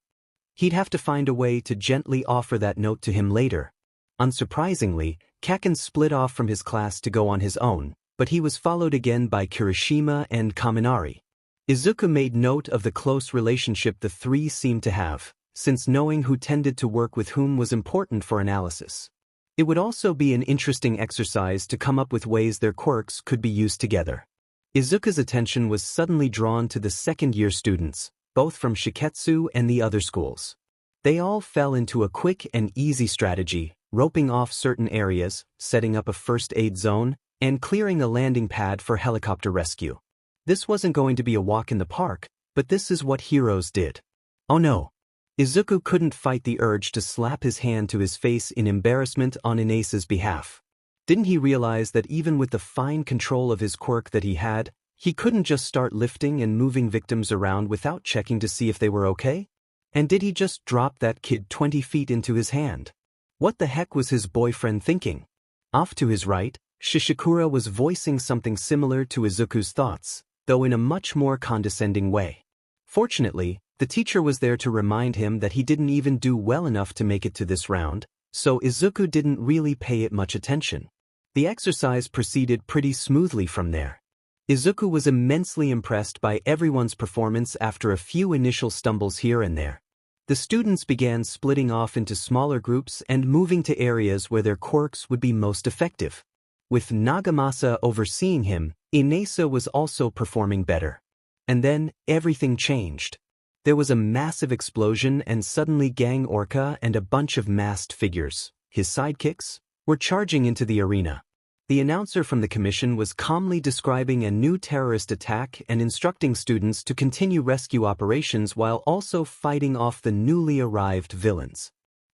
He'd have to find a way to gently offer that note to him later. Unsurprisingly, Kaken split off from his class to go on his own, but he was followed again by Kirishima and Kaminari. Izuku made note of the close relationship the three seemed to have, since knowing who tended to work with whom was important for analysis. It would also be an interesting exercise to come up with ways their quirks could be used together. Izuku's attention was suddenly drawn to the second-year students, both from Shiketsu and the other schools. They all fell into a quick and easy strategy, roping off certain areas, setting up a first aid zone, and clearing a landing pad for helicopter rescue. This wasn't going to be a walk in the park, but this is what heroes did. Oh no! Izuku couldn't fight the urge to slap his hand to his face in embarrassment on Inesa's behalf. Didn't he realize that even with the fine control of his quirk that he had, he couldn't just start lifting and moving victims around without checking to see if they were okay? And did he just drop that kid 20 feet into his hand? What the heck was his boyfriend thinking? Off to his right, Shishikura was voicing something similar to Izuku's thoughts, though in a much more condescending way. Fortunately, the teacher was there to remind him that he didn't even do well enough to make it to this round, so Izuku didn't really pay it much attention. The exercise proceeded pretty smoothly from there. Izuku was immensely impressed by everyone's performance after a few initial stumbles here and there. The students began splitting off into smaller groups and moving to areas where their quirks would be most effective. With Nagamasa overseeing him, Inesa was also performing better. And then, everything changed. There was a massive explosion and suddenly Gang Orca and a bunch of masked figures, his sidekicks, were charging into the arena. The announcer from the commission was calmly describing a new terrorist attack and instructing students to continue rescue operations while also fighting off the newly arrived villains.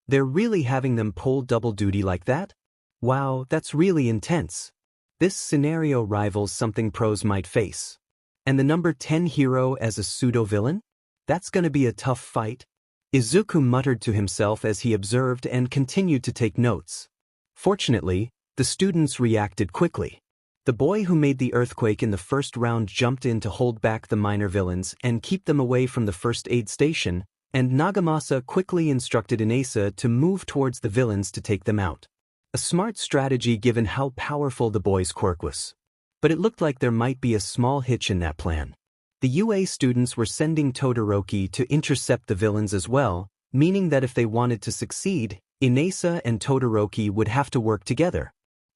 They're really having them pull double duty like that? Wow, that's really intense. This scenario rivals something pros might face. And the number 10 hero as a pseudo-villain? That's gonna be a tough fight. Izuku muttered to himself as he observed and continued to take notes. Fortunately, the students reacted quickly. The boy who made the earthquake in the first round jumped in to hold back the minor villains and keep them away from the first aid station, and Nagamasa quickly instructed Inesa to move towards the villains to take them out. A smart strategy given how powerful the boy's quirk was. But it looked like there might be a small hitch in that plan. The UA students were sending Todoroki to intercept the villains as well, meaning that if they wanted to succeed, Inesa and Todoroki would have to work together.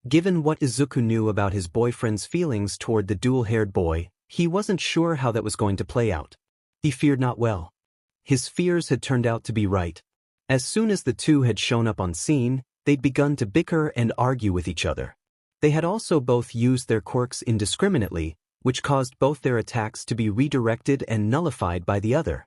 Given what Izuku knew about his boyfriend's feelings toward the dual-haired boy, he wasn't sure how that was going to play out. He feared not well. His fears had turned out to be right. As soon as the two had shown up on scene, they'd begun to bicker and argue with each other. They had also both used their quirks indiscriminately, which caused both their attacks to be redirected and nullified by the other.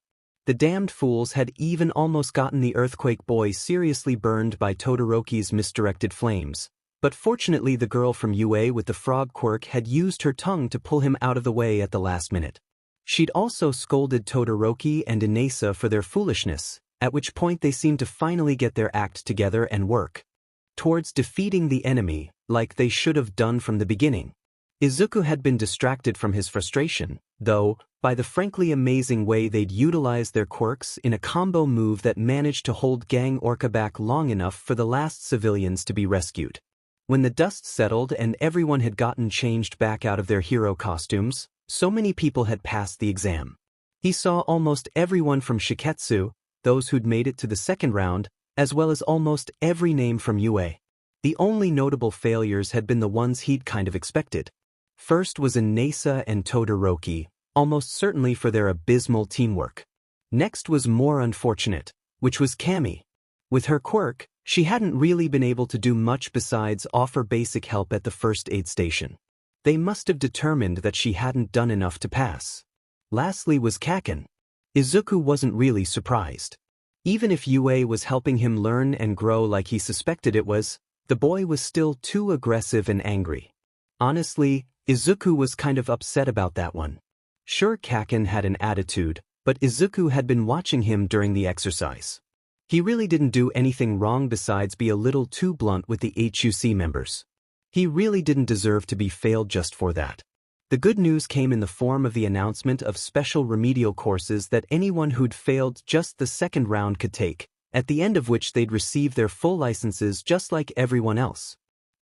The damned fools had even almost gotten the earthquake boy seriously burned by Todoroki's misdirected flames. But fortunately the girl from UA with the frog quirk had used her tongue to pull him out of the way at the last minute. She'd also scolded Todoroki and Inesa for their foolishness, at which point they seemed to finally get their act together and work towards defeating the enemy, like they should have done from the beginning. Izuku had been distracted from his frustration, though, by the frankly amazing way they'd utilized their quirks in a combo move that managed to hold Gang Orca back long enough for the last civilians to be rescued. When the dust settled and everyone had gotten changed back out of their hero costumes, so many people had passed the exam. He saw almost everyone from Shiketsu, those who'd made it to the second round, as well as almost every name from UA. The only notable failures had been the ones he'd kind of expected. First was Inesa and Todoroki, almost certainly for their abysmal teamwork. Next was more unfortunate, which was Camy. With her quirk, she hadn't really been able to do much besides offer basic help at the first aid station. They must have determined that she hadn't done enough to pass. Lastly was Kaken. Izuku wasn't really surprised. Even if UA was helping him learn and grow like he suspected it was, the boy was still too aggressive and angry. Honestly, Izuku was kind of upset about that one. Sure, Kaken had an attitude, but Izuku had been watching him during the exercise. He really didn't do anything wrong besides be a little too blunt with the HUC members. He really didn't deserve to be failed just for that. The good news came in the form of the announcement of special remedial courses that anyone who'd failed just the second round could take, at the end of which they'd receive their full licenses just like everyone else.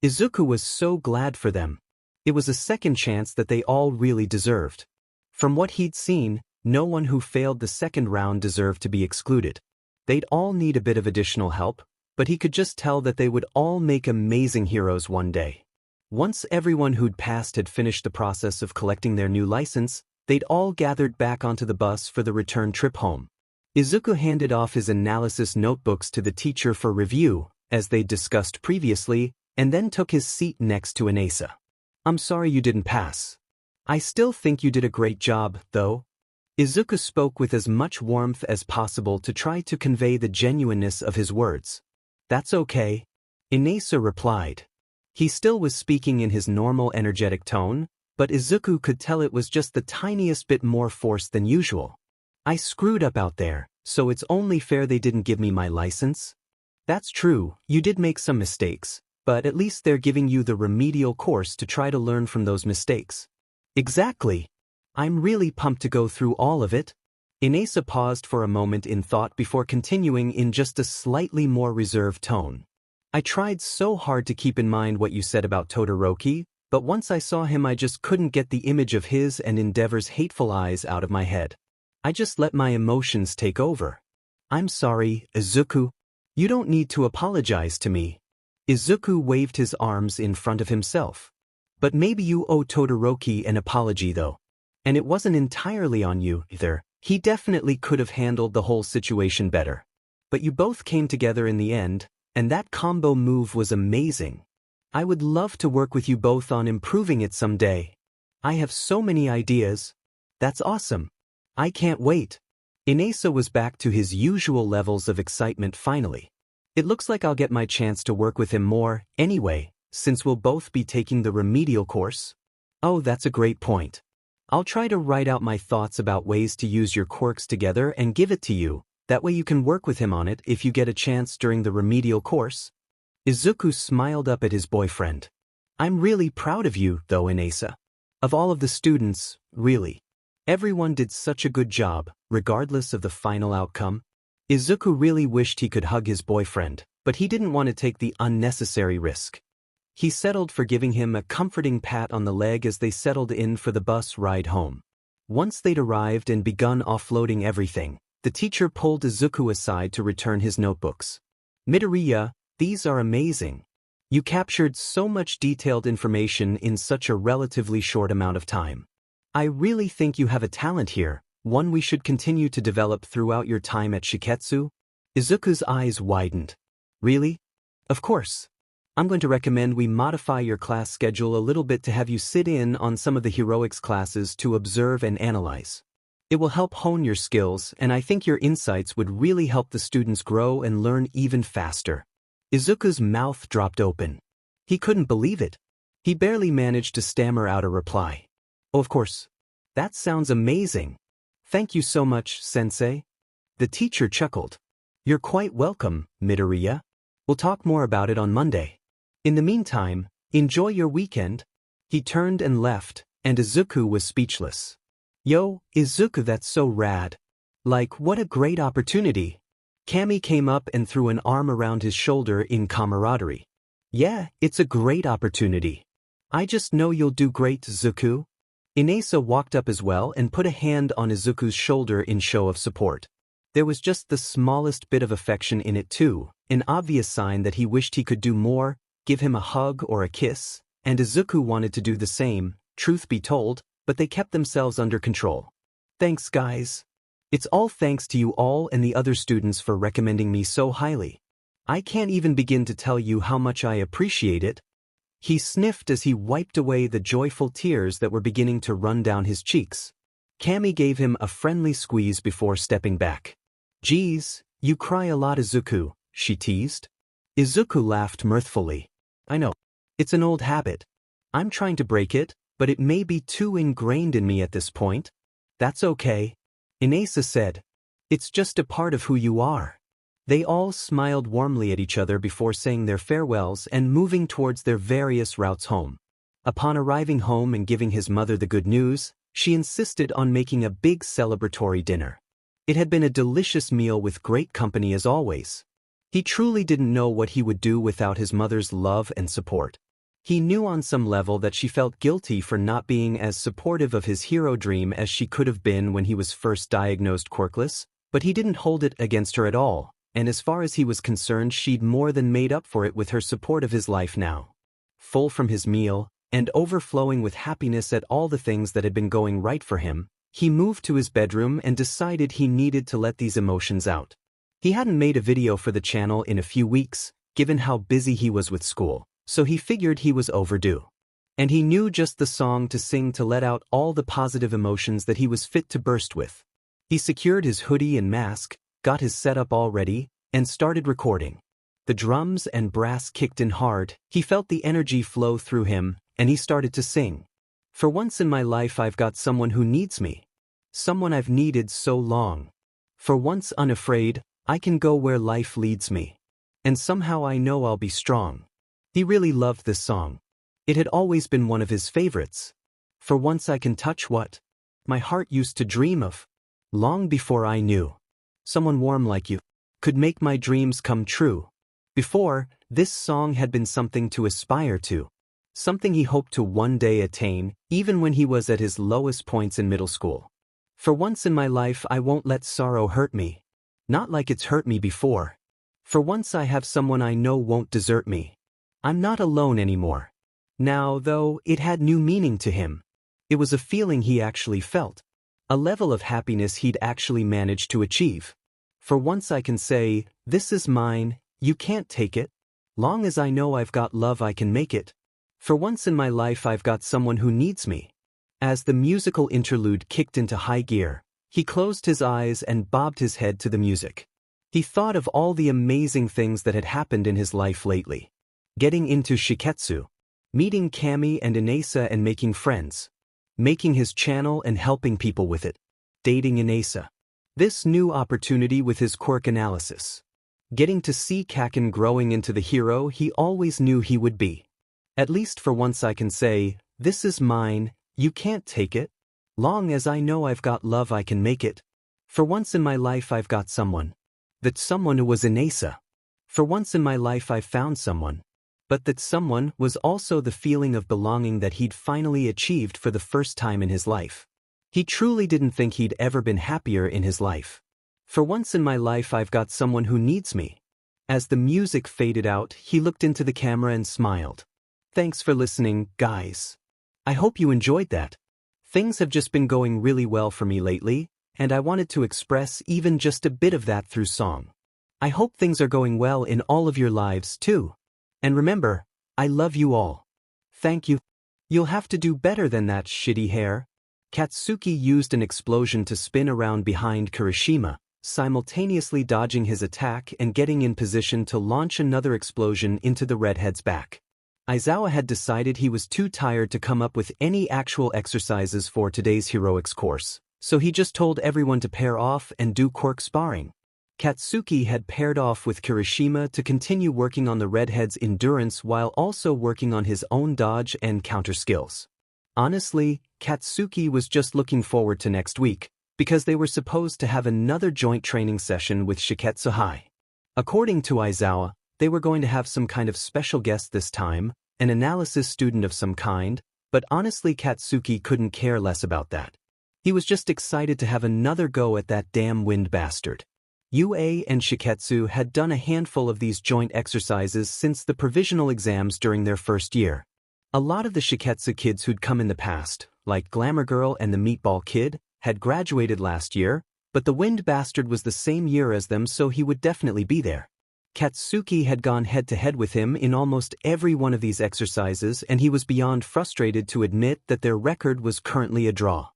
Izuku was so glad for them. It was a second chance that they all really deserved. From what he'd seen, no one who failed the second round deserved to be excluded. They'd all need a bit of additional help, but he could just tell that they would all make amazing heroes one day. Once everyone who'd passed had finished the process of collecting their new license, they'd all gathered back onto the bus for the return trip home. Izuku handed off his analysis notebooks to the teacher for review, as they'd discussed previously, and then took his seat next to Inesa. "I'm sorry you didn't pass. I still think you did a great job, though." Izuku spoke with as much warmth as possible to try to convey the genuineness of his words. "That's okay," Inesa replied. He still was speaking in his normal energetic tone, but Izuku could tell it was just the tiniest bit more forced than usual. "I screwed up out there, so it's only fair they didn't give me my license." "That's true, you did make some mistakes, but at least they're giving you the remedial course to try to learn from those mistakes." "Exactly. I'm really pumped to go through all of it." Inesa paused for a moment in thought before continuing in just a slightly more reserved tone. "I tried so hard to keep in mind what you said about Todoroki, but once I saw him I just couldn't get the image of his and Endeavor's hateful eyes out of my head. I just let my emotions take over." "I'm sorry, Izuku. You don't need to apologize to me." Izuku waved his arms in front of himself. "But maybe you owe Todoroki an apology though. And it wasn't entirely on you either. He definitely could have handled the whole situation better. But you both came together in the end, and that combo move was amazing. I would love to work with you both on improving it someday. I have so many ideas." "That's awesome. I can't wait." Inesa was back to his usual levels of excitement finally. "It looks like I'll get my chance to work with him more, anyway, since we'll both be taking the remedial course." "Oh, that's a great point. I'll try to write out my thoughts about ways to use your quirks together and give it to you. That way you can work with him on it if you get a chance during the remedial course." Izuku smiled up at his boyfriend. "I'm really proud of you, though, Inesa. Of all of the students, really. Everyone did such a good job, regardless of the final outcome." Izuku really wished he could hug his boyfriend, but he didn't want to take the unnecessary risk. He settled for giving him a comforting pat on the leg as they settled in for the bus ride home. Once they'd arrived and begun offloading everything, the teacher pulled Izuku aside to return his notebooks. "Midoriya, these are amazing. You captured so much detailed information in such a relatively short amount of time. I really think you have a talent here, one we should continue to develop throughout your time at Shiketsu." Izuku's eyes widened. "Really? Of course. I'm going to recommend we modify your class schedule a little bit to have you sit in on some of the heroics classes to observe and analyze." It will help hone your skills, and I think your insights would really help the students grow and learn even faster. Izuku's mouth dropped open. He couldn't believe it. He barely managed to stammer out a reply. Oh, of course. That sounds amazing. Thank you so much, sensei. The teacher chuckled. You're quite welcome, Midoriya. We'll talk more about it on Monday. In the meantime, enjoy your weekend. He turned and left, and Izuku was speechless. Yo, Izuku, that's so rad. Like, what a great opportunity. Camy came up and threw an arm around his shoulder in camaraderie. Yeah, it's a great opportunity. I just know you'll do great, Izuku. Inesa walked up as well and put a hand on Izuku's shoulder in show of support. There was just the smallest bit of affection in it too, an obvious sign that he wished he could do more, give him a hug or a kiss, and Izuku wanted to do the same, truth be told, but they kept themselves under control. Thanks, guys. It's all thanks to you all and the other students for recommending me so highly. I can't even begin to tell you how much I appreciate it. He sniffed as he wiped away the joyful tears that were beginning to run down his cheeks. Camy gave him a friendly squeeze before stepping back. Geez, you cry a lot, Izuku, she teased. Izuku laughed mirthfully. I know. It's an old habit. I'm trying to break it, but it may be too ingrained in me at this point. That's okay. Inesa said. It's just a part of who you are. They all smiled warmly at each other before saying their farewells and moving towards their various routes home. Upon arriving home and giving his mother the good news, she insisted on making a big celebratory dinner. It had been a delicious meal with great company as always. He truly didn't know what he would do without his mother's love and support. He knew on some level that she felt guilty for not being as supportive of his hero dream as she could have been when he was first diagnosed quirkless, but he didn't hold it against her at all, and as far as he was concerned, she'd more than made up for it with her support of his life now. Full from his meal, and overflowing with happiness at all the things that had been going right for him, he moved to his bedroom and decided he needed to let these emotions out. He hadn't made a video for the channel in a few weeks, given how busy he was with school, so he figured he was overdue. And he knew just the song to sing to let out all the positive emotions that he was fit to burst with. He secured his hoodie and mask, got his setup all ready, and started recording. The drums and brass kicked in hard, he felt the energy flow through him, and he started to sing. For once in my life I've got someone who needs me. Someone I've needed so long. For once unafraid, I can go where life leads me. And somehow I know I'll be strong. He really loved this song. It had always been one of his favorites. For once I can touch what my heart used to dream of. Long before I knew someone warm like you could make my dreams come true. Before, this song had been something to aspire to. Something he hoped to one day attain, even when he was at his lowest points in middle school. For once in my life I won't let sorrow hurt me. Not like it's hurt me before. For once I have someone I know won't desert me. I'm not alone anymore. Now, though, it had new meaning to him. It was a feeling he actually felt. A level of happiness he'd actually managed to achieve. For once I can say, this is mine, you can't take it. Long as I know I've got love I can make it. For once in my life I've got someone who needs me. As the musical interlude kicked into high gear, he closed his eyes and bobbed his head to the music. He thought of all the amazing things that had happened in his life lately. Getting into Shiketsu. Meeting Camy and Inesa and making friends. Making his channel and helping people with it. Dating Inesa. This new opportunity with his quirk analysis. Getting to see Kaken growing into the hero he always knew he would be. At least for once I can say, this is mine, you can't take it. Long as I know I've got love I can make it. For once in my life I've got someone. That someone was Inesa. For once in my life I found someone. But that someone was also the feeling of belonging that he'd finally achieved for the first time in his life. He truly didn't think he'd ever been happier in his life. For once in my life I've got someone who needs me. As the music faded out, he looked into the camera and smiled. Thanks for listening, guys. I hope you enjoyed that. Things have just been going really well for me lately, and I wanted to express even just a bit of that through song. I hope things are going well in all of your lives too. And remember, I love you all. Thank you. You'll have to do better than that, shitty hair. Katsuki used an explosion to spin around behind Kirishima, simultaneously dodging his attack and getting in position to launch another explosion into the redhead's back. Aizawa had decided he was too tired to come up with any actual exercises for today's heroics course, so he just told everyone to pair off and do quirk sparring. Katsuki had paired off with Kirishima to continue working on the redhead's endurance while also working on his own dodge and counter skills. Honestly, Katsuki was just looking forward to next week, because they were supposed to have another joint training session with Shiketsu High. According to Aizawa, they were going to have some kind of special guest this time, an analysis student of some kind, but honestly Katsuki couldn't care less about that. He was just excited to have another go at that damn wind bastard. UA and Shiketsu had done a handful of these joint exercises since the provisional exams during their first year. A lot of the Shiketsu kids who'd come in the past, like Glamour Girl and the Meatball Kid, had graduated last year, but the wind bastard was the same year as them, so he would definitely be there. Katsuki had gone head-to-head with him in almost every one of these exercises, and he was beyond frustrated to admit that their record was currently a draw.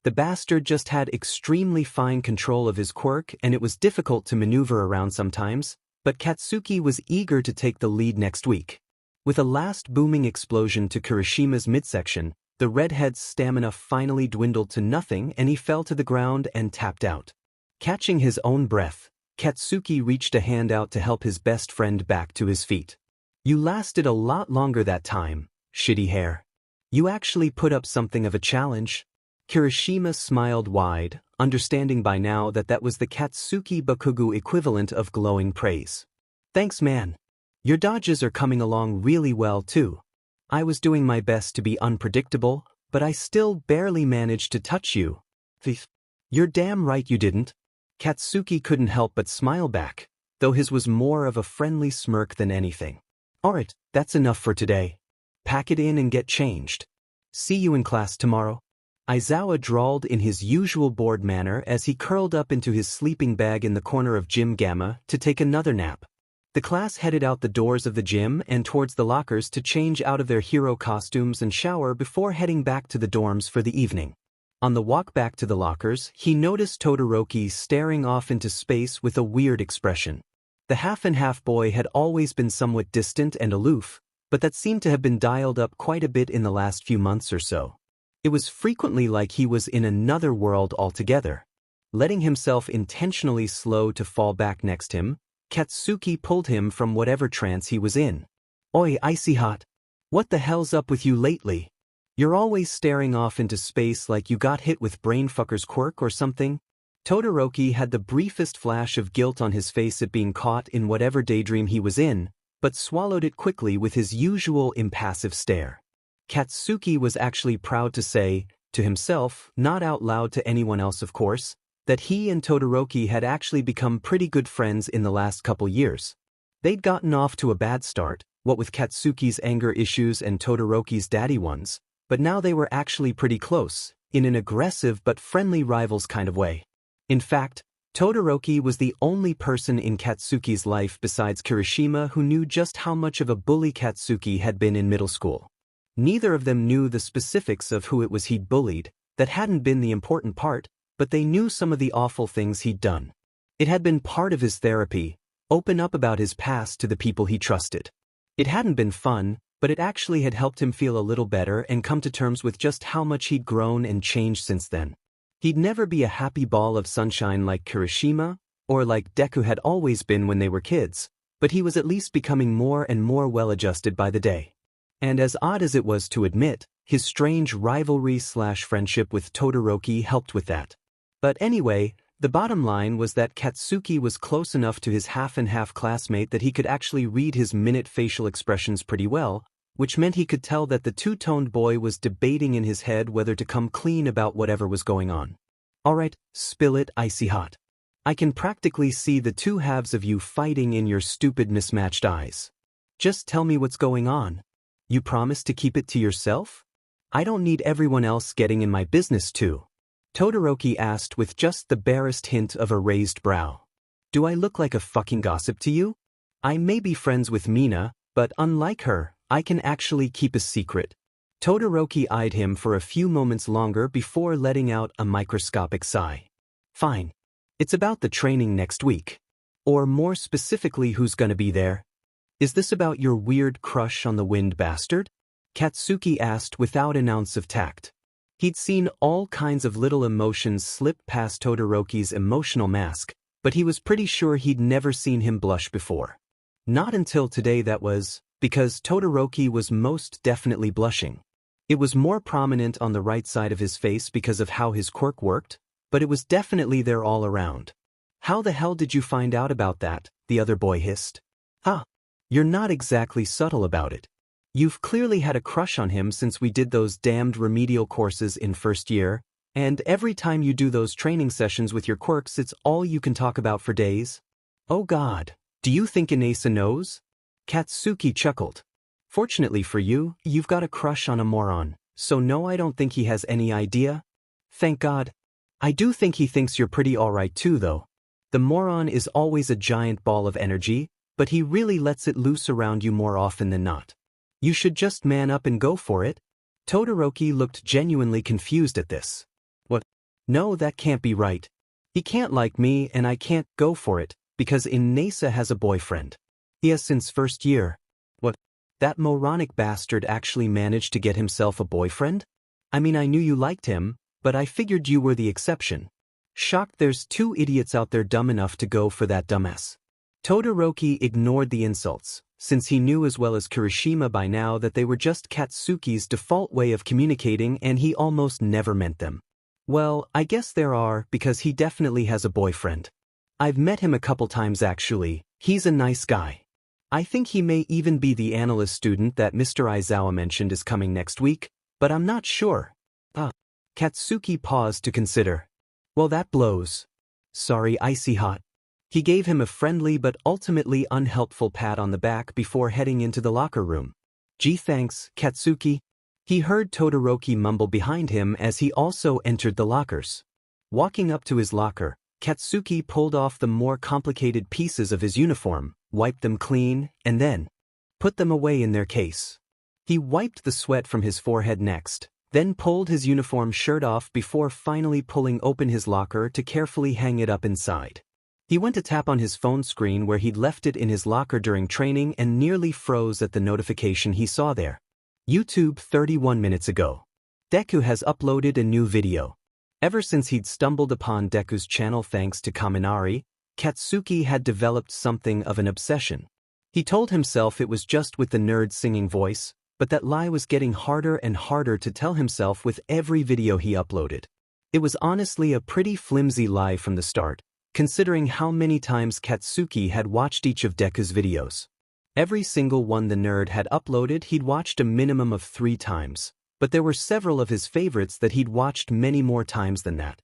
The bastard just had extremely fine control of his quirk, and it was difficult to maneuver around sometimes, but Katsuki was eager to take the lead next week. With a last booming explosion to Kirishima's midsection, the redhead's stamina finally dwindled to nothing and he fell to the ground and tapped out. Catching his own breath, Katsuki reached a hand out to help his best friend back to his feet. "You lasted a lot longer that time, shitty hair. You actually put up something of a challenge." Kirishima smiled wide, understanding by now that that was the Katsuki Bakugu equivalent of glowing praise. "Thanks, man. Your dodges are coming along really well too. I was doing my best to be unpredictable, but I still barely managed to touch you." "You're damn right you didn't." Katsuki couldn't help but smile back, though his was more of a friendly smirk than anything. "Alright, that's enough for today. Pack it in and get changed. See you in class tomorrow." Aizawa drawled in his usual bored manner as he curled up into his sleeping bag in the corner of Gym Gamma to take another nap. The class headed out the doors of the gym and towards the lockers to change out of their hero costumes and shower before heading back to the dorms for the evening. On the walk back to the lockers, he noticed Todoroki staring off into space with a weird expression. The half-and-half boy had always been somewhat distant and aloof, but that seemed to have been dialed up quite a bit in the last few months or so. It was frequently like he was in another world altogether. Letting himself intentionally slow to fall back next him, Katsuki pulled him from whatever trance he was in. "Oi, icy hot. What the hell's up with you lately? You're always staring off into space like you got hit with Brainfucker's quirk or something?" Todoroki had the briefest flash of guilt on his face at being caught in whatever daydream he was in, but swallowed it quickly with his usual impassive stare. Katsuki was actually proud to say, to himself, not out loud to anyone else of course, that he and Todoroki had actually become pretty good friends in the last couple years. They'd gotten off to a bad start, what with Katsuki's anger issues and Todoroki's daddy ones, but now they were actually pretty close, in an aggressive but friendly rivals kind of way. In fact, Todoroki was the only person in Katsuki's life besides Kirishima who knew just how much of a bully Katsuki had been in middle school. Neither of them knew the specifics of who it was he'd bullied, that hadn't been the important part, but they knew some of the awful things he'd done. It had been part of his therapy, open up about his past to the people he trusted. It hadn't been fun, but it actually had helped him feel a little better and come to terms with just how much he'd grown and changed since then. He'd never be a happy ball of sunshine like Kirishima, or like Deku had always been when they were kids, but he was at least becoming more and more well-adjusted by the day. And as odd as it was to admit, his strange rivalry/friendship with Todoroki helped with that. But anyway, the bottom line was that Katsuki was close enough to his half-and-half classmate that he could actually read his minute facial expressions pretty well, which meant he could tell that the two-toned boy was debating in his head whether to come clean about whatever was going on. "Alright, spill it, icy hot. I can practically see the two halves of you fighting in your stupid mismatched eyes. Just tell me what's going on. You promise to keep it to yourself? I don't need everyone else getting in my business too." Todoroki asked with just the barest hint of a raised brow. "Do I look like a fucking gossip to you? I may be friends with Mina, but unlike her, I can actually keep a secret." Todoroki eyed him for a few moments longer before letting out a microscopic sigh. Fine. It's about the training next week. Or more specifically, who's gonna be there? Is this about your weird crush on the wind bastard? Katsuki asked without an ounce of tact. He'd seen all kinds of little emotions slip past Todoroki's emotional mask, but he was pretty sure he'd never seen him blush before. Not until today, that was, because Todoroki was most definitely blushing. It was more prominent on the right side of his face because of how his quirk worked, but it was definitely there all around. How the hell did you find out about that? The other boy hissed. You're not exactly subtle about it. You've clearly had a crush on him since we did those damned remedial courses in first year, and every time you do those training sessions with your quirks, it's all you can talk about for days. Oh God, do you think Inasa knows? Katsuki chuckled. Fortunately for you, you've got a crush on a moron, so no, I don't think he has any idea. Thank God. I do think he thinks you're pretty alright too, though. The moron is always a giant ball of energy, but he really lets it loose around you more often than not. You should just man up and go for it. Todoroki looked genuinely confused at this. What? No, that can't be right. He can't like me and I can't go for it, because Inasa has a boyfriend. He has since first year. What? That moronic bastard actually managed to get himself a boyfriend? I mean, I knew you liked him, but I figured you were the exception. Shocked there's two idiots out there dumb enough to go for that dumbass. Todoroki ignored the insults, since he knew as well as Kirishima by now that they were just Katsuki's default way of communicating and he almost never meant them. Well, I guess there are, because he definitely has a boyfriend. I've met him a couple times actually. He's a nice guy. I think he may even be the analyst student that Mr. Aizawa mentioned is coming next week, but I'm not sure. Katsuki paused to consider. Well, that blows. Sorry, icy hot. He gave him a friendly but ultimately unhelpful pat on the back before heading into the locker room. Gee, thanks, Katsuki. He heard Todoroki mumble behind him as he also entered the lockers. Walking up to his locker, Katsuki pulled off the more complicated pieces of his uniform, wiped them clean, and then put them away in their case. He wiped the sweat from his forehead next, then pulled his uniform shirt off before finally pulling open his locker to carefully hang it up inside. He went to tap on his phone screen where he'd left it in his locker during training and nearly froze at the notification he saw there. YouTube 31 minutes ago. Deku has uploaded a new video. Ever since he'd stumbled upon Deku's channel thanks to Kaminari, Katsuki had developed something of an obsession. He told himself it was just with the nerd singing voice, but that lie was getting harder and harder to tell himself with every video he uploaded. It was honestly a pretty flimsy lie from the start, considering how many times Katsuki had watched each of Deku's videos. Every single one the nerd had uploaded he'd watched a minimum of 3 times, but there were several of his favorites that he'd watched many more times than that.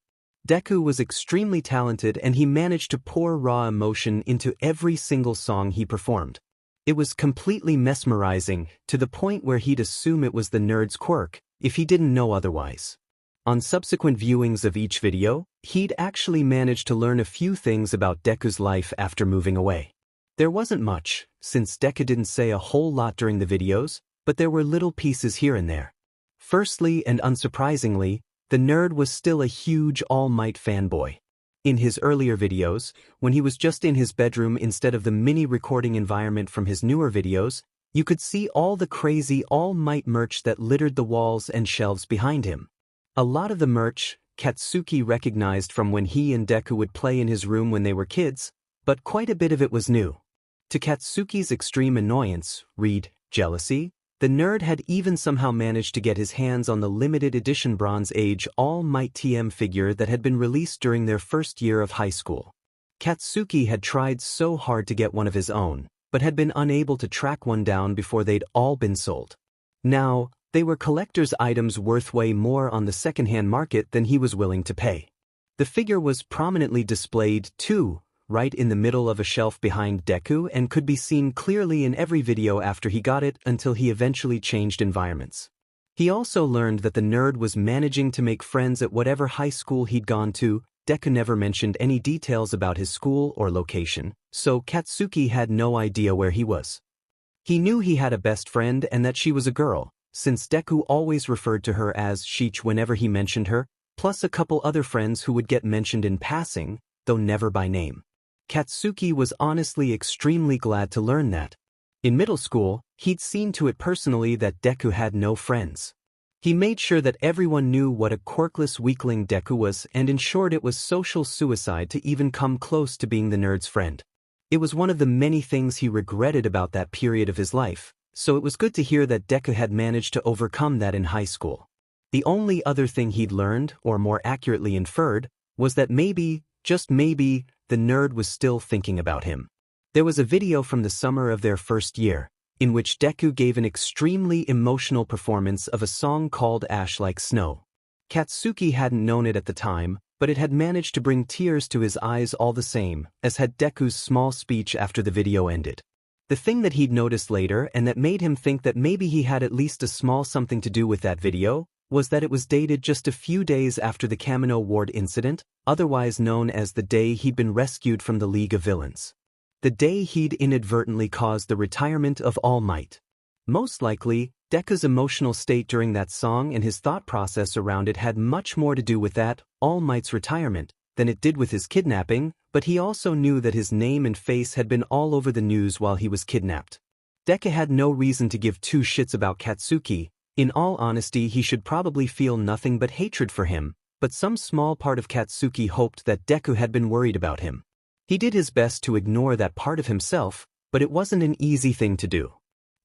Deku was extremely talented and he managed to pour raw emotion into every single song he performed. It was completely mesmerizing, to the point where he'd assume it was the nerd's quirk, if he didn't know otherwise. On subsequent viewings of each video, he'd actually managed to learn a few things about Deku's life after moving away. There wasn't much, since Deku didn't say a whole lot during the videos, but there were little pieces here and there. Firstly and unsurprisingly, the nerd was still a huge All Might fanboy. In his earlier videos, when he was just in his bedroom instead of the mini recording environment from his newer videos, you could see all the crazy All Might merch that littered the walls and shelves behind him. A lot of the merch Katsuki recognized from when he and Deku would play in his room when they were kids, but quite a bit of it was new. To Katsuki's extreme annoyance, read jealousy, the nerd had even somehow managed to get his hands on the limited edition Bronze Age All Might TM figure that had been released during their first year of high school. Katsuki had tried so hard to get one of his own, but had been unable to track one down before they'd all been sold. Now, they were collector's items worth way more on the secondhand market than he was willing to pay. The figure was prominently displayed, too, right in the middle of a shelf behind Deku and could be seen clearly in every video after he got it until he eventually changed environments. He also learned that the nerd was managing to make friends at whatever high school he'd gone to. Deku never mentioned any details about his school or location, so Katsuki had no idea where he was. He knew he had a best friend and that she was a girl, since Deku always referred to her as Sheich whenever he mentioned her, plus a couple other friends who would get mentioned in passing, though never by name. Katsuki was honestly extremely glad to learn that. In middle school, he'd seen to it personally that Deku had no friends. He made sure that everyone knew what a quirkless weakling Deku was and ensured it was social suicide to even come close to being the nerd's friend. It was one of the many things he regretted about that period of his life, so it was good to hear that Deku had managed to overcome that in high school. The only other thing he'd learned, or more accurately inferred, was that maybe, just maybe, the nerd was still thinking about him. There was a video from the summer of their first year, in which Deku gave an extremely emotional performance of a song called Ash Like Snow. Katsuki hadn't known it at the time, but it had managed to bring tears to his eyes all the same, as had Deku's small speech after the video ended. The thing that he'd noticed later and that made him think that maybe he had at least a small something to do with that video, was that it was dated just a few days after the Kamino Ward incident, otherwise known as the day he'd been rescued from the League of Villains. The day he'd inadvertently caused the retirement of All Might. Most likely, Deku's emotional state during that song and his thought process around it had much more to do with that, All Might's retirement, than it did with his kidnapping, but he also knew that his name and face had been all over the news while he was kidnapped. Deku had no reason to give two shits about Katsuki. In all honesty, he should probably feel nothing but hatred for him, but some small part of Katsuki hoped that Deku had been worried about him. He did his best to ignore that part of himself, but it wasn't an easy thing to do.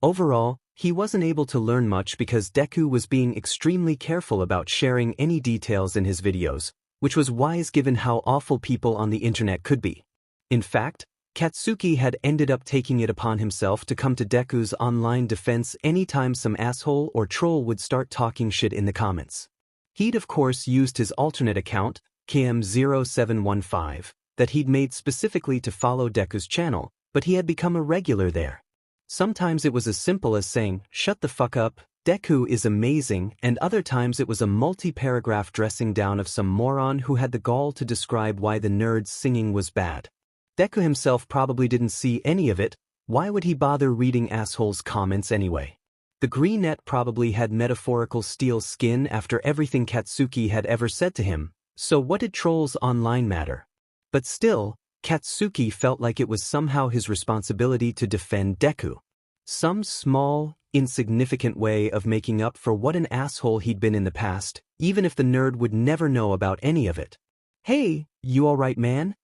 Overall, he wasn't able to learn much because Deku was being extremely careful about sharing any details in his videos, which was wise given how awful people on the internet could be. In fact, Katsuki had ended up taking it upon himself to come to Deku's online defense anytime some asshole or troll would start talking shit in the comments. He'd of course used his alternate account, KM0715, that he'd made specifically to follow Deku's channel, but he had become a regular there. Sometimes it was as simple as saying, "Shut the fuck up, Deku is amazing," and other times it was a multi-paragraph dressing down of some moron who had the gall to describe why the nerd's singing was bad. Deku himself probably didn't see any of it. Why would he bother reading assholes' comments anyway? The greenette probably had metaphorical steel skin after everything Katsuki had ever said to him, so what did trolls online matter? But still, Katsuki felt like it was somehow his responsibility to defend Deku. Some small, insignificant way of making up for what an asshole he'd been in the past, even if the nerd would never know about any of it. "Hey, you alright, man?"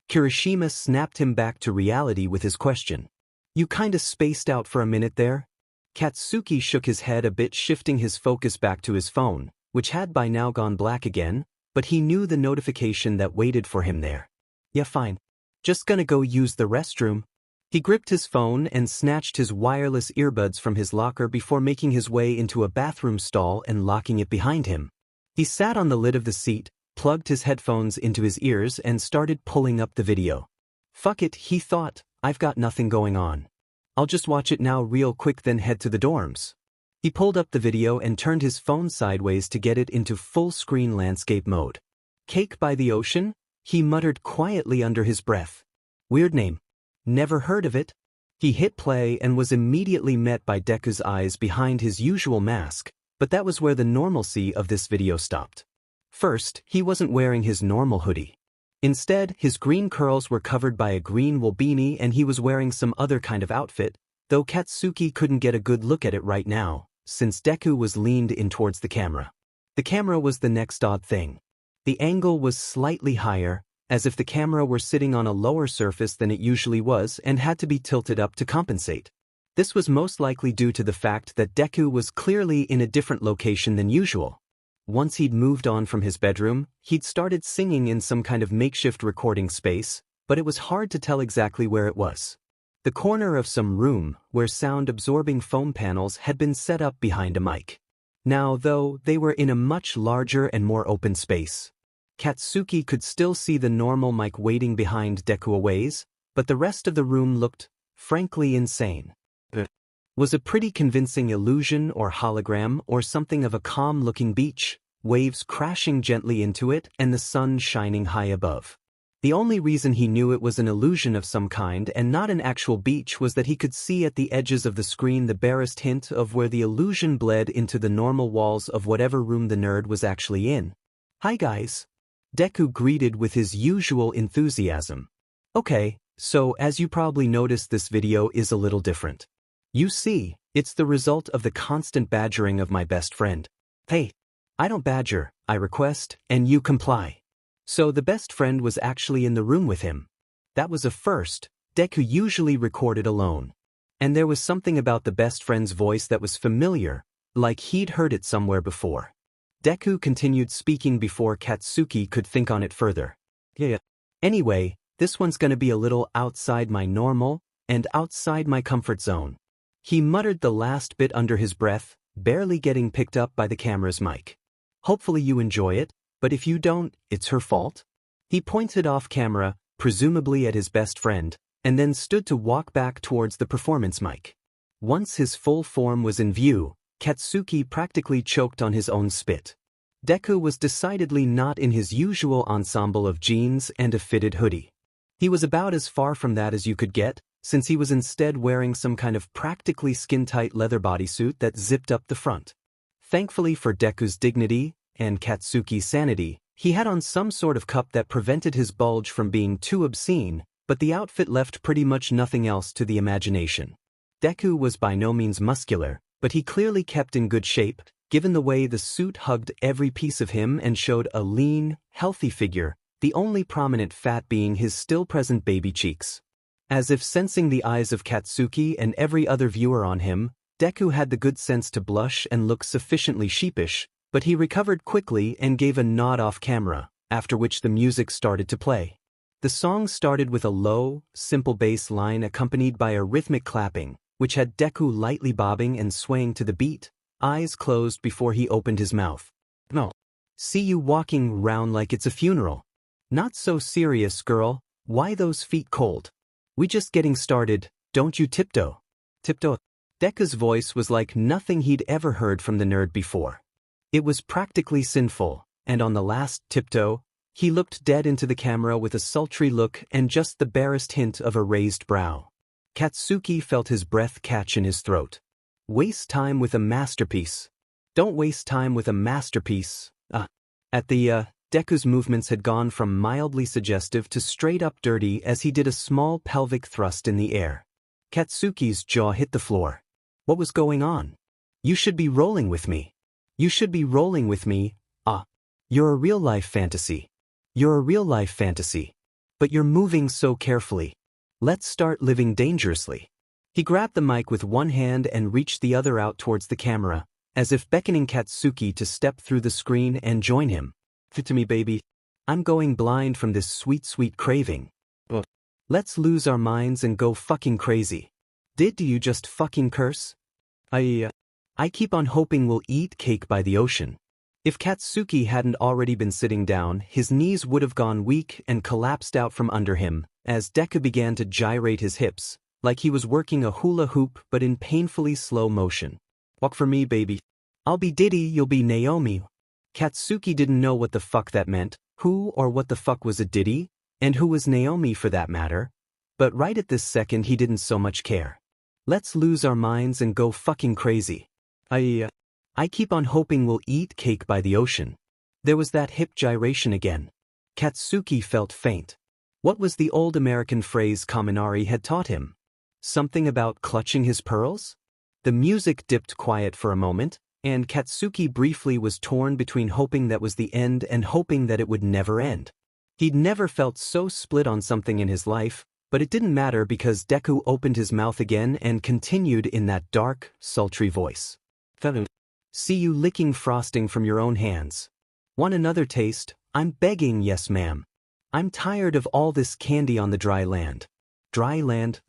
Kirishima snapped him back to reality with his question. "You kinda spaced out for a minute there?" Katsuki shook his head a bit, shifting his focus back to his phone, which had by now gone black again, but he knew the notification that waited for him there. "Yeah, fine. Just gonna go use the restroom." He gripped his phone and snatched his wireless earbuds from his locker before making his way into a bathroom stall and locking it behind him. He sat on the lid of the seat, plugged his headphones into his ears and started pulling up the video. Fuck it, he thought, I've got nothing going on. I'll just watch it now real quick then head to the dorms. He pulled up the video and turned his phone sideways to get it into full-screen landscape mode. "Cake by the ocean?" he muttered quietly under his breath. "Weird name. Never heard of it." He hit play and was immediately met by Deku's eyes behind his usual mask, but that was where the normalcy of this video stopped. First, he wasn't wearing his normal hoodie. Instead, his green curls were covered by a green wool beanie and he was wearing some other kind of outfit, though Katsuki couldn't get a good look at it right now, since Deku was leaned in towards the camera. The camera was the next odd thing. The angle was slightly higher, as if the camera were sitting on a lower surface than it usually was and had to be tilted up to compensate. This was most likely due to the fact that Deku was clearly in a different location than usual. Once he'd moved on from his bedroom, he'd started singing in some kind of makeshift recording space, but it was hard to tell exactly where it was. The corner of some room where sound-absorbing foam panels had been set up behind a mic. Now, though, they were in a much larger and more open space. Katsuki could still see the normal mic waiting behind Deku a ways, but the rest of the room looked, frankly, insane. It was a pretty convincing illusion or hologram or something of a calm-looking beach, waves crashing gently into it and the sun shining high above. The only reason he knew it was an illusion of some kind and not an actual beach was that he could see at the edges of the screen the barest hint of where the illusion bled into the normal walls of whatever room the nerd was actually in. "Hi guys." Deku greeted with his usual enthusiasm. "Okay, so as you probably noticed, this video is a little different. You see, it's the result of the constant badgering of my best friend. Hey, I don't badger, I request, and you comply." So the best friend was actually in the room with him. That was a first. Deku usually recorded alone. And there was something about the best friend's voice that was familiar, like he'd heard it somewhere before. Deku continued speaking before Katsuki could think on it further. "Yeah. Anyway, this one's gonna be a little outside my normal, and outside my comfort zone." He muttered the last bit under his breath, barely getting picked up by the camera's mic. "Hopefully you enjoy it. But if you don't, it's her fault." He pointed off camera, presumably at his best friend, and then stood to walk back towards the performance mic. Once his full form was in view, Katsuki practically choked on his own spit. Deku was decidedly not in his usual ensemble of jeans and a fitted hoodie. He was about as far from that as you could get, since he was instead wearing some kind of practically skin-tight leather bodysuit that zipped up the front. Thankfully for Deku's dignity, and Katsuki's sanity, he had on some sort of cup that prevented his bulge from being too obscene, but the outfit left pretty much nothing else to the imagination. Deku was by no means muscular, but he clearly kept in good shape, given the way the suit hugged every piece of him and showed a lean, healthy figure, the only prominent fat being his still-present baby cheeks. As if sensing the eyes of Katsuki and every other viewer on him, Deku had the good sense to blush and look sufficiently sheepish, but he recovered quickly and gave a nod off camera, after which the music started to play. The song started with a low, simple bass line accompanied by a rhythmic clapping, which had Deku lightly bobbing and swaying to the beat, eyes closed before he opened his mouth. "No. See you walking round like it's a funeral. Not so serious, girl. Why those feet cold? We just getting started, don't you tiptoe." Tiptoe. Deku's voice was like nothing he'd ever heard from the nerd before. It was practically sinful, and on the last tiptoe, he looked dead into the camera with a sultry look and just the barest hint of a raised brow. Katsuki felt his breath catch in his throat. "Waste time with a masterpiece. Don't waste time with a masterpiece." Deku's movements had gone from mildly suggestive to straight-up dirty as he did a small pelvic thrust in the air. Katsuki's jaw hit the floor. What was going on? "You should be rolling with me. You should be rolling with me, You're a real-life fantasy. You're a real-life fantasy. But you're moving so carefully. Let's start living dangerously." He grabbed the mic with one hand and reached the other out towards the camera, as if beckoning Katsuki to step through the screen and join him. "Fit to me, baby. I'm going blind from this sweet, sweet craving. Let's lose our minds and go fucking crazy." Do you just fucking curse? I keep on hoping we'll eat cake by the ocean." If Katsuki hadn't already been sitting down, his knees would have gone weak and collapsed out from under him, as Deku began to gyrate his hips, like he was working a hula hoop but in painfully slow motion. "Walk for me, baby. I'll be Diddy, you'll be Naomi." Katsuki didn't know what the fuck that meant, who or what the fuck was a Diddy, and who was Naomi for that matter, but right at this second he didn't so much care. "Let's lose our minds and go fucking crazy. I keep on hoping we'll eat cake by the ocean." There was that hip gyration again. Katsuki felt faint. What was the old American phrase Kaminari had taught him? Something about clutching his pearls? The music dipped quiet for a moment, and Katsuki briefly was torn between hoping that was the end and hoping that it would never end. He'd never felt so split on something in his life, but it didn't matter because Deku opened his mouth again and continued in that dark, sultry voice. "See you licking frosting from your own hands. Want another taste? I'm begging, yes ma'am. I'm tired of all this candy on the dry land." Dry land?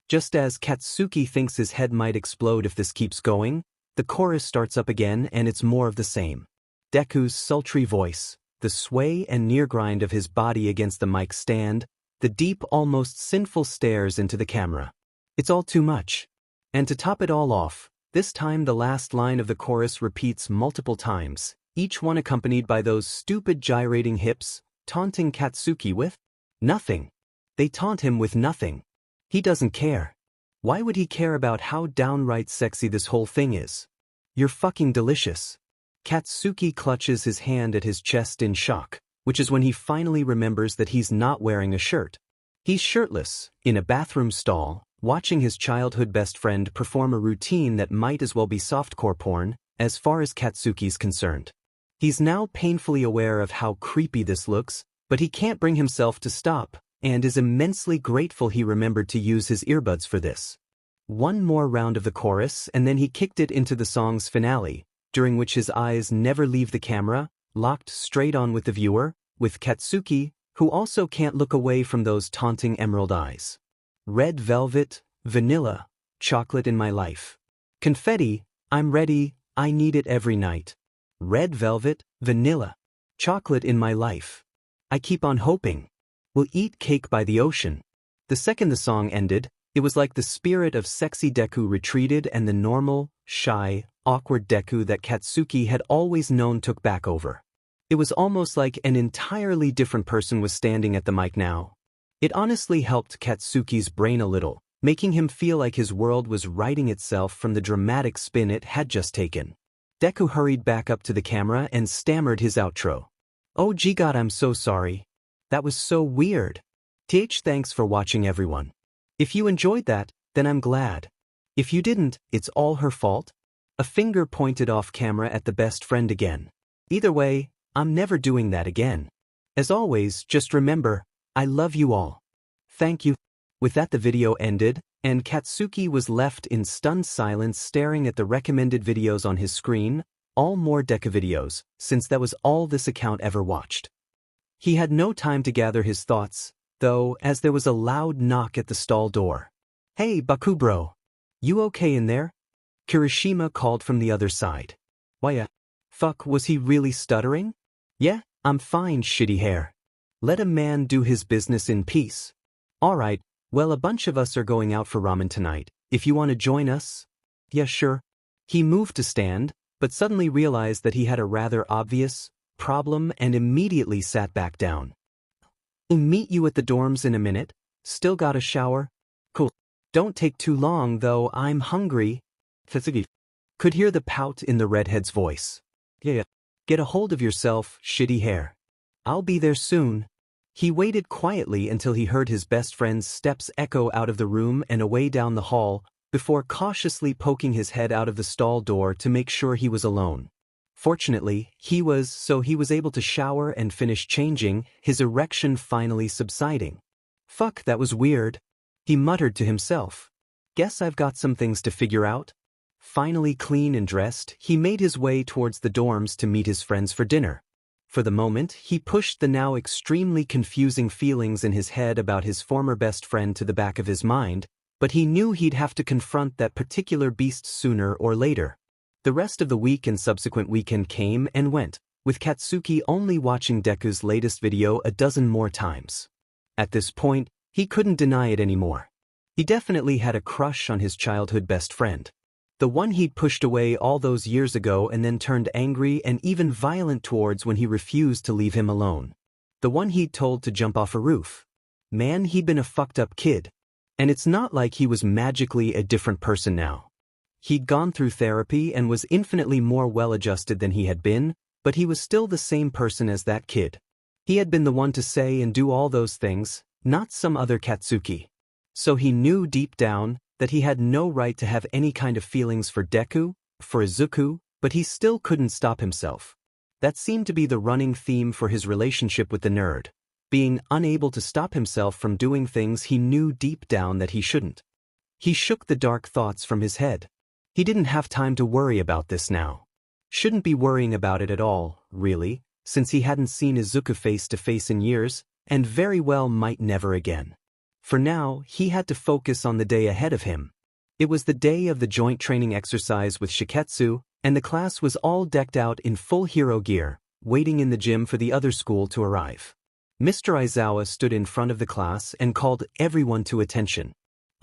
Just as Katsuki thinks his head might explode if this keeps going, the chorus starts up again and it's more of the same. Deku's sultry voice, the sway and near grind of his body against the mic stand, the deep, almost sinful stares into the camera. It's all too much. And to top it all off, this time the last line of the chorus repeats multiple times, each one accompanied by those stupid gyrating hips, taunting Katsuki with, Nothing. They taunt him with nothing. He doesn't care. Why would he care about how downright sexy this whole thing is? You're fucking delicious. Katsuki clutches his hand at his chest in shock, which is when he finally remembers that he's not wearing a shirt. He's shirtless, in a bathroom stall, watching his childhood best friend perform a routine that might as well be softcore porn, as far as Katsuki's concerned. He's now painfully aware of how creepy this looks, but he can't bring himself to stop, and is immensely grateful he remembered to use his earbuds for this. One more round of the chorus and then he kicked it into the song's finale, during which his eyes never leave the camera, locked straight on with the viewer, with Katsuki, who also can't look away from those taunting emerald eyes. Red velvet, vanilla, chocolate in my life. Confetti, I'm ready, I need it every night. Red velvet, vanilla, chocolate in my life. I keep on hoping. We'll eat cake by the ocean. The second the song ended, it was like the spirit of sexy Deku retreated and the normal, shy, awkward Deku that Katsuki had always known took back over. It was almost like an entirely different person was standing at the mic now. It honestly helped Katsuki's brain a little, making him feel like his world was righting itself from the dramatic spin it had just taken. Deku hurried back up to the camera and stammered his outro. Oh gee god, I'm so sorry. That was so weird. Thanks for watching everyone. If you enjoyed that, then I'm glad. If you didn't, it's all her fault. A finger pointed off camera at the best friend again. Either way, I'm never doing that again. As always, just remember, I love you all. Thank you. With that the video ended, and Katsuki was left in stunned silence staring at the recommended videos on his screen, all more Deku videos, since that was all this account ever watched. He had no time to gather his thoughts, though, as there was a loud knock at the stall door. Hey Baku bro. You okay in there? Kirishima called from the other side. Why fuck, was he really stuttering? Yeah, I'm fine, shitty hair. Let a man do his business in peace. Alright, well a bunch of us are going out for ramen tonight, if you want to join us? Yeah sure. He moved to stand, but suddenly realized that he had a rather obvious problem and immediately sat back down. I'll meet you at the dorms in a minute. Still got a shower? Cool. Don't take too long though, I'm hungry. Katsuki could hear the pout in the redhead's voice. Yeah. Get a hold of yourself, shitty hair. I'll be there soon. He waited quietly until he heard his best friend's steps echo out of the room and away down the hall, before cautiously poking his head out of the stall door to make sure he was alone. Fortunately, he was able to shower and finish changing, his erection finally subsiding. Fuck, that was weird. He muttered to himself. Guess I've got some things to figure out. Finally clean and dressed, he made his way towards the dorms to meet his friends for dinner. For the moment, he pushed the now extremely confusing feelings in his head about his former best friend to the back of his mind, but he knew he'd have to confront that particular beast sooner or later. The rest of the week and subsequent weekend came and went, with Katsuki only watching Deku's latest video a dozen more times. At this point, he couldn't deny it anymore. He definitely had a crush on his childhood best friend. The one he'd pushed away all those years ago and then turned angry and even violent towards when he refused to leave him alone. The one he'd told to jump off a roof. Man, he'd been a fucked up kid. And it's not like he was magically a different person now. He'd gone through therapy and was infinitely more well-adjusted than he had been, but he was still the same person as that kid. He had been the one to say and do all those things, not some other Katsuki. So he knew deep down that he had no right to have any kind of feelings for Deku, for Izuku, but he still couldn't stop himself. That seemed to be the running theme for his relationship with the nerd, being unable to stop himself from doing things he knew deep down that he shouldn't. He shook the dark thoughts from his head. He didn't have time to worry about this now. Shouldn't be worrying about it at all, really, since he hadn't seen Izuku face to face in years, and very well might never again. For now, he had to focus on the day ahead of him. It was the day of the joint training exercise with Shiketsu, and the class was all decked out in full hero gear, waiting in the gym for the other school to arrive. Mr. Aizawa stood in front of the class and called everyone to attention.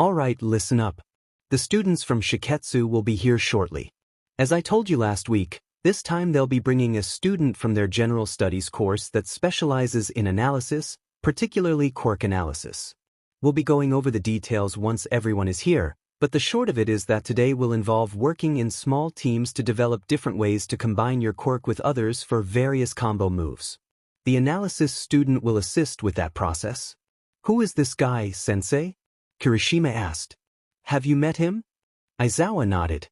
Alright, listen up. The students from Shiketsu will be here shortly. As I told you last week, this time they'll be bringing a student from their general studies course that specializes in analysis, particularly quirk analysis. We'll be going over the details once everyone is here, but the short of it is that today will involve working in small teams to develop different ways to combine your quirk with others for various combo moves. The analysis student will assist with that process. Who is this guy, sensei? Kirishima asked. Have you met him? Aizawa nodded.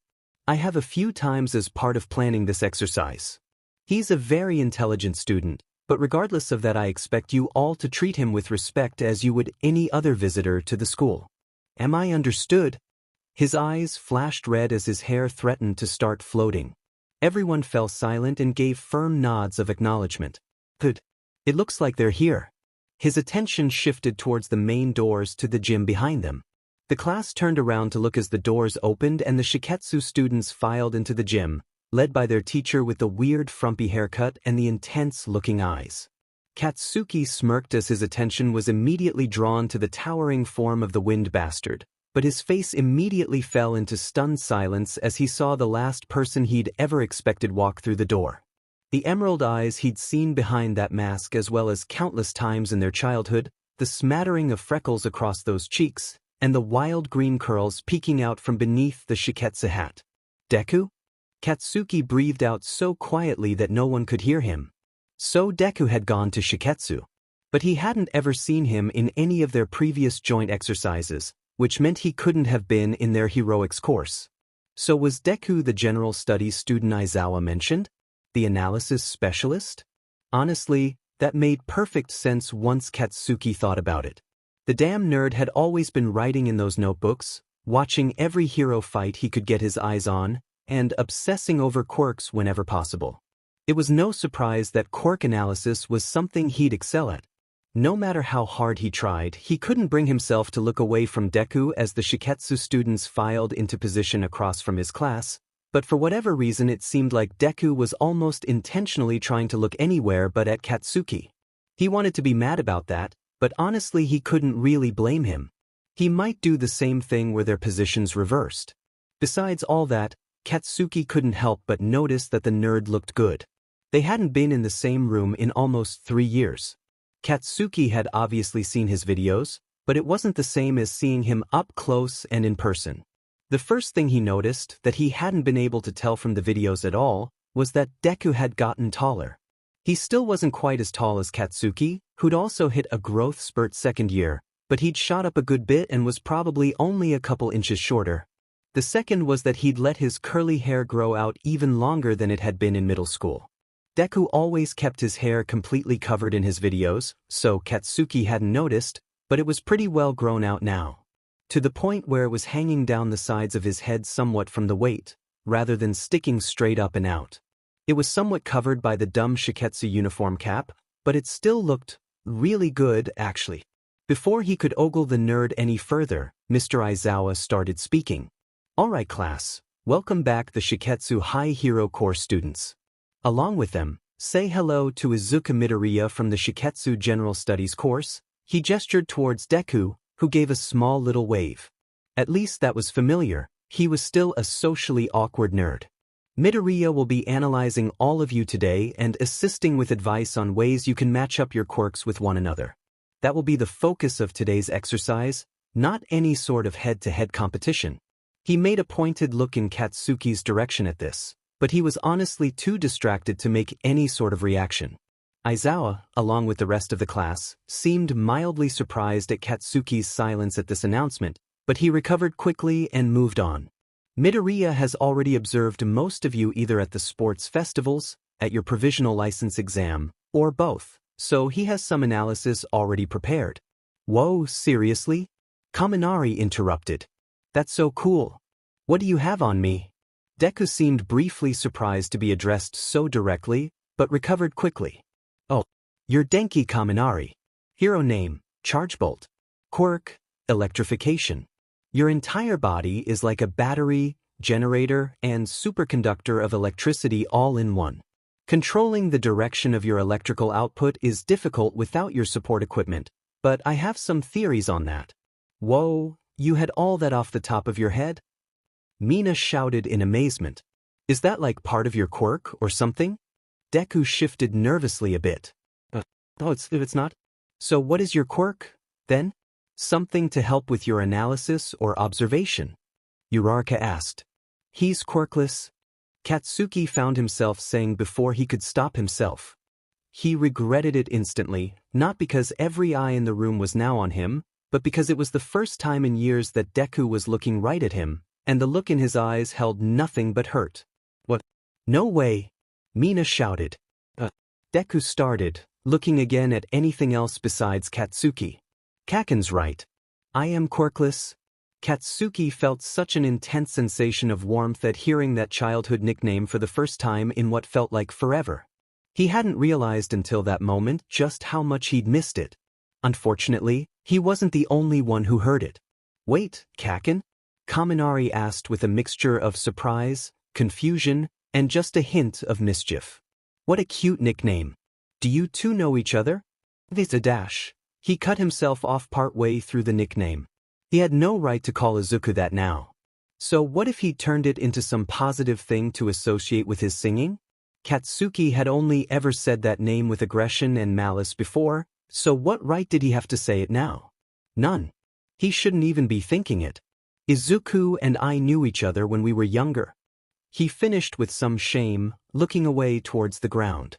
I have a few times as part of planning this exercise. He's a very intelligent student, but regardless of that I expect you all to treat him with respect as you would any other visitor to the school. Am I understood? His eyes flashed red as his hair threatened to start floating. Everyone fell silent and gave firm nods of acknowledgement. Good. It looks like they're here. His attention shifted towards the main doors to the gym behind them. The class turned around to look as the doors opened and the Shiketsu students filed into the gym, led by their teacher with the weird frumpy haircut and the intense-looking eyes. Katsuki smirked as his attention was immediately drawn to the towering form of the wind bastard, but his face immediately fell into stunned silence as he saw the last person he'd ever expected walk through the door. The emerald eyes he'd seen behind that mask as well as countless times in their childhood, the smattering of freckles across those cheeks, and the wild green curls peeking out from beneath the Shiketsu hat. Deku? Katsuki breathed out so quietly that no one could hear him. So Deku had gone to Shiketsu. But he hadn't ever seen him in any of their previous joint exercises, which meant he couldn't have been in their heroics course. So was Deku the general studies student Aizawa mentioned? The analysis specialist? Honestly, that made perfect sense once Katsuki thought about it. The damn nerd had always been writing in those notebooks, watching every hero fight he could get his eyes on, and obsessing over quirks whenever possible. It was no surprise that quirk analysis was something he'd excel at. No matter how hard he tried, he couldn't bring himself to look away from Deku as the Shiketsu students filed into position across from his class, but for whatever reason it seemed like Deku was almost intentionally trying to look anywhere but at Katsuki. He wanted to be mad about that, but honestly he couldn't really blame him. He might do the same thing were their positions reversed. Besides all that, Katsuki couldn't help but notice that the nerd looked good. They hadn't been in the same room in almost 3 years. Katsuki had obviously seen his videos, but it wasn't the same as seeing him up close and in person. The first thing he noticed, that he hadn't been able to tell from the videos at all, was that Deku had gotten taller. He still wasn't quite as tall as Katsuki, who'd also hit a growth spurt second year, but he'd shot up a good bit and was probably only a couple inches shorter. The second was that he'd let his curly hair grow out even longer than it had been in middle school. Deku always kept his hair completely covered in his videos, so Katsuki hadn't noticed, but it was pretty well grown out now. To the point where it was hanging down the sides of his head somewhat from the weight, rather than sticking straight up and out. It was somewhat covered by the dumb Shiketsu uniform cap, but it still looked really good, actually. Before he could ogle the nerd any further, Mr. Aizawa started speaking. Alright class, welcome back the Shiketsu High Hero Course students. Along with them, say hello to Izuka Midoriya from the Shiketsu General Studies course. He gestured towards Deku, who gave a small little wave. At least that was familiar, he was still a socially awkward nerd. Midoriya will be analyzing all of you today and assisting with advice on ways you can match up your quirks with one another. That will be the focus of today's exercise, not any sort of head-to-head competition. He made a pointed look in Katsuki's direction at this, but he was honestly too distracted to make any sort of reaction. Aizawa, along with the rest of the class, seemed mildly surprised at Katsuki's silence at this announcement, but he recovered quickly and moved on. Midoriya has already observed most of you either at the sports festivals, at your provisional license exam, or both, so he has some analysis already prepared. Whoa, seriously? Kaminari interrupted. That's so cool. What do you have on me? Deku seemed briefly surprised to be addressed so directly, but recovered quickly. Oh, you're Denki Kaminari. Hero name, Charge Bolt. Quirk, Electrification. Your entire body is like a battery, generator, and superconductor of electricity all in one. Controlling the direction of your electrical output is difficult without your support equipment, but I have some theories on that. Whoa, you had all that off the top of your head? Mina shouted in amazement. Is that like part of your quirk or something? Deku shifted nervously a bit. Oh, it's not? So what is your quirk, then? Something to help with your analysis or observation? Uraraka asked. He's quirkless. Katsuki found himself saying before he could stop himself. He regretted it instantly, not because every eye in the room was now on him, but because it was the first time in years that Deku was looking right at him, and the look in his eyes held nothing but hurt. What? No way! Mina shouted. Deku started, looking again at anything else besides Katsuki. Kaken's right. I am quirkless. Katsuki felt such an intense sensation of warmth at hearing that childhood nickname for the first time in what felt like forever. He hadn't realized until that moment just how much he'd missed it. Unfortunately, he wasn't the only one who heard it. Wait, Kaken? Kaminari asked with a mixture of surprise, confusion, and just a hint of mischief. What a cute nickname. Do you two know each other? There's a dash. He cut himself off partway through the nickname. He had no right to call Izuku that now. So what if he turned it into some positive thing to associate with his singing? Katsuki had only ever said that name with aggression and malice before, so what right did he have to say it now? None. He shouldn't even be thinking it. Izuku and I knew each other when we were younger. He finished with some shame, looking away towards the ground.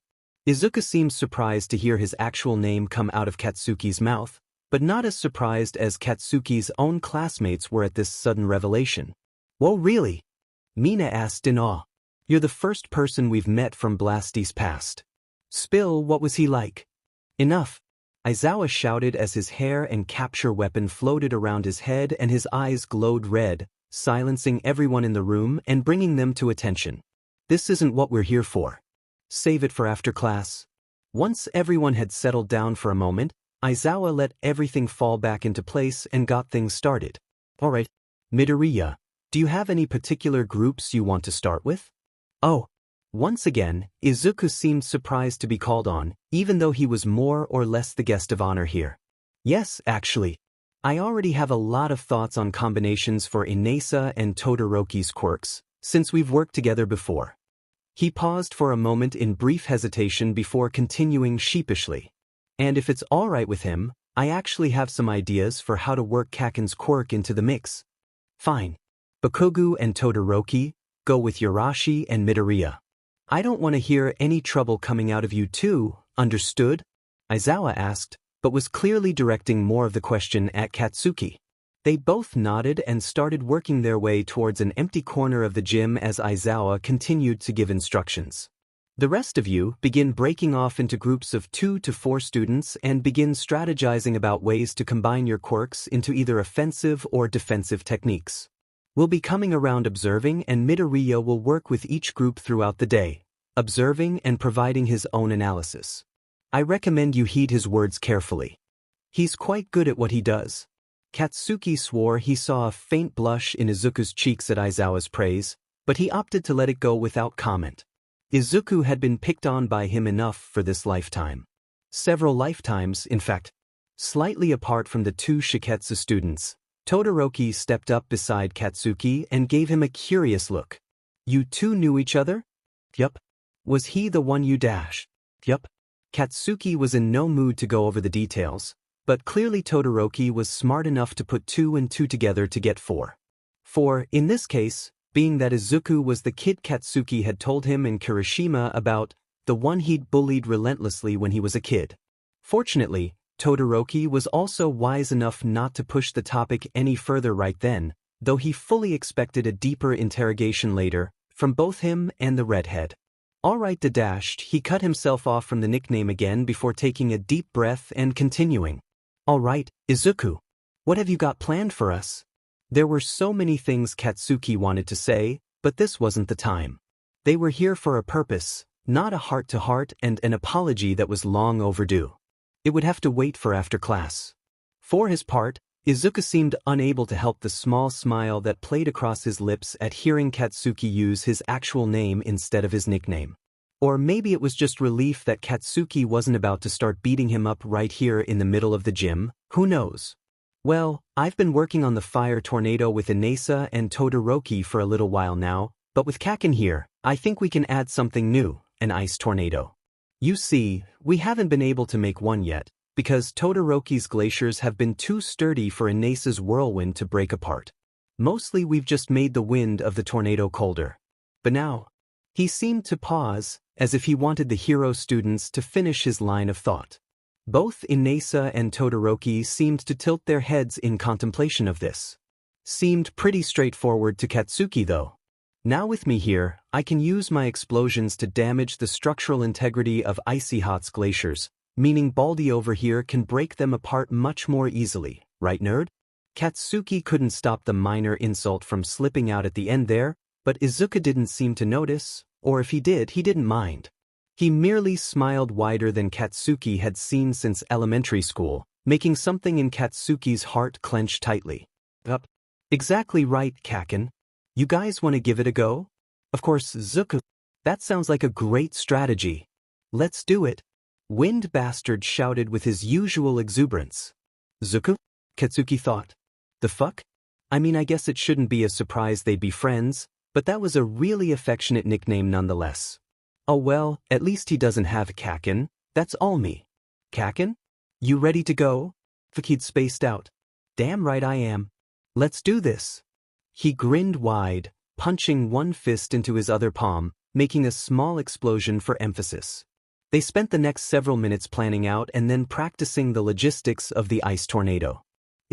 Izuku seemed surprised to hear his actual name come out of Katsuki's mouth, but not as surprised as Katsuki's own classmates were at this sudden revelation. Whoa, really? Mina asked in awe. You're the first person we've met from Blasty's past. Spill, what was he like? Enough. Aizawa shouted as his hair and capture weapon floated around his head and his eyes glowed red, silencing everyone in the room and bringing them to attention. This isn't what we're here for. Save it for after class. Once everyone had settled down for a moment, Aizawa let everything fall back into place and got things started. Alright, Midoriya, do you have any particular groups you want to start with? Oh. Once again, Izuku seemed surprised to be called on, even though he was more or less the guest of honor here. Yes, actually. I already have a lot of thoughts on combinations for Inesa and Todoroki's quirks, since we've worked together before. He paused for a moment in brief hesitation before continuing sheepishly. And if it's alright with him, I actually have some ideas for how to work Kaken's quirk into the mix. Fine. Bakugo and Todoroki, go with Yashi and Midoriya. I don't want to hear any trouble coming out of you two, understood? Aizawa asked, but was clearly directing more of the question at Katsuki. They both nodded and started working their way towards an empty corner of the gym as Aizawa continued to give instructions. The rest of you begin breaking off into groups of 2 to 4 students and begin strategizing about ways to combine your quirks into either offensive or defensive techniques. We'll be coming around observing, and Midoriya will work with each group throughout the day, observing and providing his own analysis. I recommend you heed his words carefully. He's quite good at what he does. Katsuki swore he saw a faint blush in Izuku's cheeks at Aizawa's praise, but he opted to let it go without comment. Izuku had been picked on by him enough for this lifetime. Several lifetimes, in fact. Slightly apart from the 2 Shiketsu students, Todoroki stepped up beside Katsuki and gave him a curious look. You two knew each other? Yup. Was he the one you dash? Yup. Katsuki was in no mood to go over the details, but clearly Todoroki was smart enough to put 2 and 2 together to get 4. 4, in this case, being that Izuku was the kid Katsuki had told him in Kirishima about, the one he'd bullied relentlessly when he was a kid. Fortunately, Todoroki was also wise enough not to push the topic any further right then, though he fully expected a deeper interrogation later, from both him and the redhead. Alright, dashed, he cut himself off from the nickname again before taking a deep breath and continuing. Alright, Izuku. What have you got planned for us? There were so many things Katsuki wanted to say, but this wasn't the time. They were here for a purpose, not a heart-to-heart and an apology that was long overdue. It would have to wait for after class. For his part, Izuku seemed unable to help the small smile that played across his lips at hearing Katsuki use his actual name instead of his nickname. Or maybe it was just relief that Katsuki wasn't about to start beating him up right here in the middle of the gym, who knows? Well, I've been working on the fire tornado with Inesa and Todoroki for a little while now, but with Kaken here, I think we can add something new, an ice tornado. You see, we haven't been able to make one yet, because Todoroki's glaciers have been too sturdy for Inasa's whirlwind to break apart. Mostly we've just made the wind of the tornado colder. But now, he seemed to pause, as if he wanted the hero students to finish his line of thought. Both Inasa and Todoroki seemed to tilt their heads in contemplation of this. Seemed pretty straightforward to Katsuki though. Now with me here, I can use my explosions to damage the structural integrity of Icy Hot's glaciers, meaning Baldy over here can break them apart much more easily, right nerd? Katsuki couldn't stop the minor insult from slipping out at the end there, but Izuku didn't seem to notice, or if he did, he didn't mind. He merely smiled wider than Katsuki had seen since elementary school, making something in Katsuki's heart clench tightly. Up. Exactly right, Kaken. You guys want to give it a go? Of course, Izuku. That sounds like a great strategy. Let's do it. Wind Bastard shouted with his usual exuberance. Izuku? Katsuki thought. The fuck? I mean, I guess it shouldn't be a surprise they'd be friends, but that was a really affectionate nickname nonetheless. Oh well, at least he doesn't have Kaken, that's all me. Kaken? You ready to go? Fakid spaced out. Damn right I am. Let's do this. He grinned wide, punching one fist into his other palm, making a small explosion for emphasis. They spent the next several minutes planning out and then practicing the logistics of the ice tornado.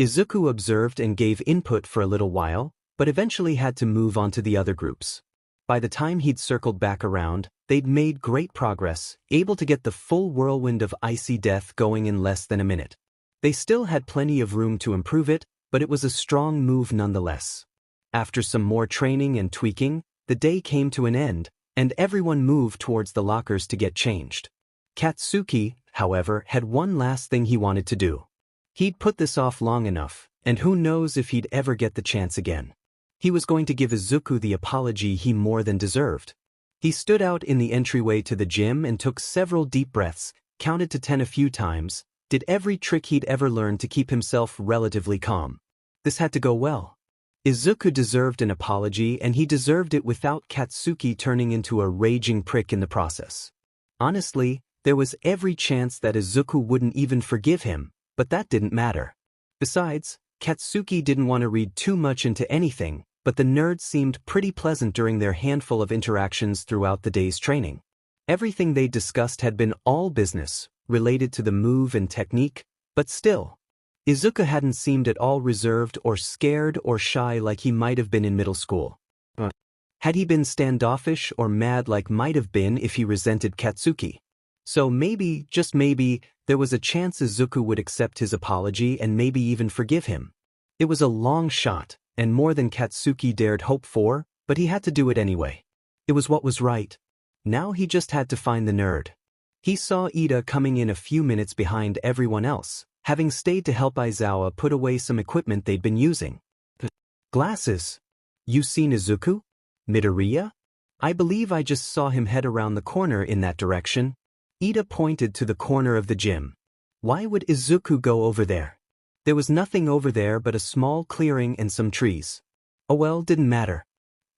Izuku observed and gave input for a little while, but eventually had to move on to the other groups. By the time he'd circled back around, they'd made great progress, able to get the full whirlwind of icy death going in less than a minute. They still had plenty of room to improve it, but it was a strong move nonetheless. After some more training and tweaking, the day came to an end, and everyone moved towards the lockers to get changed. Katsuki, however, had one last thing he wanted to do. He'd put this off long enough, and who knows if he'd ever get the chance again. He was going to give Izuku the apology he more than deserved. He stood out in the entryway to the gym and took several deep breaths, counted to 10 a few times, did every trick he'd ever learned to keep himself relatively calm. This had to go well. Izuku deserved an apology, and he deserved it without Katsuki turning into a raging prick in the process. Honestly, there was every chance that Izuku wouldn't even forgive him, but that didn't matter. Besides, Katsuki didn't want to read too much into anything, but the nerds seemed pretty pleasant during their handful of interactions throughout the day's training. Everything they discussed had been all business, related to the move and technique, but still, Izuku hadn't seemed at all reserved or scared or shy like he might have been in middle school. Had he been standoffish or mad like might have been if he resented Katsuki? So maybe, just maybe, there was a chance Izuku would accept his apology and maybe even forgive him. It was a long shot, and more than Katsuki dared hope for, but he had to do it anyway. It was what was right. Now he just had to find the nerd. He saw Ida coming in a few minutes behind everyone else, having stayed to help Aizawa put away some equipment they'd been using. Glasses. You seen Izuku? Midoriya? I believe I just saw him head around the corner in that direction. Ida pointed to the corner of the gym. Why would Izuku go over there? There was nothing over there but a small clearing and some trees. Oh well, didn't matter.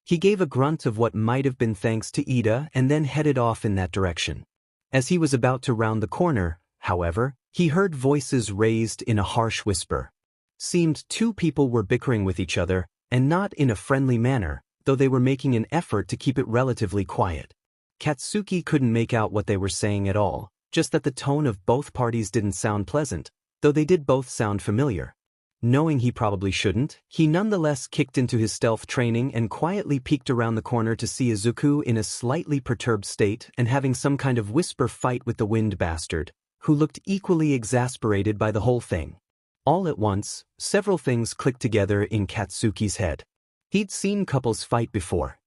He gave a grunt of what might have been thanks to Ida and then headed off in that direction. As he was about to round the corner, however, he heard voices raised in a harsh whisper. Seemed two people were bickering with each other, and not in a friendly manner, though they were making an effort to keep it relatively quiet. Katsuki couldn't make out what they were saying at all, just that the tone of both parties didn't sound pleasant, though they did both sound familiar. Knowing he probably shouldn't, he nonetheless kicked into his stealth training and quietly peeked around the corner to see Izuku in a slightly perturbed state and having some kind of whisper fight with the wind bastard, who looked equally exasperated by the whole thing. All at once, several things clicked together in Katsuki's head. He'd seen couples fight before.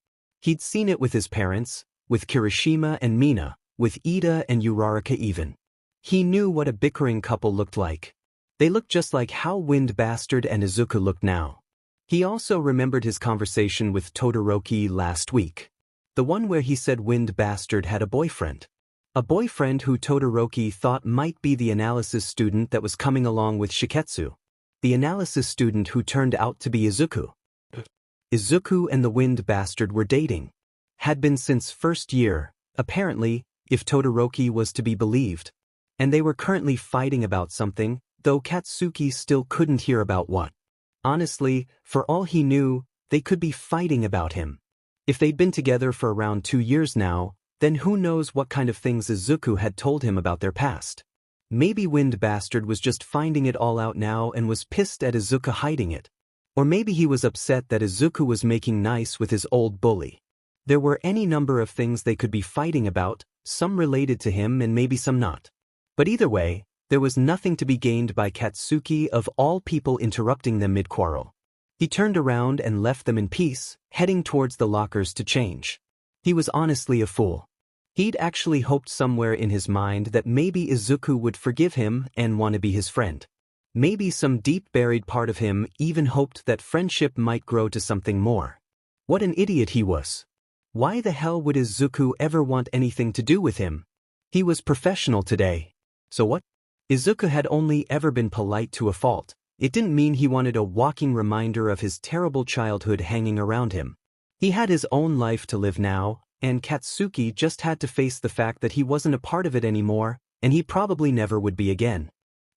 He'd seen it with his parents, with Kirishima and Mina, with Ida and Uraraka even. He knew what a bickering couple looked like. They looked just like how Wind Bastard and Izuku looked now. He also remembered his conversation with Todoroki last week. The one where he said Wind Bastard had a boyfriend. A boyfriend who Todoroki thought might be the analysis student that was coming along with Shiketsu. The analysis student who turned out to be Izuku. Izuku and the Wind Bastard were dating. Had been since first year, apparently, if Todoroki was to be believed. And they were currently fighting about something, though Katsuki still couldn't hear about what. Honestly, for all he knew, they could be fighting about him. If they'd been together for around 2 years now, then who knows what kind of things Izuku had told him about their past. Maybe Wind Bastard was just finding it all out now and was pissed at Izuku hiding it. Or maybe he was upset that Izuku was making nice with his old bully. There were any number of things they could be fighting about, some related to him and maybe some not. But either way, there was nothing to be gained by Katsuki of all people interrupting them mid-quarrel. He turned around and left them in peace, heading towards the lockers to change. He was honestly a fool. He'd actually hoped somewhere in his mind that maybe Izuku would forgive him and want to be his friend. Maybe some deep-buried part of him even hoped that friendship might grow to something more. What an idiot he was. Why the hell would Izuku ever want anything to do with him? He was professional today. So what? Izuku had only ever been polite to a fault. It didn't mean he wanted a walking reminder of his terrible childhood hanging around him. He had his own life to live now, and Katsuki just had to face the fact that he wasn't a part of it anymore, and he probably never would be again.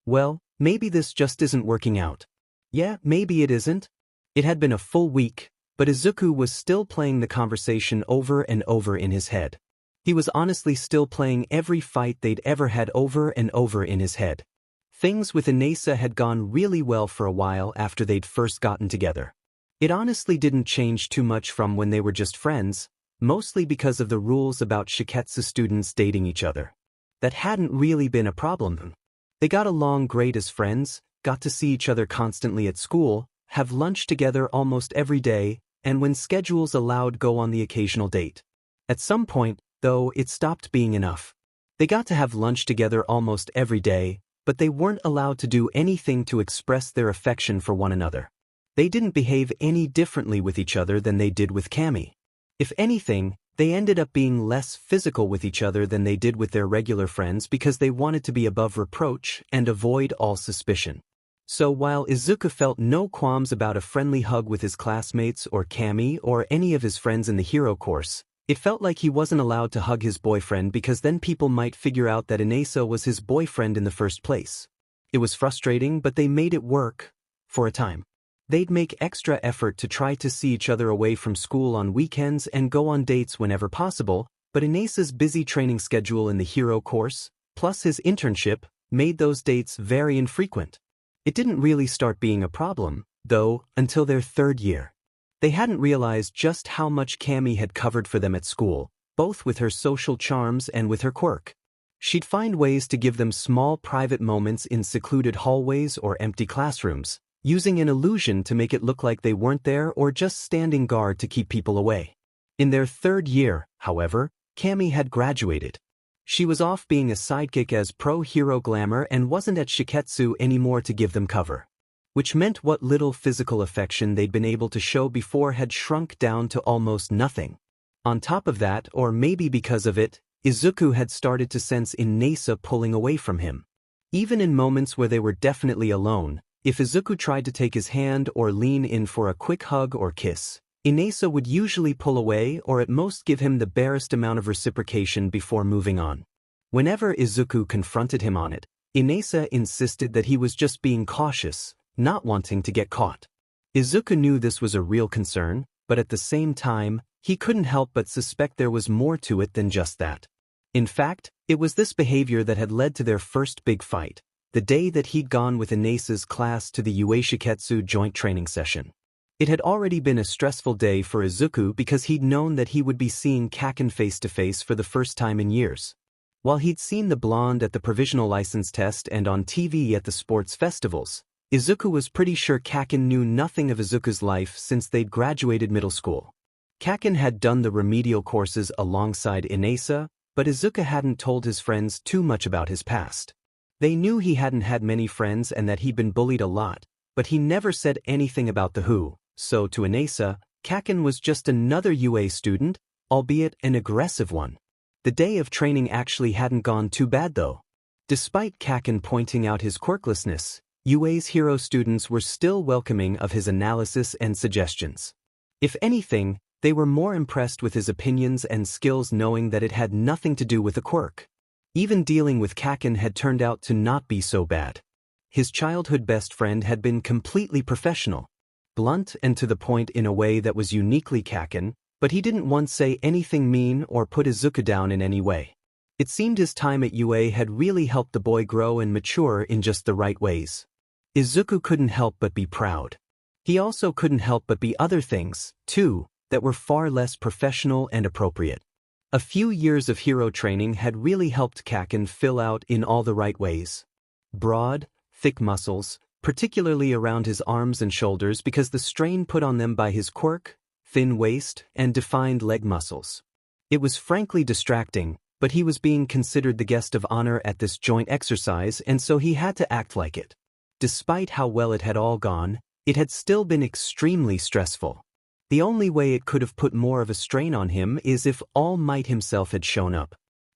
Well, maybe this just isn't working out. Yeah, maybe it isn't. It had been a full week, but Izuku was still playing the conversation over and over in his head. He was honestly still playing every fight they'd ever had over and over in his head. Things with Inasa had gone really well for a while after they'd first gotten together. It honestly didn't change too much from when they were just friends, mostly because of the rules about Shiketsu students dating each other. That hadn't really been a problem. They got along great as friends, got to see each other constantly at school, have lunch together almost every day, and when schedules allowed go on the occasional date. At some point, though, it stopped being enough. They got to have lunch together almost every day, but they weren't allowed to do anything to express their affection for one another. They didn't behave any differently with each other than they did with Camy. If anything, they ended up being less physical with each other than they did with their regular friends because they wanted to be above reproach and avoid all suspicion. So while Izuku felt no qualms about a friendly hug with his classmates or Camy or any of his friends in the hero course, it felt like he wasn't allowed to hug his boyfriend because then people might figure out that Inasa was his boyfriend in the first place. It was frustrating, but they made it work, for a time. They'd make extra effort to try to see each other away from school on weekends and go on dates whenever possible, but Inasa's busy training schedule in the hero course, plus his internship, made those dates very infrequent. It didn't really start being a problem, though, until their 3rd year. They hadn't realized just how much Camy had covered for them at school, both with her social charms and with her quirk. She'd find ways to give them small private moments in secluded hallways or empty classrooms, using an illusion to make it look like they weren't there or just standing guard to keep people away. In their 3rd year, however, Camy had graduated. She was off being a sidekick as pro-hero glamour and wasn't at Shiketsu anymore to give them cover. Which meant what little physical affection they'd been able to show before had shrunk down to almost nothing. On top of that, or maybe because of it, Izuku had started to sense Inasa pulling away from him. Even in moments where they were definitely alone, if Izuku tried to take his hand or lean in for a quick hug or kiss, Inasa would usually pull away or at most give him the barest amount of reciprocation before moving on. Whenever Izuku confronted him on it, Inasa insisted that he was just being cautious, not wanting to get caught. Izuku knew this was a real concern, but at the same time, he couldn't help but suspect there was more to it than just that. In fact, it was this behavior that had led to their first big fight, the day that he'd gone with Inasa's class to the Ue Shiketsu joint training session. It had already been a stressful day for Izuku because he'd known that he would be seeing Kaken face-to-face for the first time in years. While he'd seen the blonde at the provisional license test and on TV at the sports festivals, Izuku was pretty sure Kaken knew nothing of Izuku's life since they'd graduated middle school. Kaken had done the remedial courses alongside Inasa, but Izuku hadn't told his friends too much about his past. They knew he hadn't had many friends and that he'd been bullied a lot, but he never said anything about the who, so to Inasa, Kaken was just another UA student, albeit an aggressive one. The day of training actually hadn't gone too bad though. Despite Kaken pointing out his quirklessness, UA's hero students were still welcoming of his analysis and suggestions. If anything, they were more impressed with his opinions and skills knowing that it had nothing to do with a quirk. Even dealing with Kaken had turned out to not be so bad. His childhood best friend had been completely professional, blunt and to the point in a way that was uniquely Kaken, but he didn't once say anything mean or put Izuku down in any way. It seemed his time at UA had really helped the boy grow and mature in just the right ways. Izuku couldn't help but be proud. He also couldn't help but be other things, too, that were far less professional and appropriate. A few years of hero training had really helped Kaken fill out in all the right ways. Broad, thick muscles, particularly around his arms and shoulders because the strain put on them by his quirk, thin waist, and defined leg muscles. It was frankly distracting, but he was being considered the guest of honor at this joint exercise and so he had to act like it. Despite how well it had all gone, it had still been extremely stressful. The only way it could have put more of a strain on him is if All Might himself had shown up.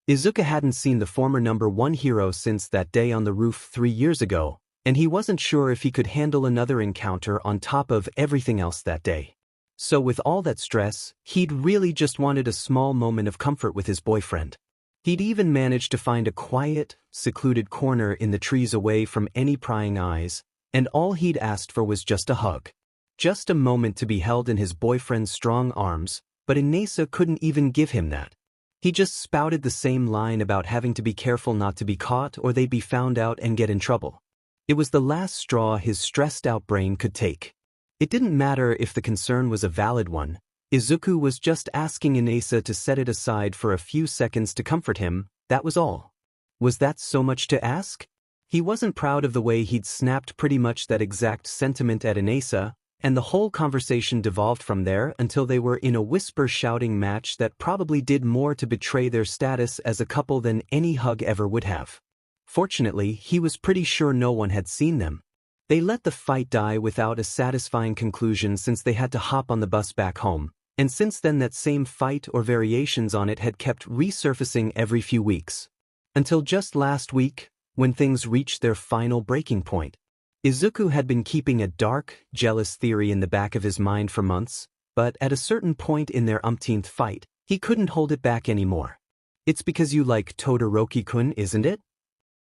Izuku hadn't seen the former #1 hero since that day on the roof 3 years ago, and he wasn't sure if he could handle another encounter on top of everything else that day. So with all that stress, he'd really just wanted a small moment of comfort with his boyfriend. He'd even managed to find a quiet, secluded corner in the trees away from any prying eyes, and all he'd asked for was just a hug. Just a moment to be held in his boyfriend's strong arms, but Inesa couldn't even give him that. He just spouted the same line about having to be careful not to be caught or they'd be found out and get in trouble. It was the last straw his stressed-out brain could take. It didn't matter if the concern was a valid one. Izuku was just asking Inesa to set it aside for a few seconds to comfort him, that was all. Was that so much to ask? He wasn't proud of the way he'd snapped pretty much that exact sentiment at Inesa, and the whole conversation devolved from there until they were in a whisper-shouting match that probably did more to betray their status as a couple than any hug ever would have. Fortunately, he was pretty sure no one had seen them. They let the fight die without a satisfying conclusion since they had to hop on the bus back home, and since then that same fight or variations on it had kept resurfacing every few weeks. Until just last week, when things reached their final breaking point. Izuku had been keeping a dark, jealous theory in the back of his mind for months, but at a certain point in their umpteenth fight, he couldn't hold it back anymore. "It's because you like Todoroki-kun, isn't it?"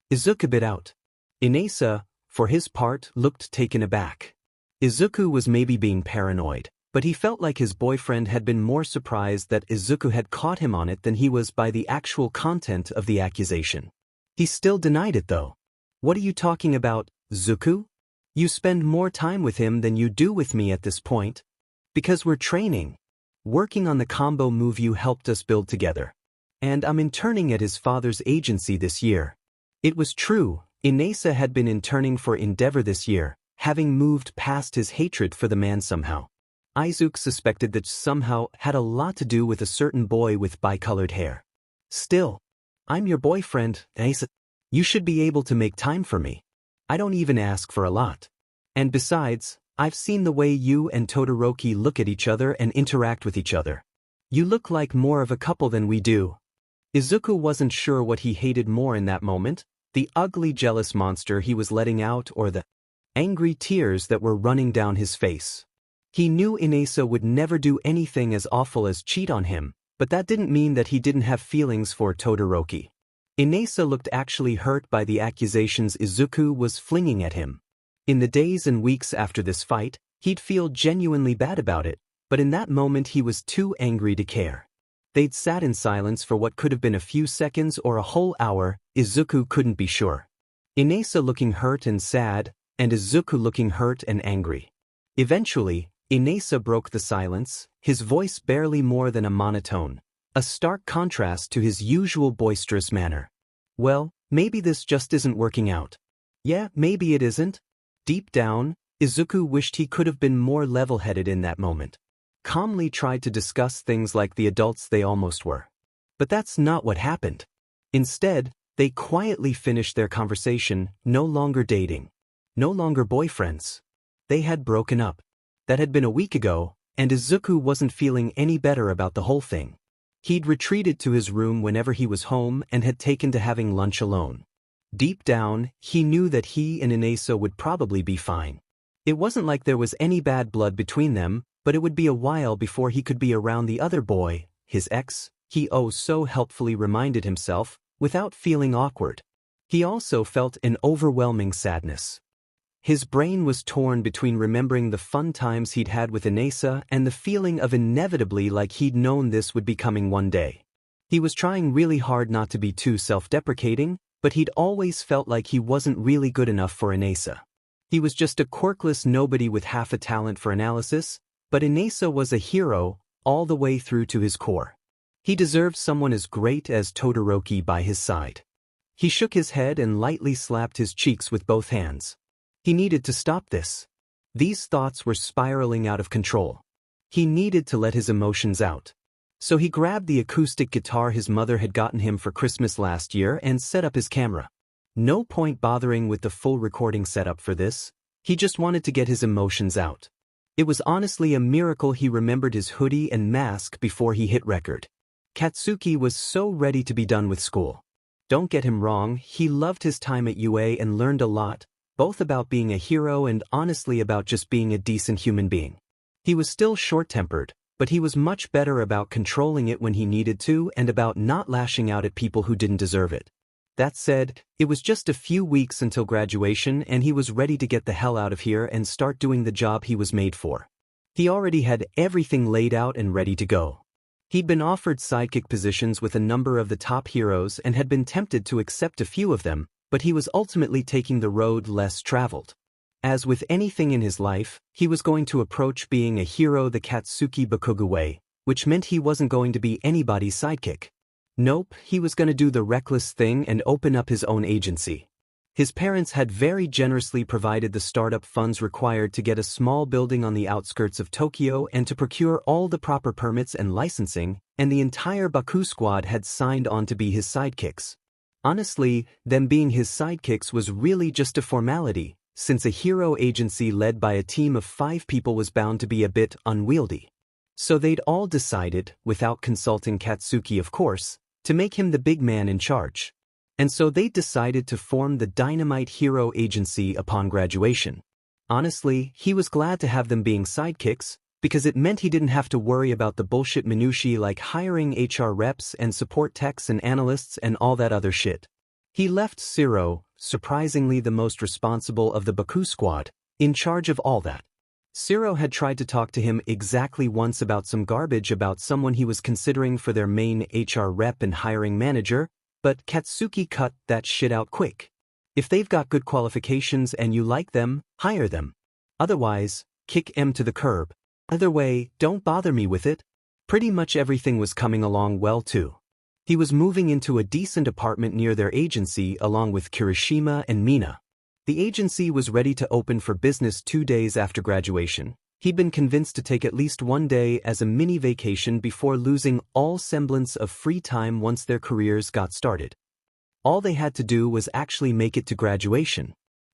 Izuku bit out. Inesa, for his part, looked taken aback. Izuku was maybe being paranoid, but he felt like his boyfriend had been more surprised that Izuku had caught him on it than he was by the actual content of the accusation. He still denied it though. "What are you talking about, Zuku? You spend more time with him than you do with me at this point. Because we're training. Working on the combo move you helped us build together. And I'm interning at his father's agency this year." It was true, Inesa had been interning for Endeavor this year, having moved past his hatred for the man somehow. Izuku suspected that somehow had a lot to do with a certain boy with bicolored hair. "Still, I'm your boyfriend, Inesa. You should be able to make time for me. I don't even ask for a lot. And besides, I've seen the way you and Todoroki look at each other and interact with each other. You look like more of a couple than we do." Izuku wasn't sure what he hated more in that moment, the ugly jealous monster he was letting out or the angry tears that were running down his face. He knew Inesa would never do anything as awful as cheat on him, but that didn't mean that he didn't have feelings for Todoroki. Inesa looked actually hurt by the accusations Izuku was flinging at him. In the days and weeks after this fight, he'd feel genuinely bad about it, but in that moment he was too angry to care. They'd sat in silence for what could have been a few seconds or a whole hour, Izuku couldn't be sure. Inesa looking hurt and sad, and Izuku looking hurt and angry. Eventually, Inesa broke the silence, his voice barely more than a monotone, a stark contrast to his usual boisterous manner. "Well, maybe this just isn't working out." "Yeah, maybe it isn't." Deep down, Izuku wished he could have been more level-headed in that moment. Calmly tried to discuss things like the adults they almost were. But that's not what happened. Instead, they quietly finished their conversation, no longer dating. No longer boyfriends. They had broken up. That had been a week ago, and Izuku wasn't feeling any better about the whole thing. He'd retreated to his room whenever he was home and had taken to having lunch alone. Deep down, he knew that he and Inesa would probably be fine. It wasn't like there was any bad blood between them, but it would be a while before he could be around the other boy, his ex, he so helpfully reminded himself, without feeling awkward. He also felt an overwhelming sadness. His brain was torn between remembering the fun times he'd had with Inessa and the feeling of inevitably like he'd known this would be coming one day. He was trying really hard not to be too self-deprecating, but he'd always felt like he wasn't really good enough for Inessa. He was just a quirkless nobody with half a talent for analysis, but Inessa was a hero all the way through to his core. He deserved someone as great as Todoroki by his side. He shook his head and lightly slapped his cheeks with both hands. He needed to stop this. These thoughts were spiraling out of control. He needed to let his emotions out. So he grabbed the acoustic guitar his mother had gotten him for Christmas last year and set up his camera. No point bothering with the full recording setup for this. He just wanted to get his emotions out. It was honestly a miracle he remembered his hoodie and mask before he hit record. Katsuki was so ready to be done with school. Don't get him wrong, he loved his time at UA and learned a lot, both about being a hero and honestly about just being a decent human being. He was still short-tempered, but he was much better about controlling it when he needed to and about not lashing out at people who didn't deserve it. That said, it was just a few weeks until graduation and he was ready to get the hell out of here and start doing the job he was made for. He already had everything laid out and ready to go. He'd been offered sidekick positions with a number of the top heroes and had been tempted to accept a few of them, but he was ultimately taking the road less traveled. As with anything in his life, he was going to approach being a hero the Katsuki Bakugo way, which meant he wasn't going to be anybody's sidekick. Nope, he was going to do the reckless thing and open up his own agency. His parents had very generously provided the startup funds required to get a small building on the outskirts of Tokyo and to procure all the proper permits and licensing, and the entire Baku squad had signed on to be his sidekicks. Honestly, them being his sidekicks was really just a formality, since a hero agency led by a team of 5 people was bound to be a bit unwieldy. So they'd all decided, without consulting Katsuki of course, to make him the big man in charge. And so they decided to form the Dynamite Hero Agency upon graduation. Honestly, he was glad to have them being sidekicks, because it meant he didn't have to worry about the bullshit minutiae like hiring HR reps and support techs and analysts and all that other shit. He left Zero, surprisingly the most responsible of the Baku squad, in charge of all that. Zero had tried to talk to him exactly once about some garbage about someone he was considering for their main HR rep and hiring manager, but Katsuki cut that shit out quick. If they've got good qualifications and you like them, hire them. Otherwise, kick 'em to the curb. Either way, don't bother me with it. Pretty much everything was coming along well too. He was moving into a decent apartment near their agency along with Kirishima and Mina. The agency was ready to open for business 2 days after graduation. He'd been convinced to take at least 1 day as a mini vacation before losing all semblance of free time once their careers got started. All they had to do was actually make it to graduation.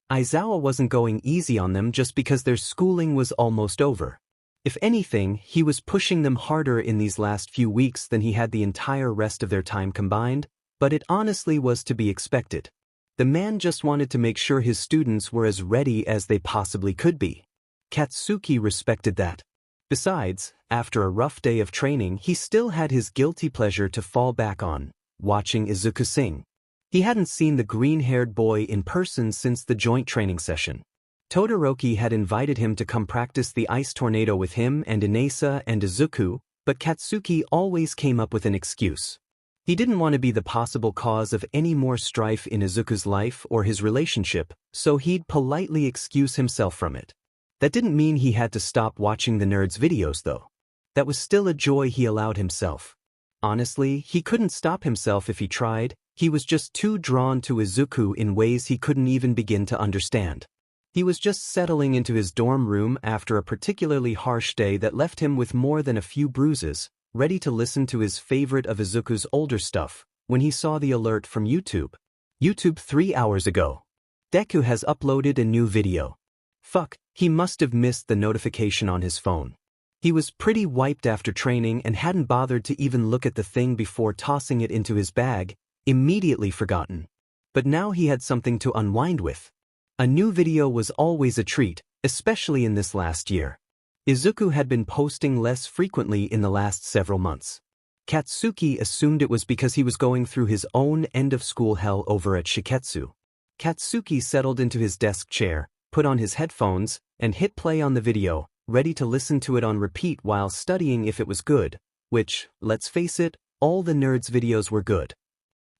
Aizawa wasn't going easy on them just because their schooling was almost over. If anything, he was pushing them harder in these last few weeks than he had the entire rest of their time combined, but it honestly was to be expected. The man just wanted to make sure his students were as ready as they possibly could be. Katsuki respected that. Besides, after a rough day of training, he still had his guilty pleasure to fall back on, watching Izuku sing. He hadn't seen the green-haired boy in person since the joint training session. Todoroki had invited him to come practice the ice tornado with him and Inessa and Izuku, but Katsuki always came up with an excuse. He didn't want to be the possible cause of any more strife in Izuku's life or his relationship, so he'd politely excuse himself from it. That didn't mean he had to stop watching the nerd's videos though. That was still a joy he allowed himself. Honestly, he couldn't stop himself if he tried. He was just too drawn to Izuku in ways he couldn't even begin to understand. He was just settling into his dorm room after a particularly harsh day that left him with more than a few bruises, ready to listen to his favorite of Izuku's older stuff, when he saw the alert from YouTube. YouTube 3 hours ago. Deku has uploaded a new video. Fuck, he must have missed the notification on his phone. He was pretty wiped after training and hadn't bothered to even look at the thing before tossing it into his bag, immediately forgotten. But now he had something to unwind with. A new video was always a treat, especially in this last year. Izuku had been posting less frequently in the last several months. Katsuki assumed it was because he was going through his own end-of-school hell over at Shiketsu. Katsuki settled into his desk chair, put on his headphones, and hit play on the video, ready to listen to it on repeat while studying if it was good, which, let's face it, all the nerds' videos were good.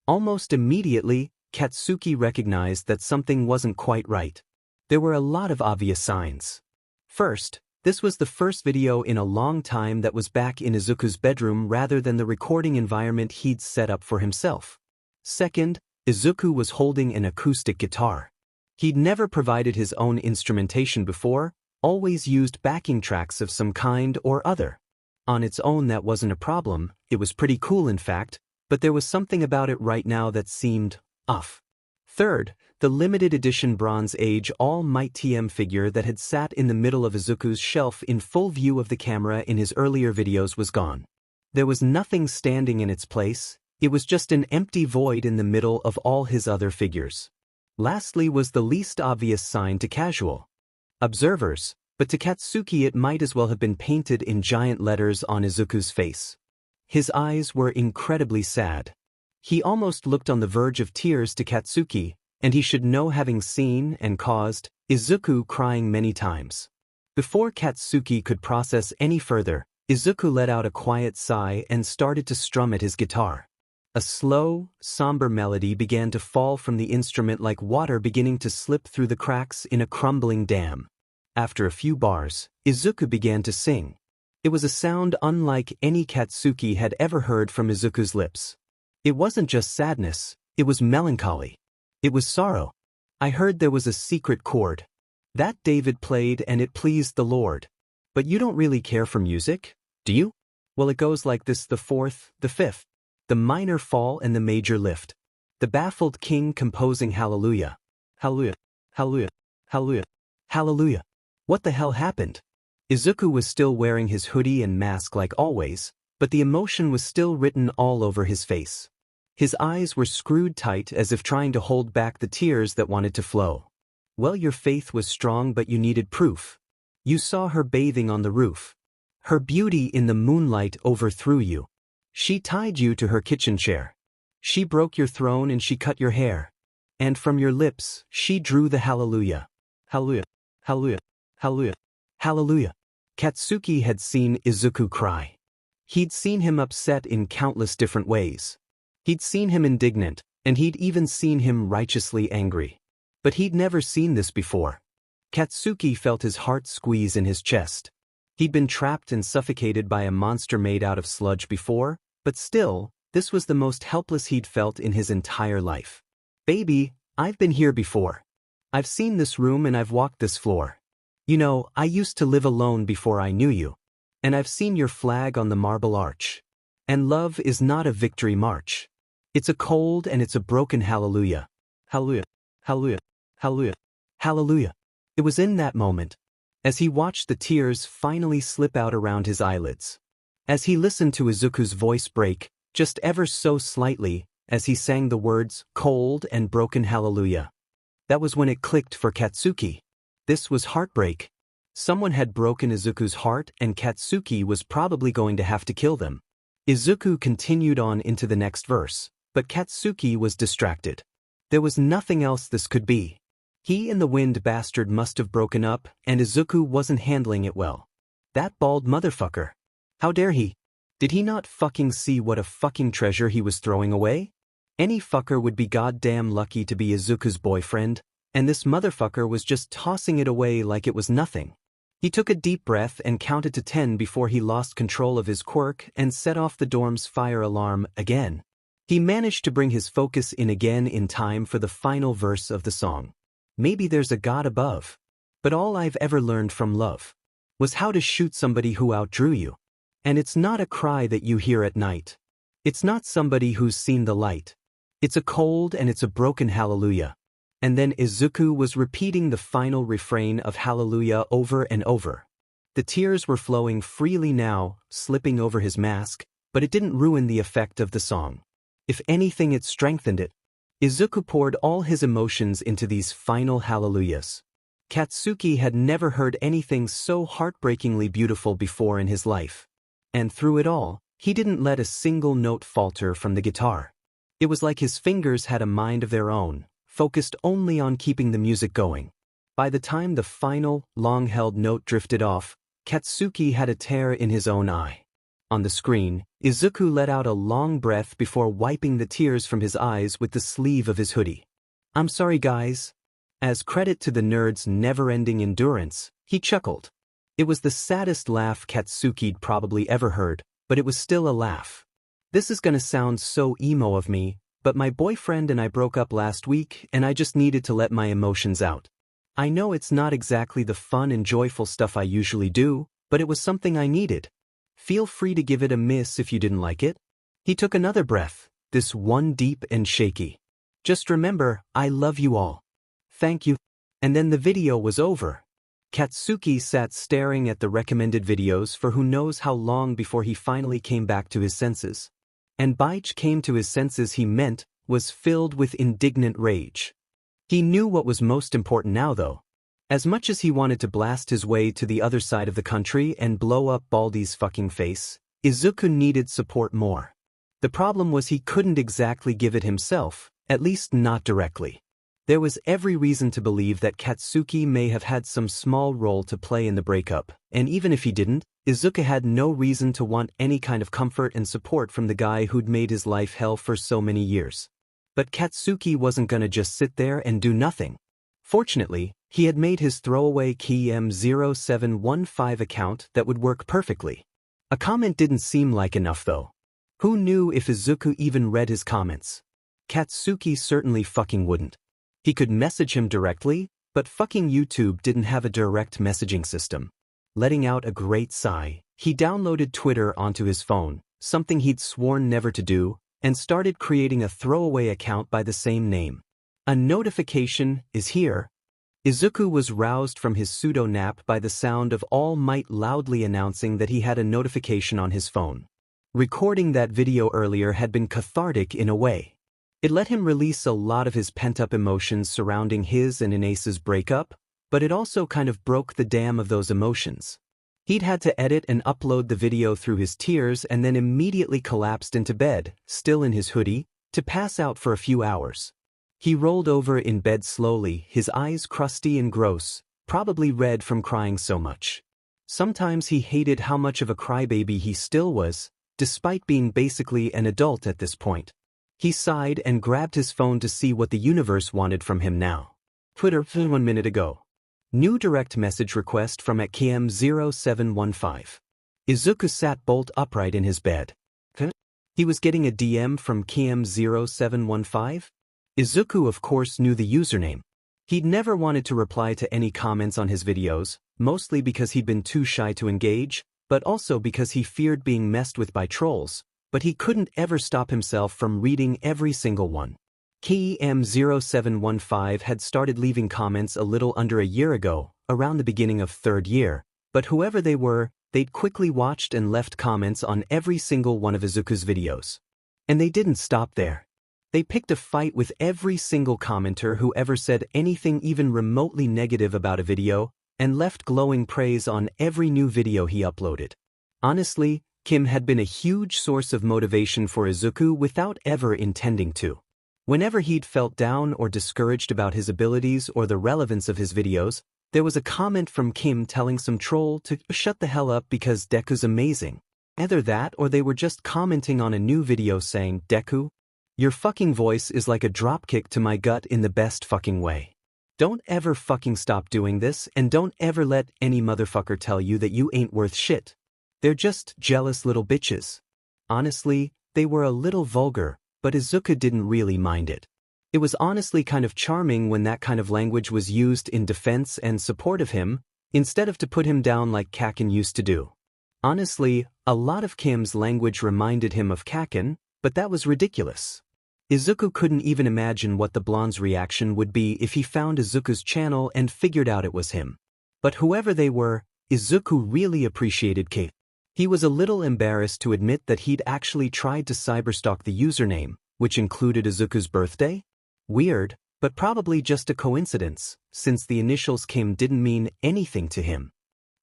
Almost immediately, Katsuki recognized that something wasn't quite right. There were a lot of obvious signs. First, this was the first video in a long time that was back in Izuku's bedroom rather than the recording environment he'd set up for himself. Second, Izuku was holding an acoustic guitar. He'd never provided his own instrumentation before, always used backing tracks of some kind or other. On its own that wasn't a problem, it was pretty cool in fact, but there was something about it right now that seemed off. Third, the limited edition Bronze Age All Might TM figure that had sat in the middle of Izuku's shelf in full view of the camera in his earlier videos was gone. There was nothing standing in its place, it was just an empty void in the middle of all his other figures. Lastly was the least obvious sign to casual observers, but to Katsuki it might as well have been painted in giant letters on Izuku's face. His eyes were incredibly sad. He almost looked on the verge of tears to Katsuki, and he should know having seen and caused Izuku crying many times. Before Katsuki could process any further, Izuku let out a quiet sigh and started to strum at his guitar. A slow, somber melody began to fall from the instrument like water beginning to slip through the cracks in a crumbling dam. After a few bars, Izuku began to sing. It was a sound unlike any Katsuki had ever heard from Izuku's lips. It wasn't just sadness, it was melancholy. It was sorrow. I heard there was a secret chord. That David played and it pleased the Lord. But you don't really care for music, do you? Well, it goes like this: the fourth, the fifth, the minor fall and the major lift. The baffled king composing hallelujah. Hallelujah. Hallelujah. Hallelujah. Hallelujah. What the hell happened? Izuku was still wearing his hoodie and mask like always, but the emotion was still written all over his face. His eyes were screwed tight as if trying to hold back the tears that wanted to flow. Well, your faith was strong but you needed proof. You saw her bathing on the roof. Her beauty in the moonlight overthrew you. She tied you to her kitchen chair. She broke your throne and she cut your hair. And from your lips, she drew the hallelujah. Hallelujah. Hallelujah. Hallelujah. Hallelujah. Katsuki had seen Izuku cry. He'd seen him upset in countless different ways. He'd seen him indignant, and he'd even seen him righteously angry. But he'd never seen this before. Katsuki felt his heart squeeze in his chest. He'd been trapped and suffocated by a monster made out of sludge before, but still, this was the most helpless he'd felt in his entire life. Baby, I've been here before. I've seen this room and I've walked this floor. You know, I used to live alone before I knew you. And I've seen your flag on the marble arch. And love is not a victory march. It's a cold and it's a broken hallelujah. Hallelujah. Hallelujah. Hallelujah. Hallelujah. It was in that moment, as he watched the tears finally slip out around his eyelids. As he listened to Izuku's voice break, just ever so slightly, as he sang the words, cold and broken hallelujah. That was when it clicked for Katsuki. This was heartbreak. Someone had broken Izuku's heart and Katsuki was probably going to have to kill them. Izuku continued on into the next verse, but Katsuki was distracted. There was nothing else this could be. He and the wind bastard must have broken up, and Izuku wasn't handling it well. That bald motherfucker. How dare he? Did he not fucking see what a fucking treasure he was throwing away? Any fucker would be goddamn lucky to be Izuku's boyfriend, and this motherfucker was just tossing it away like it was nothing. He took a deep breath and counted to 10 before he lost control of his quirk and set off the dorm's fire alarm again. He managed to bring his focus in again in time for the final verse of the song. Maybe there's a God above. But all I've ever learned from love was how to shoot somebody who outdrew you. And it's not a cry that you hear at night. It's not somebody who's seen the light. It's a cold and it's a broken hallelujah. And then Izuku was repeating the final refrain of hallelujah over and over. The tears were flowing freely now, slipping over his mask, but it didn't ruin the effect of the song. If anything, it strengthened it. Izuku poured all his emotions into these final hallelujahs. Katsuki had never heard anything so heartbreakingly beautiful before in his life. And through it all, He didn't let a single note falter from the guitar. It was like his fingers had a mind of their own, focused only on keeping the music going. By the time the final, long-held note drifted off, Katsuki had a tear in his own eye. On the screen, Izuku let out a long breath before wiping the tears from his eyes with the sleeve of his hoodie. "I'm sorry guys." As credit to the nerd's never-ending endurance, he chuckled. It was the saddest laugh Katsuki'd probably ever heard, but it was still a laugh. "This is gonna sound so emo of me, but my boyfriend and I broke up last week and I just needed to let my emotions out. I know it's not exactly the fun and joyful stuff I usually do, but it was something I needed. Feel free to give it a miss if you didn't like it." He took another breath, this one deep and shaky. "Just remember, I love you all. Thank you." And then the video was over. Katsuki sat staring at the recommended videos for who knows how long before he finally came back to his senses. And Baich came to his senses he meant, was filled with indignant rage. He knew what was most important now though. As much as he wanted to blast his way to the other side of the country and blow up Baldi's fucking face, Izuku needed support more. The problem was he couldn't exactly give it himself, at least not directly. There was every reason to believe that Katsuki may have had some small role to play in the breakup, and even if he didn't, Izuku had no reason to want any kind of comfort and support from the guy who'd made his life hell for so many years. But Katsuki wasn't gonna just sit there and do nothing. Fortunately, he had made his throwaway KM0715 account that would work perfectly. A comment didn't seem like enough though. Who knew if Izuku even read his comments? Katsuki certainly fucking wouldn't. He could message him directly, but fucking YouTube didn't have a direct messaging system. Letting out a great sigh, he downloaded Twitter onto his phone, something he'd sworn never to do, and started creating a throwaway account by the same name. A notification is here. Izuku was roused from his pseudo-nap by the sound of All Might loudly announcing that he had a notification on his phone. Recording that video earlier had been cathartic in a way. It let him release a lot of his pent-up emotions surrounding his and Inase's breakup, but it also kind of broke the dam of those emotions. He'd had to edit and upload the video through his tears and then immediately collapsed into bed, still in his hoodie, to pass out for a few hours. He rolled over in bed slowly, his eyes crusty and gross, probably red from crying so much. Sometimes he hated how much of a crybaby he still was, despite being basically an adult at this point. He sighed and grabbed his phone to see what the universe wanted from him now. Twitter 1 minute ago. New direct message request from @KM0715. Izuku sat bolt upright in his bed. He was getting a DM from KM0715? Izuku of course knew the username. He'd never wanted to reply to any comments on his videos, mostly because he'd been too shy to engage, but also because he feared being messed with by trolls, but he couldn't ever stop himself from reading every single one. KM0715 had started leaving comments a little under a year ago, around the beginning of third year, but whoever they were, they'd quickly watched and left comments on every single one of Izuku's videos. And they didn't stop there. They picked a fight with every single commenter who ever said anything even remotely negative about a video, and left glowing praise on every new video he uploaded. Honestly, Kim had been a huge source of motivation for Izuku without ever intending to. Whenever he'd felt down or discouraged about his abilities or the relevance of his videos, there was a comment from Kim telling some troll to shut the hell up because Deku's amazing. Either that or they were just commenting on a new video saying, "Deku, your fucking voice is like a dropkick to my gut in the best fucking way. Don't ever fucking stop doing this and don't ever let any motherfucker tell you that you ain't worth shit. They're just jealous little bitches." Honestly, they were a little vulgar, but Izuku didn't really mind it. It was honestly kind of charming when that kind of language was used in defense and support of him, instead of to put him down like Kaken used to do. Honestly, a lot of Kim's language reminded him of Kaken, but that was ridiculous. Izuku couldn't even imagine what the blonde's reaction would be if he found Izuku's channel and figured out it was him. But whoever they were, Izuku really appreciated Kate. He was a little embarrassed to admit that he'd actually tried to cyberstalk the username, which included Izuku's birthday. Weird, but probably just a coincidence, since the initials Kim didn't mean anything to him.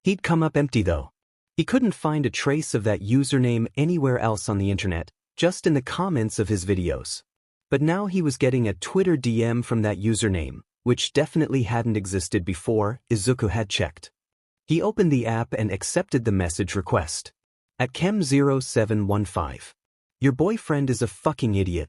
He'd come up empty though. He couldn't find a trace of that username anywhere else on the internet, just in the comments of his videos. But now he was getting a Twitter DM from that username, which definitely hadn't existed before. Izuku had checked. He opened the app and accepted the message request. At Chem0715. Your boyfriend is a fucking idiot.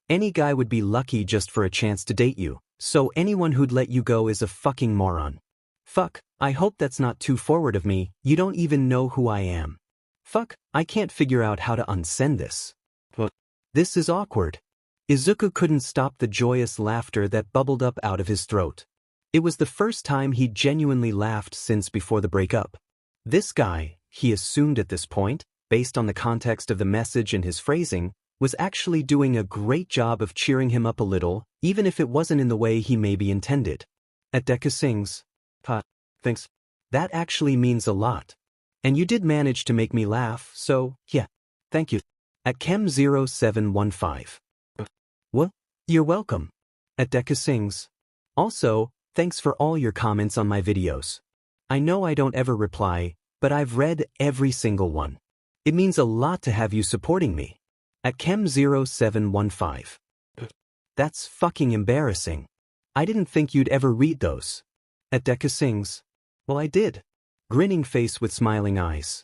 Any guy would be lucky just for a chance to date you, so anyone who'd let you go is a fucking moron. Fuck, I hope that's not too forward of me, you don't even know who I am. Fuck, I can't figure out how to unsend this. What? This is awkward. Izuku couldn't stop the joyous laughter that bubbled up out of his throat. It was the first time he'd genuinely laughed since before the breakup. This guy, he assumed at this point, based on the context of the message and his phrasing, was actually doing a great job of cheering him up a little, even if it wasn't in the way he maybe intended. At Deku sings, thanks. That actually means a lot. And you did manage to make me laugh, so, yeah, thank you. At Chem0715. What? You're welcome. At Deku sings. Also, thanks for all your comments on my videos. I know I don't ever reply, but I've read every single one. It means a lot to have you supporting me. At Chem0715. That's fucking embarrassing. I didn't think you'd ever read those. At Deku sings. Well, I did. Grinning face with smiling eyes.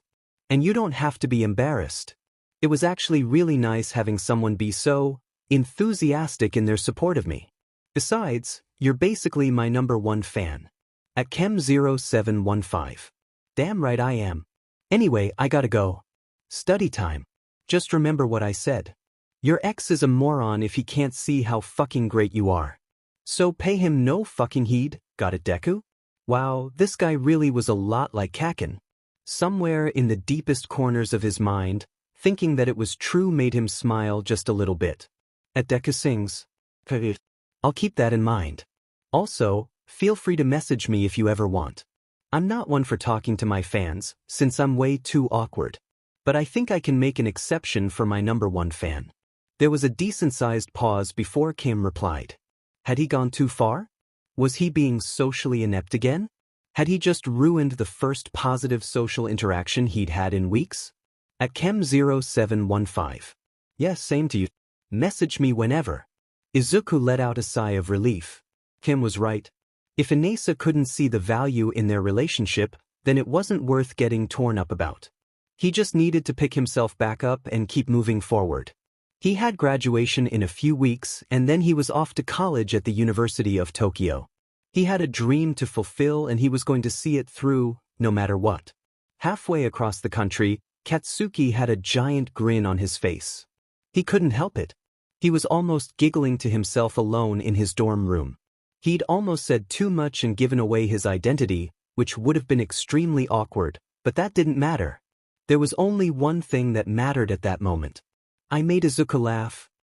And you don't have to be embarrassed. It was actually really nice having someone be so enthusiastic in their support of me. Besides, you're basically my #1 fan. At Chem0715. Damn right I am. Anyway, I gotta go. Study time. Just remember what I said. Your ex is a moron if he can't see how fucking great you are. So pay him no fucking heed, got it, Deku? Wow, this guy really was a lot like Kaken. Somewhere in the deepest corners of his mind, thinking that it was true made him smile just a little bit. At Deku sings. I'll keep that in mind. Also, feel free to message me if you ever want. I'm not one for talking to my fans, since I'm way too awkward. But I think I can make an exception for my #1 fan. There was a decent-sized pause before Kim replied. Had he gone too far? Was he being socially inept again? Had he just ruined the first positive social interaction he'd had in weeks? At Chem0715. Yes, same to you. Message me whenever. Izuku let out a sigh of relief. Kim was right. If Inasa couldn't see the value in their relationship, then it wasn't worth getting torn up about. He just needed to pick himself back up and keep moving forward. He had graduation in a few weeks, and then he was off to college at the University of Tokyo. He had a dream to fulfill, and he was going to see it through, no matter what. Halfway across the country, Katsuki had a giant grin on his face. He couldn't help it. He was almost giggling to himself alone in his dorm room. He'd almost said too much and given away his identity, which would have been extremely awkward, but that didn't matter. There was only one thing that mattered at that moment. I made Izuku laugh,